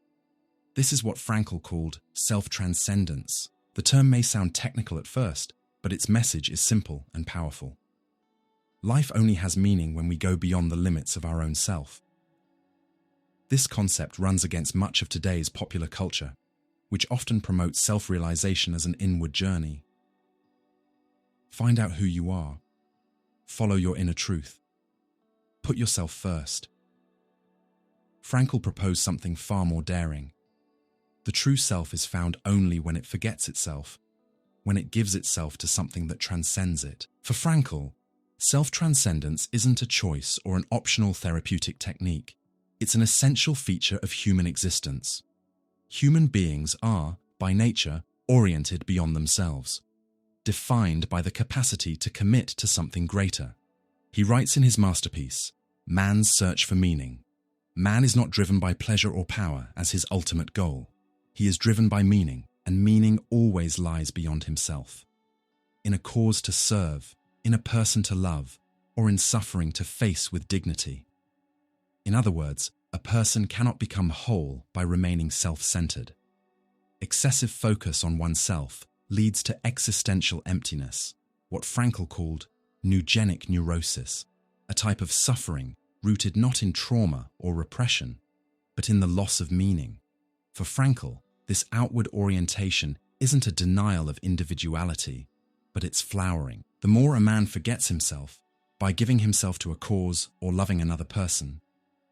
This is what Frankl called self-transcendence. The term may sound technical at first, but its message is simple and powerful. Life only has meaning when we go beyond the limits of our own self. This concept runs against much of today's popular culture, which often promotes self-realization as an inward journey. Find out who you are. Follow your inner truth. Put yourself first. Frankl proposed something far more daring. The true self is found only when it forgets itself, when it gives itself to something that transcends it. For Frankl, self-transcendence isn't a choice or an optional therapeutic technique. It's an essential feature of human existence. Human beings are, by nature, oriented beyond themselves, defined by the capacity to commit to something greater. He writes in his masterpiece, Man's Search for Meaning, man is not driven by pleasure or power as his ultimate goal. He is driven by meaning, and meaning always lies beyond himself. In a cause to serve, in a person to love, or in suffering to face with dignity. In other words, a person cannot become whole by remaining self-centered. Excessive focus on oneself leads to existential emptiness, what Frankl called neugenic neurosis, a type of suffering rooted not in trauma or repression, but in the loss of meaning. For Frankl, this outward orientation isn't a denial of individuality, but it's flowering. The more a man forgets himself, by giving himself to a cause or loving another person,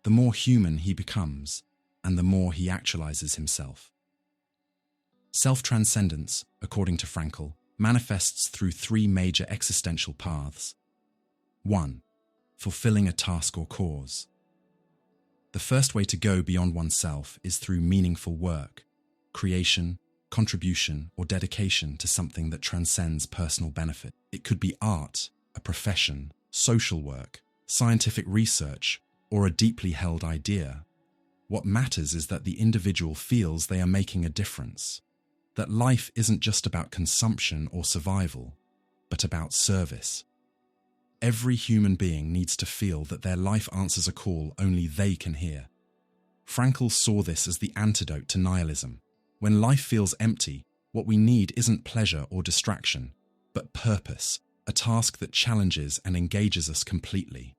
the more human he becomes, and the more he actualizes himself. Self-transcendence, according to Frankl, manifests through three major existential paths. 1. Fulfilling a task or cause. The first way to go beyond oneself is through meaningful work, creation, contribution, or dedication to something that transcends personal benefit. It could be art, a profession, social work, scientific research, or a deeply held idea. What matters is that the individual feels they are making a difference, that life isn't just about consumption or survival, but about service. Every human being needs to feel that their life answers a call only they can hear. Frankl saw this as the antidote to nihilism. When life feels empty, what we need isn't pleasure or distraction, but purpose, a task that challenges and engages us completely.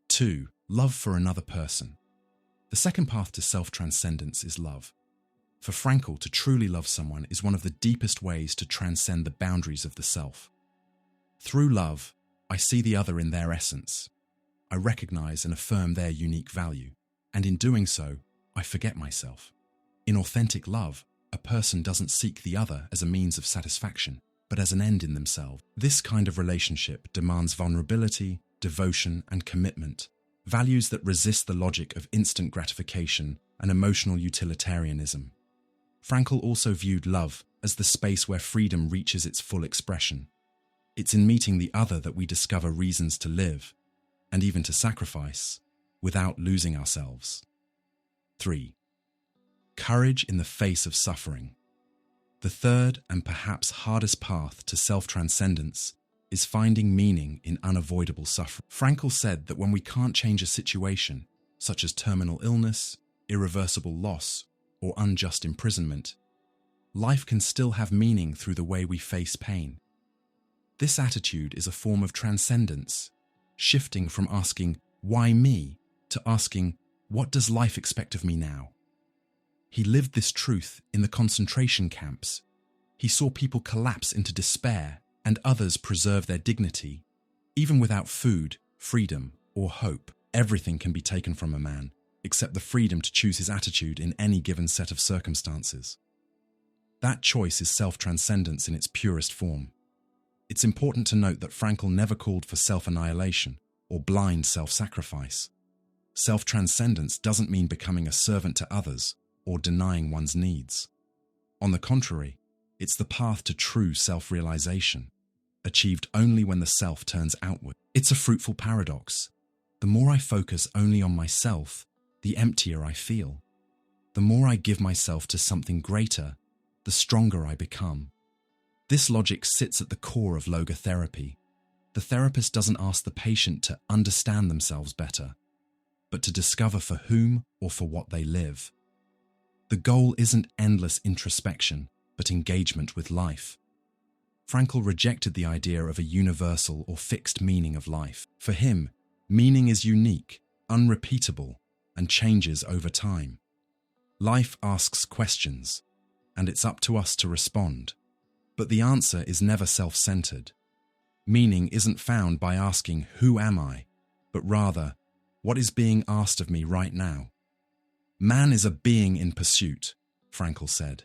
2. Love for another person. The second path to self-transcendence is love. For Frankl, to truly love someone is one of the deepest ways to transcend the boundaries of the self. Through love, I see the other in their essence. I recognize and affirm their unique value, and in doing so, I forget myself. In authentic love, a person doesn't seek the other as a means of satisfaction, but as an end in themselves. This kind of relationship demands vulnerability, devotion, and commitment, values that resist the logic of instant gratification and emotional utilitarianism. Frankl also viewed love as the space where freedom reaches its full expression. It's in meeting the other that we discover reasons to live, and even to sacrifice, without losing ourselves. 3. Courage in the face of suffering. The third and perhaps hardest path to self-transcendence is finding meaning in unavoidable suffering. Frankl said that when we can't change a situation, such as terminal illness, irreversible loss, or unjust imprisonment, life can still have meaning through the way we face pain. This attitude is a form of transcendence, shifting from asking, "Why me?" to asking, "What does life expect of me now?" He lived this truth in the concentration camps. He saw people collapse into despair and others preserve their dignity. Even without food, freedom, or hope, everything can be taken from a man, except the freedom to choose his attitude in any given set of circumstances. That choice is self-transcendence in its purest form. It's important to note that Frankl never called for self-annihilation or blind self-sacrifice. Self-transcendence doesn't mean becoming a servant to others or denying one's needs. On the contrary, it's the path to true self-realization, achieved only when the self turns outward. It's a fruitful paradox. The more I focus only on myself, the emptier I feel. The more I give myself to something greater, the stronger I become. This logic sits at the core of logotherapy. The therapist doesn't ask the patient to understand themselves better, but to discover for whom or for what they live. The goal isn't endless introspection, but engagement with life. Frankl rejected the idea of a universal or fixed meaning of life. For him, meaning is unique, unrepeatable, and changes over time. Life asks questions, and it's up to us to respond. But the answer is never self-centered. Meaning isn't found by asking, "Who am I?" but rather, "What is being asked of me right now?" Man is a being in pursuit, Frankl said.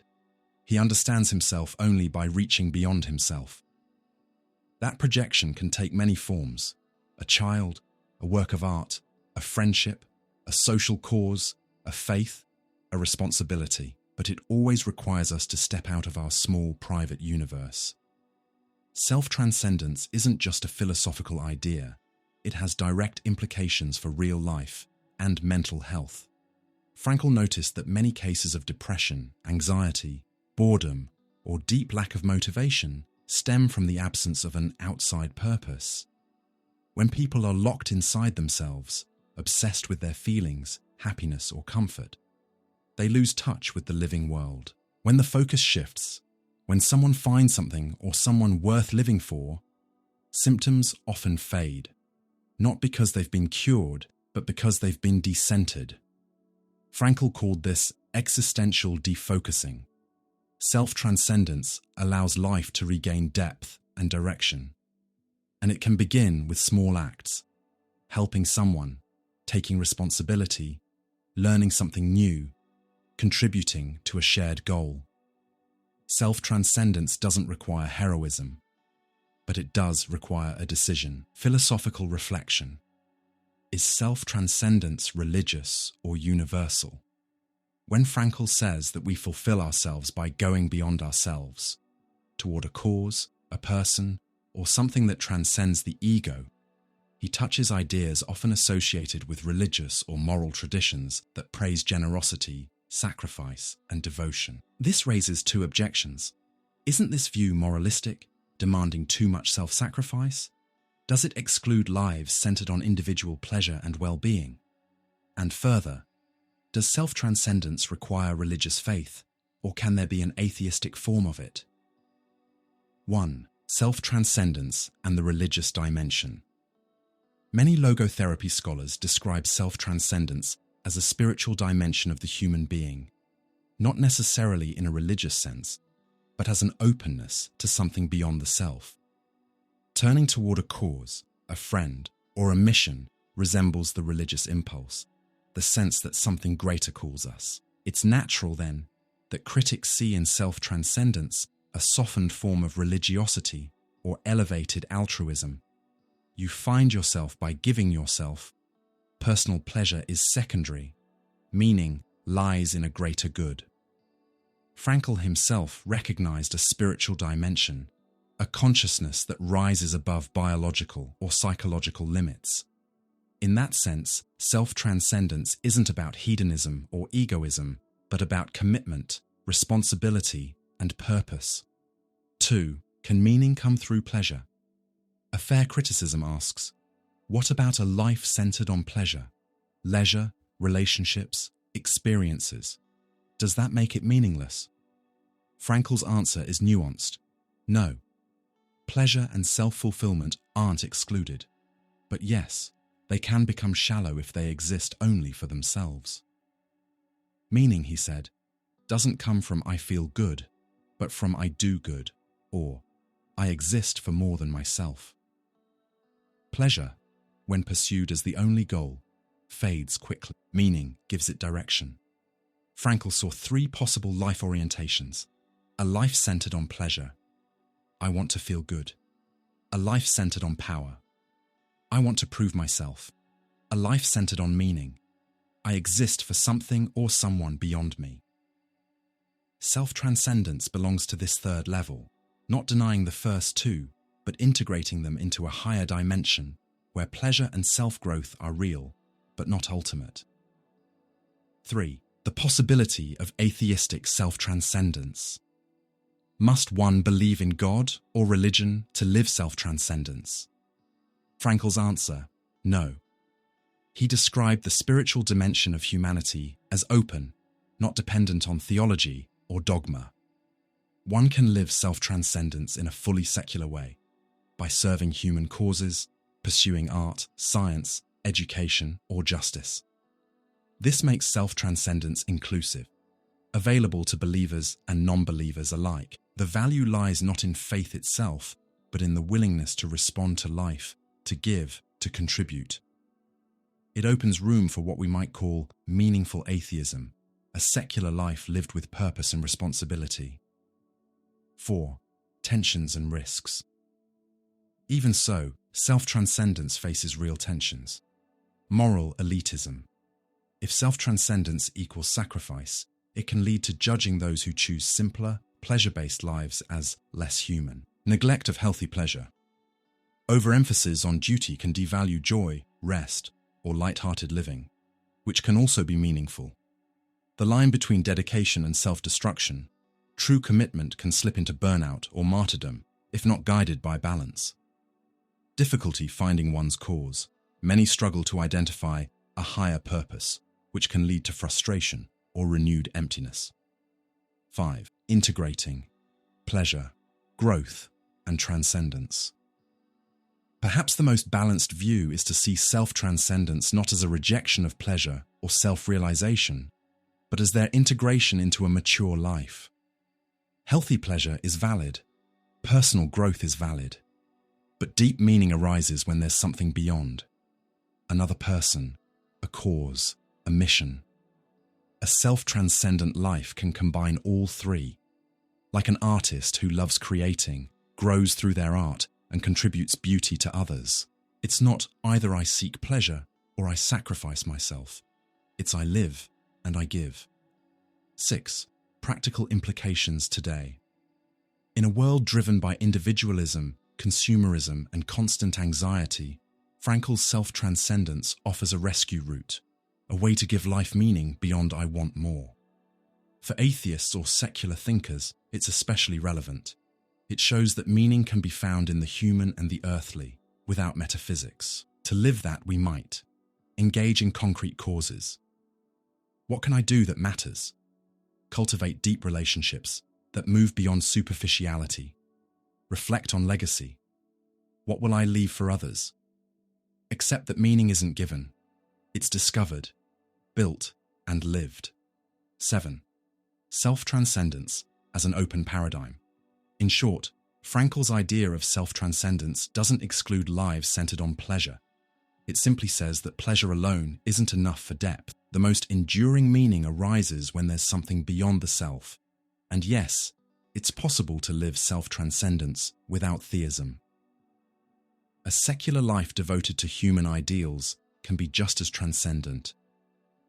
He understands himself only by reaching beyond himself. That projection can take many forms: a child, a work of art, a friendship, a social cause, a faith, a responsibility, but it always requires us to step out of our small private universe. Self-transcendence isn't just a philosophical idea. It has direct implications for real life and mental health. Frankl noticed that many cases of depression, anxiety, boredom, or deep lack of motivation stem from the absence of an outside purpose. When people are locked inside themselves, obsessed with their feelings, happiness, or comfort, they lose touch with the living world. When the focus shifts, when someone finds something or someone worth living for, symptoms often fade, not because they've been cured, but because they've been decentered. Frankl called this existential defocusing. Self-transcendence allows life to regain depth and direction. And it can begin with small acts: helping someone, taking responsibility, learning something new, contributing to a shared goal. Self-transcendence doesn't require heroism, but it does require a decision. Philosophical reflection. Is self-transcendence religious or universal? When Frankl says that we fulfill ourselves by going beyond ourselves, toward a cause, a person, or something that transcends the ego, he touches ideas often associated with religious or moral traditions that praise generosity, sacrifice, and devotion. This raises two objections. Isn't this view moralistic, demanding too much self-sacrifice? Does it exclude lives centered on individual pleasure and well-being? And further, does self-transcendence require religious faith, or can there be an atheistic form of it? 1. Self-transcendence and the religious dimension. Many logotherapy scholars describe self-transcendence as a spiritual dimension of the human being, not necessarily in a religious sense, but as an openness to something beyond the self. Turning toward a cause, a friend, or a mission resembles the religious impulse, the sense that something greater calls us. It's natural, then, that critics see in self-transcendence a softened form of religiosity or elevated altruism. You find yourself by giving yourself. Personal pleasure is secondary. Meaning lies in a greater good. Frankl himself recognized a spiritual dimension, a consciousness that rises above biological or psychological limits. In that sense, self-transcendence isn't about hedonism or egoism, but about commitment, responsibility, and purpose. 2. Can meaning come through pleasure? A fair criticism asks, what about a life centered on pleasure, leisure, relationships, experiences? Does that make it meaningless? Frankl's answer is nuanced. No. Pleasure and self-fulfillment aren't excluded. But yes, they can become shallow if they exist only for themselves. Meaning, he said, doesn't come from I feel good, but from I do good, or I exist for more than myself. Pleasure, when pursued as the only goal, fades quickly. Meaning gives it direction. Frankl saw 3 possible life orientations. A life centered on pleasure. I want to feel good. A life centered on power. I want to prove myself. A life centered on meaning. I exist for something or someone beyond me. Self-transcendence belongs to this third level, not denying the first 2, but integrating them into a higher dimension where pleasure and self-growth are real, but not ultimate. 3. The possibility of atheistic self-transcendence. Must one believe in God or religion to live self-transcendence? Frankl's answer, no. He described the spiritual dimension of humanity as open, not dependent on theology or dogma. One can live self-transcendence in a fully secular way, by serving human causes, pursuing art, science, education, or justice. This makes self-transcendence inclusive, available to believers and non-believers alike. The value lies not in faith itself, but in the willingness to respond to life, to give, to contribute. It opens room for what we might call meaningful atheism, a secular life lived with purpose and responsibility. 4. Tensions and risks. Even so, self-transcendence faces real tensions. Moral elitism. If self-transcendence equals sacrifice, it can lead to judging those who choose simpler, pleasure-based lives as less human. Neglect of healthy pleasure. Overemphasis on duty can devalue joy, rest, or light-hearted living, which can also be meaningful. The line between dedication and self-destruction, true commitment can slip into burnout or martyrdom if not guided by balance. Difficulty finding one's cause. Many struggle to identify a higher purpose, which can lead to frustration or renewed emptiness. 5. Integrating pleasure, growth, and transcendence. Perhaps the most balanced view is to see self-transcendence not as a rejection of pleasure or self-realization, but as their integration into a mature life. Healthy pleasure is valid, personal growth is valid, but deep meaning arises when there's something beyond. Another person, a cause, a mission. A self-transcendent life can combine all three. Like an artist who loves creating, grows through their art, and contributes beauty to others. It's not either I seek pleasure or I sacrifice myself. It's I live and I give. 6. Practical implications today. In a world driven by individualism, consumerism, and constant anxiety, Frankl's self-transcendence offers a rescue route, a way to give life meaning beyond I want more. For atheists or secular thinkers, it's especially relevant. It shows that meaning can be found in the human and the earthly, without metaphysics. To live that, we might engage in concrete causes. What can I do that matters? Cultivate deep relationships that move beyond superficiality. Reflect on legacy. What will I leave for others? Accept that meaning isn't given. It's discovered, built, and lived. 7. Self-transcendence as an open paradigm. In short, Frankl's idea of self-transcendence doesn't exclude lives centered on pleasure. It simply says that pleasure alone isn't enough for depth. The most enduring meaning arises when there's something beyond the self. And yes, it's possible to live self-transcendence without theism. A secular life devoted to human ideals can be just as transcendent.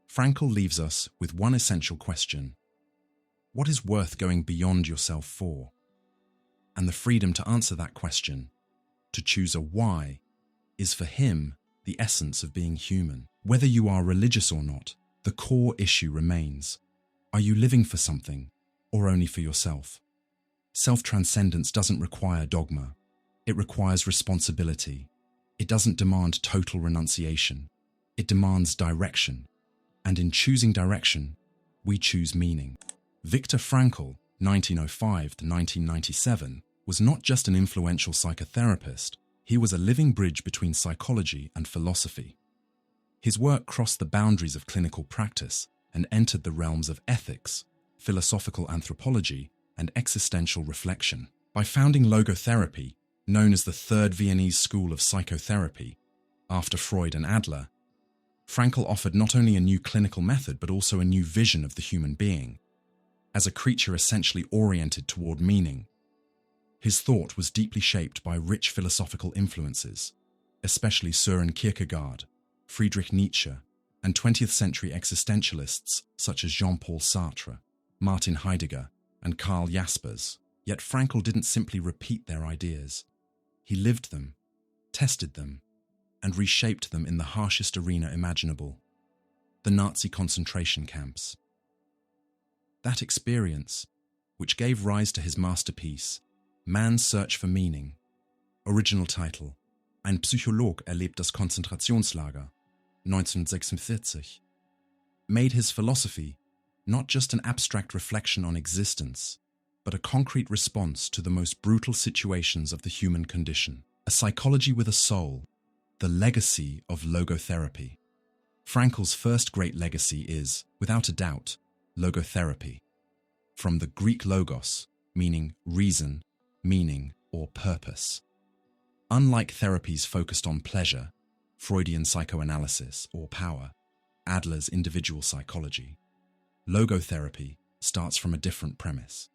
Frankl leaves us with one essential question. What is worth going beyond yourself for? And the freedom to answer that question, to choose a why, is for him the essence of being human. Whether you are religious or not, the core issue remains. Are you living for something, or only for yourself? Self-transcendence doesn't require dogma. It requires responsibility. It doesn't demand total renunciation. It demands direction. And in choosing direction, we choose meaning. Viktor Frankl, 1905 to 1997, was not just an influential psychotherapist, he was a living bridge between psychology and philosophy. His work crossed the boundaries of clinical practice and entered the realms of ethics, philosophical anthropology, and existential reflection. By founding logotherapy, known as the Third Viennese School of Psychotherapy, after Freud and Adler, Frankl offered not only a new clinical method but also a new vision of the human being, as a creature essentially oriented toward meaning. His thought was deeply shaped by rich philosophical influences, especially Søren Kierkegaard, Friedrich Nietzsche, and 20th century existentialists such as Jean-Paul Sartre, Martin Heidegger, and Karl Jaspers. Yet Frankl didn't simply repeat their ideas. He lived them, tested them, and reshaped them in the harshest arena imaginable, the Nazi concentration camps. That experience, which gave rise to his masterpiece, Man's Search for Meaning, original title, Ein Psycholog erlebt das Konzentrationslager, 1946, made his philosophy not just an abstract reflection on existence, but a concrete response to the most brutal situations of the human condition. A psychology with a soul, the legacy of logotherapy. Frankl's first great legacy is, without a doubt, logotherapy. From the Greek logos, meaning reason, meaning, or purpose. Unlike therapies focused on pleasure, Freudian psychoanalysis, or power, Adler's individual psychology, logotherapy starts from a different premise.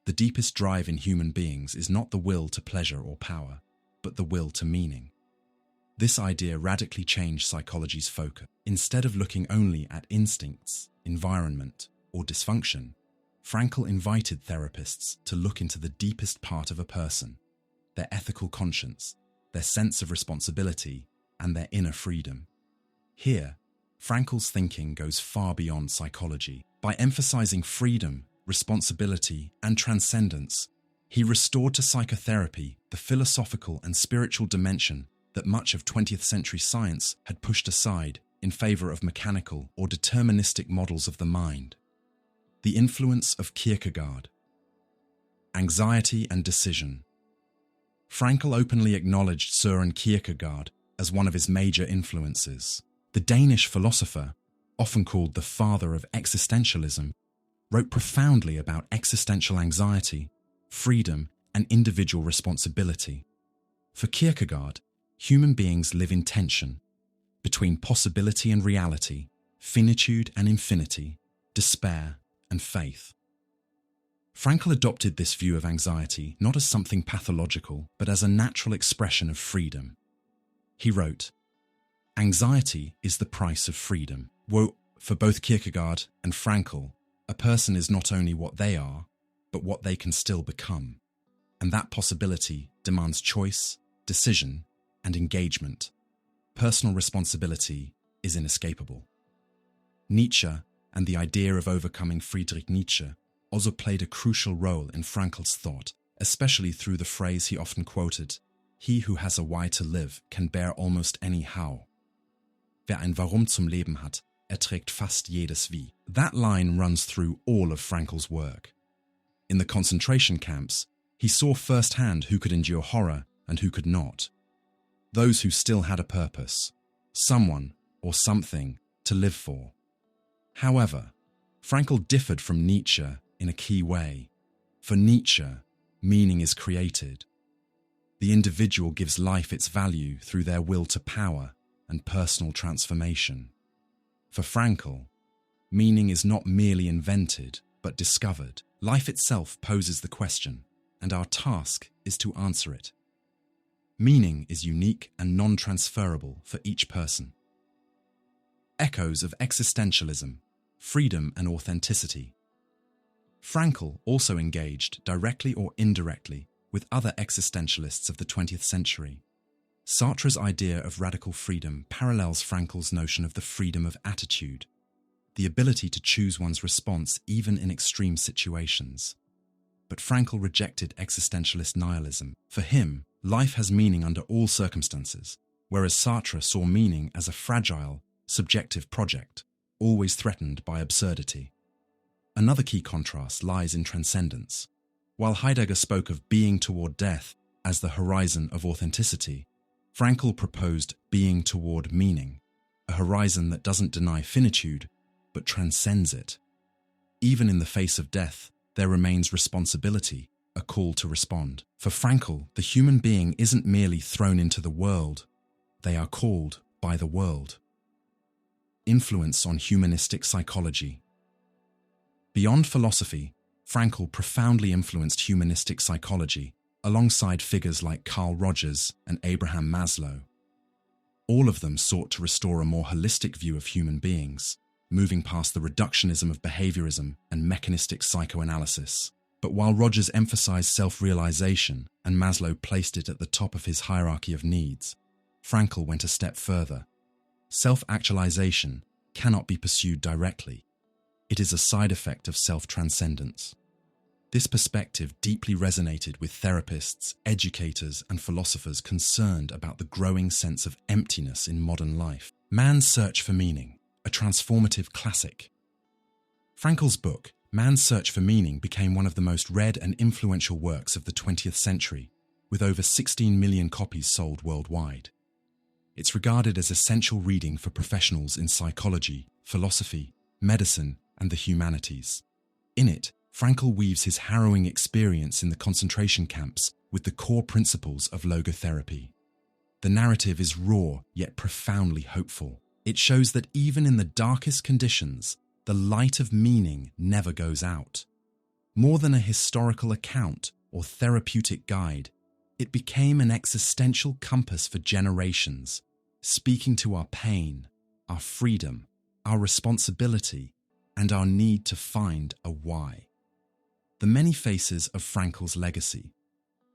The deepest drive in human beings is not the will to pleasure or power, but the will to meaning. This idea radically changed psychology's focus. Instead of looking only at instincts, environment, or dysfunction, Frankl invited therapists to look into the deepest part of a person, their ethical conscience, their sense of responsibility, and their inner freedom. Here, Frankl's thinking goes far beyond psychology. By emphasizing freedom, responsibility, and transcendence, he restored to psychotherapy the philosophical and spiritual dimension that much of 20th century science had pushed aside in favor of mechanical or deterministic models of the mind. The influence of Kierkegaard. Anxiety and decision. Frankl openly acknowledged Søren Kierkegaard as one of his major influences. The Danish philosopher, often called the father of existentialism, wrote profoundly about existential anxiety, freedom, and individual responsibility. For Kierkegaard, human beings live in tension between possibility and reality, finitude and infinity, despair and faith. Frankl adopted this view of anxiety not as something pathological, but as a natural expression of freedom. He wrote, "Anxiety is the price of freedom." For both Kierkegaard and Frankl, a person is not only what they are, but what they can still become. And that possibility demands choice, decision, and engagement. Personal responsibility is inescapable. Nietzsche and the idea of overcoming Friedrich Nietzsche also played a crucial role in Frankl's thought, especially through the phrase he often quoted, "He who has a why to live can bear almost any how. Wer ein Warum zum Leben hat, erträgt fast jedes Wie." That line runs through all of Frankl's work. In the concentration camps, he saw firsthand who could endure horror and who could not. Those who still had a purpose, someone or something to live for. However, Frankl differed from Nietzsche in a key way. For Nietzsche, meaning is created. The individual gives life its value through their will to power and personal transformation. For Frankl, meaning is not merely invented, but discovered. Life itself poses the question, and our task is to answer it. Meaning is unique and non-transferable for each person. Echoes of existentialism, freedom and authenticity. Frankl also engaged, directly or indirectly, with other existentialists of the 20th century. Sartre's idea of radical freedom parallels Frankl's notion of the freedom of attitude, the ability to choose one's response even in extreme situations. But Frankl rejected existentialist nihilism. For him, life has meaning under all circumstances, whereas Sartre saw meaning as a fragile, subjective project, always threatened by absurdity. Another key contrast lies in transcendence. While Heidegger spoke of being toward death as the horizon of authenticity, Frankl proposed being toward meaning, a horizon that doesn't deny finitude, but transcends it. Even in the face of death, there remains responsibility, a call to respond. For Frankl, the human being isn't merely thrown into the world, they are called by the world. Influence on humanistic psychology. Beyond philosophy, Frankl profoundly influenced humanistic psychology, alongside figures like Carl Rogers and Abraham Maslow. All of them sought to restore a more holistic view of human beings, moving past the reductionism of behaviorism and mechanistic psychoanalysis. But while Rogers emphasized self-realization and Maslow placed it at the top of his hierarchy of needs, Frankl went a step further. Self-actualization cannot be pursued directly. It is a side effect of self-transcendence. This perspective deeply resonated with therapists, educators, and philosophers concerned about the growing sense of emptiness in modern life. Man's Search for Meaning, a transformative classic. Frankl's book, Man's Search for Meaning, became one of the most read and influential works of the 20th century, with over 16 million copies sold worldwide. It's regarded as essential reading for professionals in psychology, philosophy, medicine, and the humanities. In it, Frankl weaves his harrowing experience in the concentration camps with the core principles of logotherapy. The narrative is raw yet profoundly hopeful. It shows that even in the darkest conditions, the light of meaning never goes out. More than a historical account or therapeutic guide, it became an existential compass for generations, speaking to our pain, our freedom, our responsibility, and our need to find a why. The many faces of Frankl's legacy.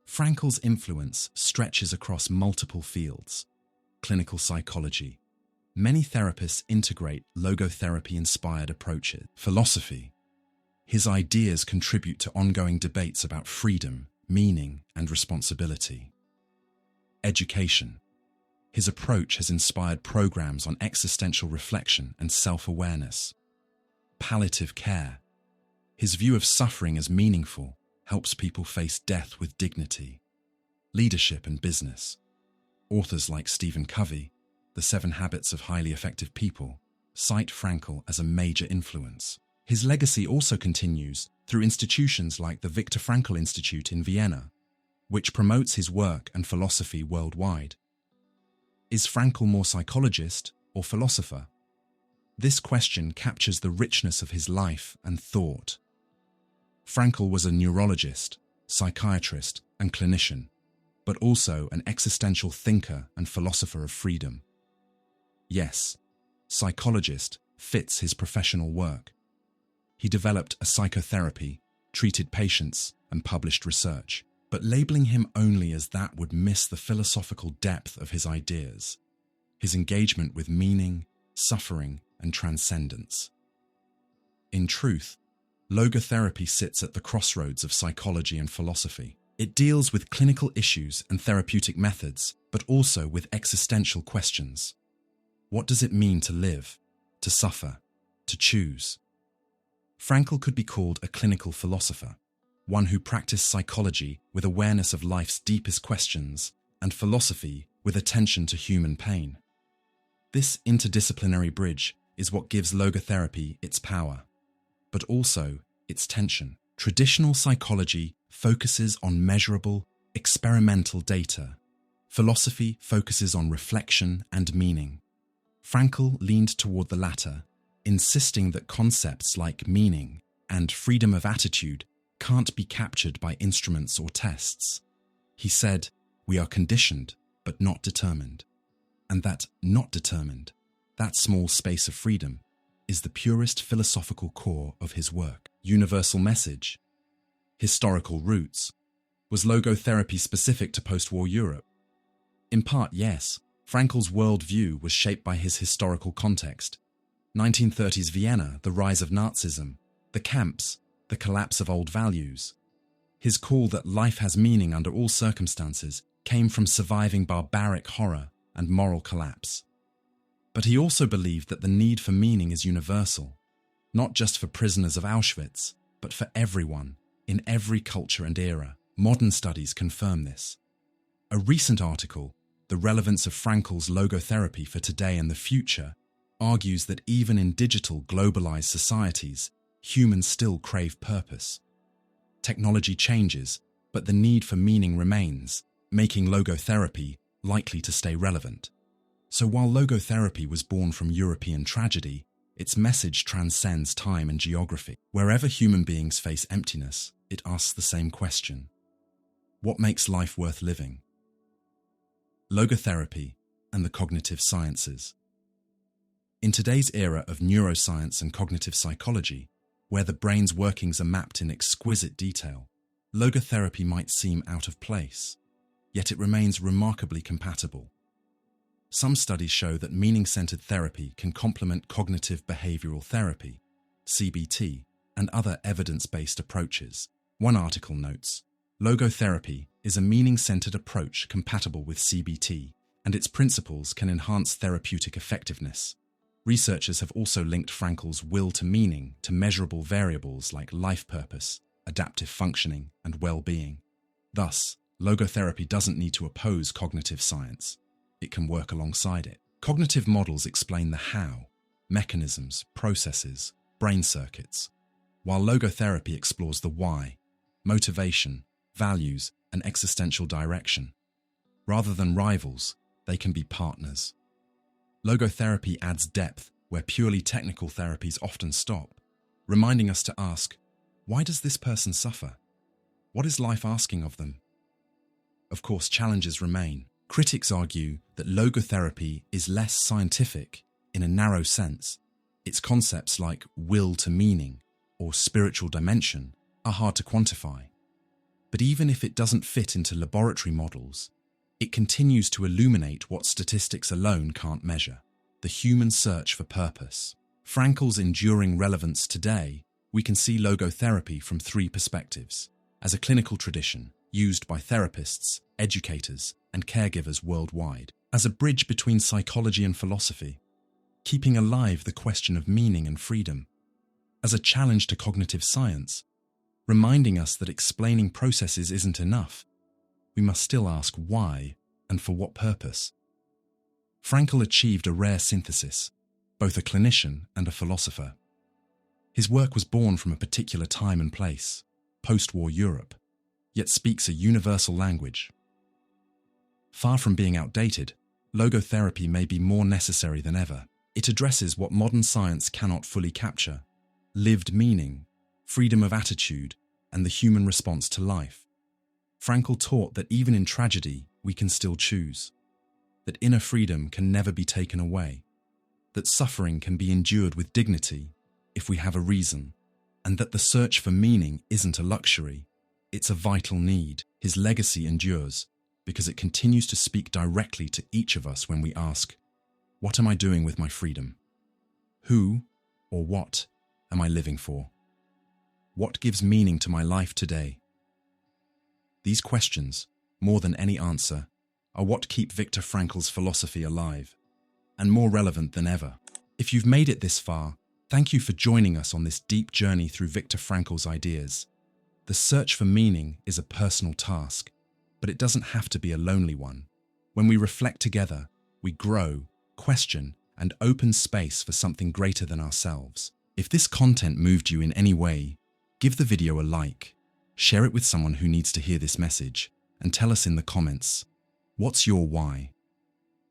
Frankl's influence stretches across multiple fields. Clinical psychology. Many therapists integrate logotherapy-inspired approaches. Philosophy. His ideas contribute to ongoing debates about freedom, meaning, and responsibility. Education. His approach has inspired programs on existential reflection and self-awareness. Palliative care. His view of suffering as meaningful helps people face death with dignity. Leadership and business. Authors like Stephen Covey, The 7 Habits of Highly Effective People, cite Frankl as a major influence. His legacy also continues through institutions like the Viktor Frankl Institute in Vienna, which promotes his work and philosophy worldwide. Is Frankl more psychologist or philosopher? This question captures the richness of his life and thought. Frankl was a neurologist, psychiatrist, and clinician, but also an existential thinker and philosopher of freedom. Yes, psychologist fits his professional work. He developed a psychotherapy, treated patients, and published research, but labeling him only as that would miss the philosophical depth of his ideas, his engagement with meaning, suffering, and transcendence. In truth, logotherapy sits at the crossroads of psychology and philosophy. It deals with clinical issues and therapeutic methods, but also with existential questions. What does it mean to live, to suffer, to choose? Frankl could be called a clinical philosopher, one who practiced psychology with awareness of life's deepest questions and philosophy with attention to human pain. This interdisciplinary bridge is what gives logotherapy its power, but also its tension. Traditional psychology focuses on measurable, experimental data. Philosophy focuses on reflection and meaning. Frankl leaned toward the latter, insisting that concepts like meaning and freedom of attitude can't be captured by instruments or tests. He said, "We are conditioned, but not determined." And that not determined, that small space of freedom, is the purest philosophical core of his work. Universal message. Historical roots. Was logotherapy specific to post-war Europe? In part, yes. Frankl's worldview was shaped by his historical context. 1930s Vienna, the rise of Nazism, the camps, the collapse of old values. His call that life has meaning under all circumstances came from surviving barbaric horror and moral collapse. But he also believed that the need for meaning is universal, not just for prisoners of Auschwitz, but for everyone, in every culture and era. Modern studies confirm this. A recent article, The Relevance of Frankl's Logotherapy for Today and the Future, argues that even in digital, globalized societies, humans still crave purpose. Technology changes, but the need for meaning remains, making logotherapy likely to stay relevant. So while logotherapy was born from European tragedy, its message transcends time and geography. Wherever human beings face emptiness, it asks the same question: what makes life worth living? Logotherapy and the cognitive sciences. In today's era of neuroscience and cognitive psychology, where the brain's workings are mapped in exquisite detail, logotherapy might seem out of place, yet it remains remarkably compatible. Some studies show that meaning-centered therapy can complement cognitive behavioral therapy, CBT, and other evidence-based approaches. One article notes, logotherapy is a meaning-centered approach compatible with CBT, and its principles can enhance therapeutic effectiveness. Researchers have also linked Frankl's will to meaning to measurable variables like life purpose, adaptive functioning, and well-being. Thus, logotherapy doesn't need to oppose cognitive science. it can work alongside it. Cognitive models explain the how, mechanisms, processes, brain circuits, while logotherapy explores the why, motivation, values, and existential direction. Rather than rivals, they can be partners. Logotherapy adds depth where purely technical therapies often stop, reminding us to ask, why does this person suffer? What is life asking of them? Of course, challenges remain. Critics argue that logotherapy is less scientific in a narrow sense. Its concepts like will to meaning or spiritual dimension are hard to quantify. But even if it doesn't fit into laboratory models, it continues to illuminate what statistics alone can't measure: the human search for purpose. Frankl's enduring relevance today, we can see logotherapy from three perspectives: as a clinical tradition used by therapists, educators, and caregivers worldwide; as a bridge between psychology and philosophy, keeping alive the question of meaning and freedom; as a challenge to cognitive science, reminding us that explaining processes isn't enough. We must still ask why and for what purpose. Frankl achieved a rare synthesis, both a clinician and a philosopher. His work was born from a particular time and place, post-war Europe, yet speaks a universal language. Far from being outdated, logotherapy may be more necessary than ever. It addresses what modern science cannot fully capture: lived meaning, freedom of attitude, and the human response to life. Frankl taught that even in tragedy, we can still choose, that inner freedom can never be taken away, that suffering can be endured with dignity if we have a reason, and that the search for meaning isn't a luxury, it's a vital need. His legacy endures because it continues to speak directly to each of us when we ask, what am I doing with my freedom? Who or what am I living for? What gives meaning to my life today? These questions, more than any answer, are what keep Viktor Frankl's philosophy alive, and more relevant than ever. If you've made it this far, thank you for joining us on this deep journey through Viktor Frankl's ideas. The search for meaning is a personal task, but it doesn't have to be a lonely one. When we reflect together, we grow, question, and open space for something greater than ourselves. If this content moved you in any way, give the video a like, share it with someone who needs to hear this message, and tell us in the comments, what's your why?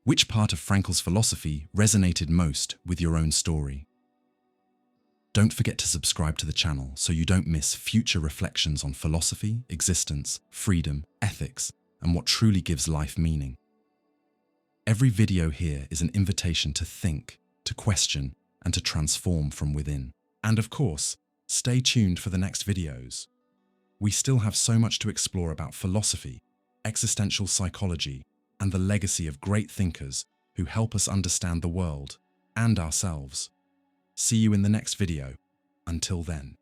Which part of Frankl's philosophy resonated most with your own story? Don't forget to subscribe to the channel so you don't miss future reflections on philosophy, existence, freedom, ethics, and what truly gives life meaning. Every video here is an invitation to think, to question, and to transform from within. And of course, stay tuned for the next videos. We still have so much to explore about philosophy, existential psychology, and the legacy of great thinkers who help us understand the world and ourselves. See you in the next video. Until then.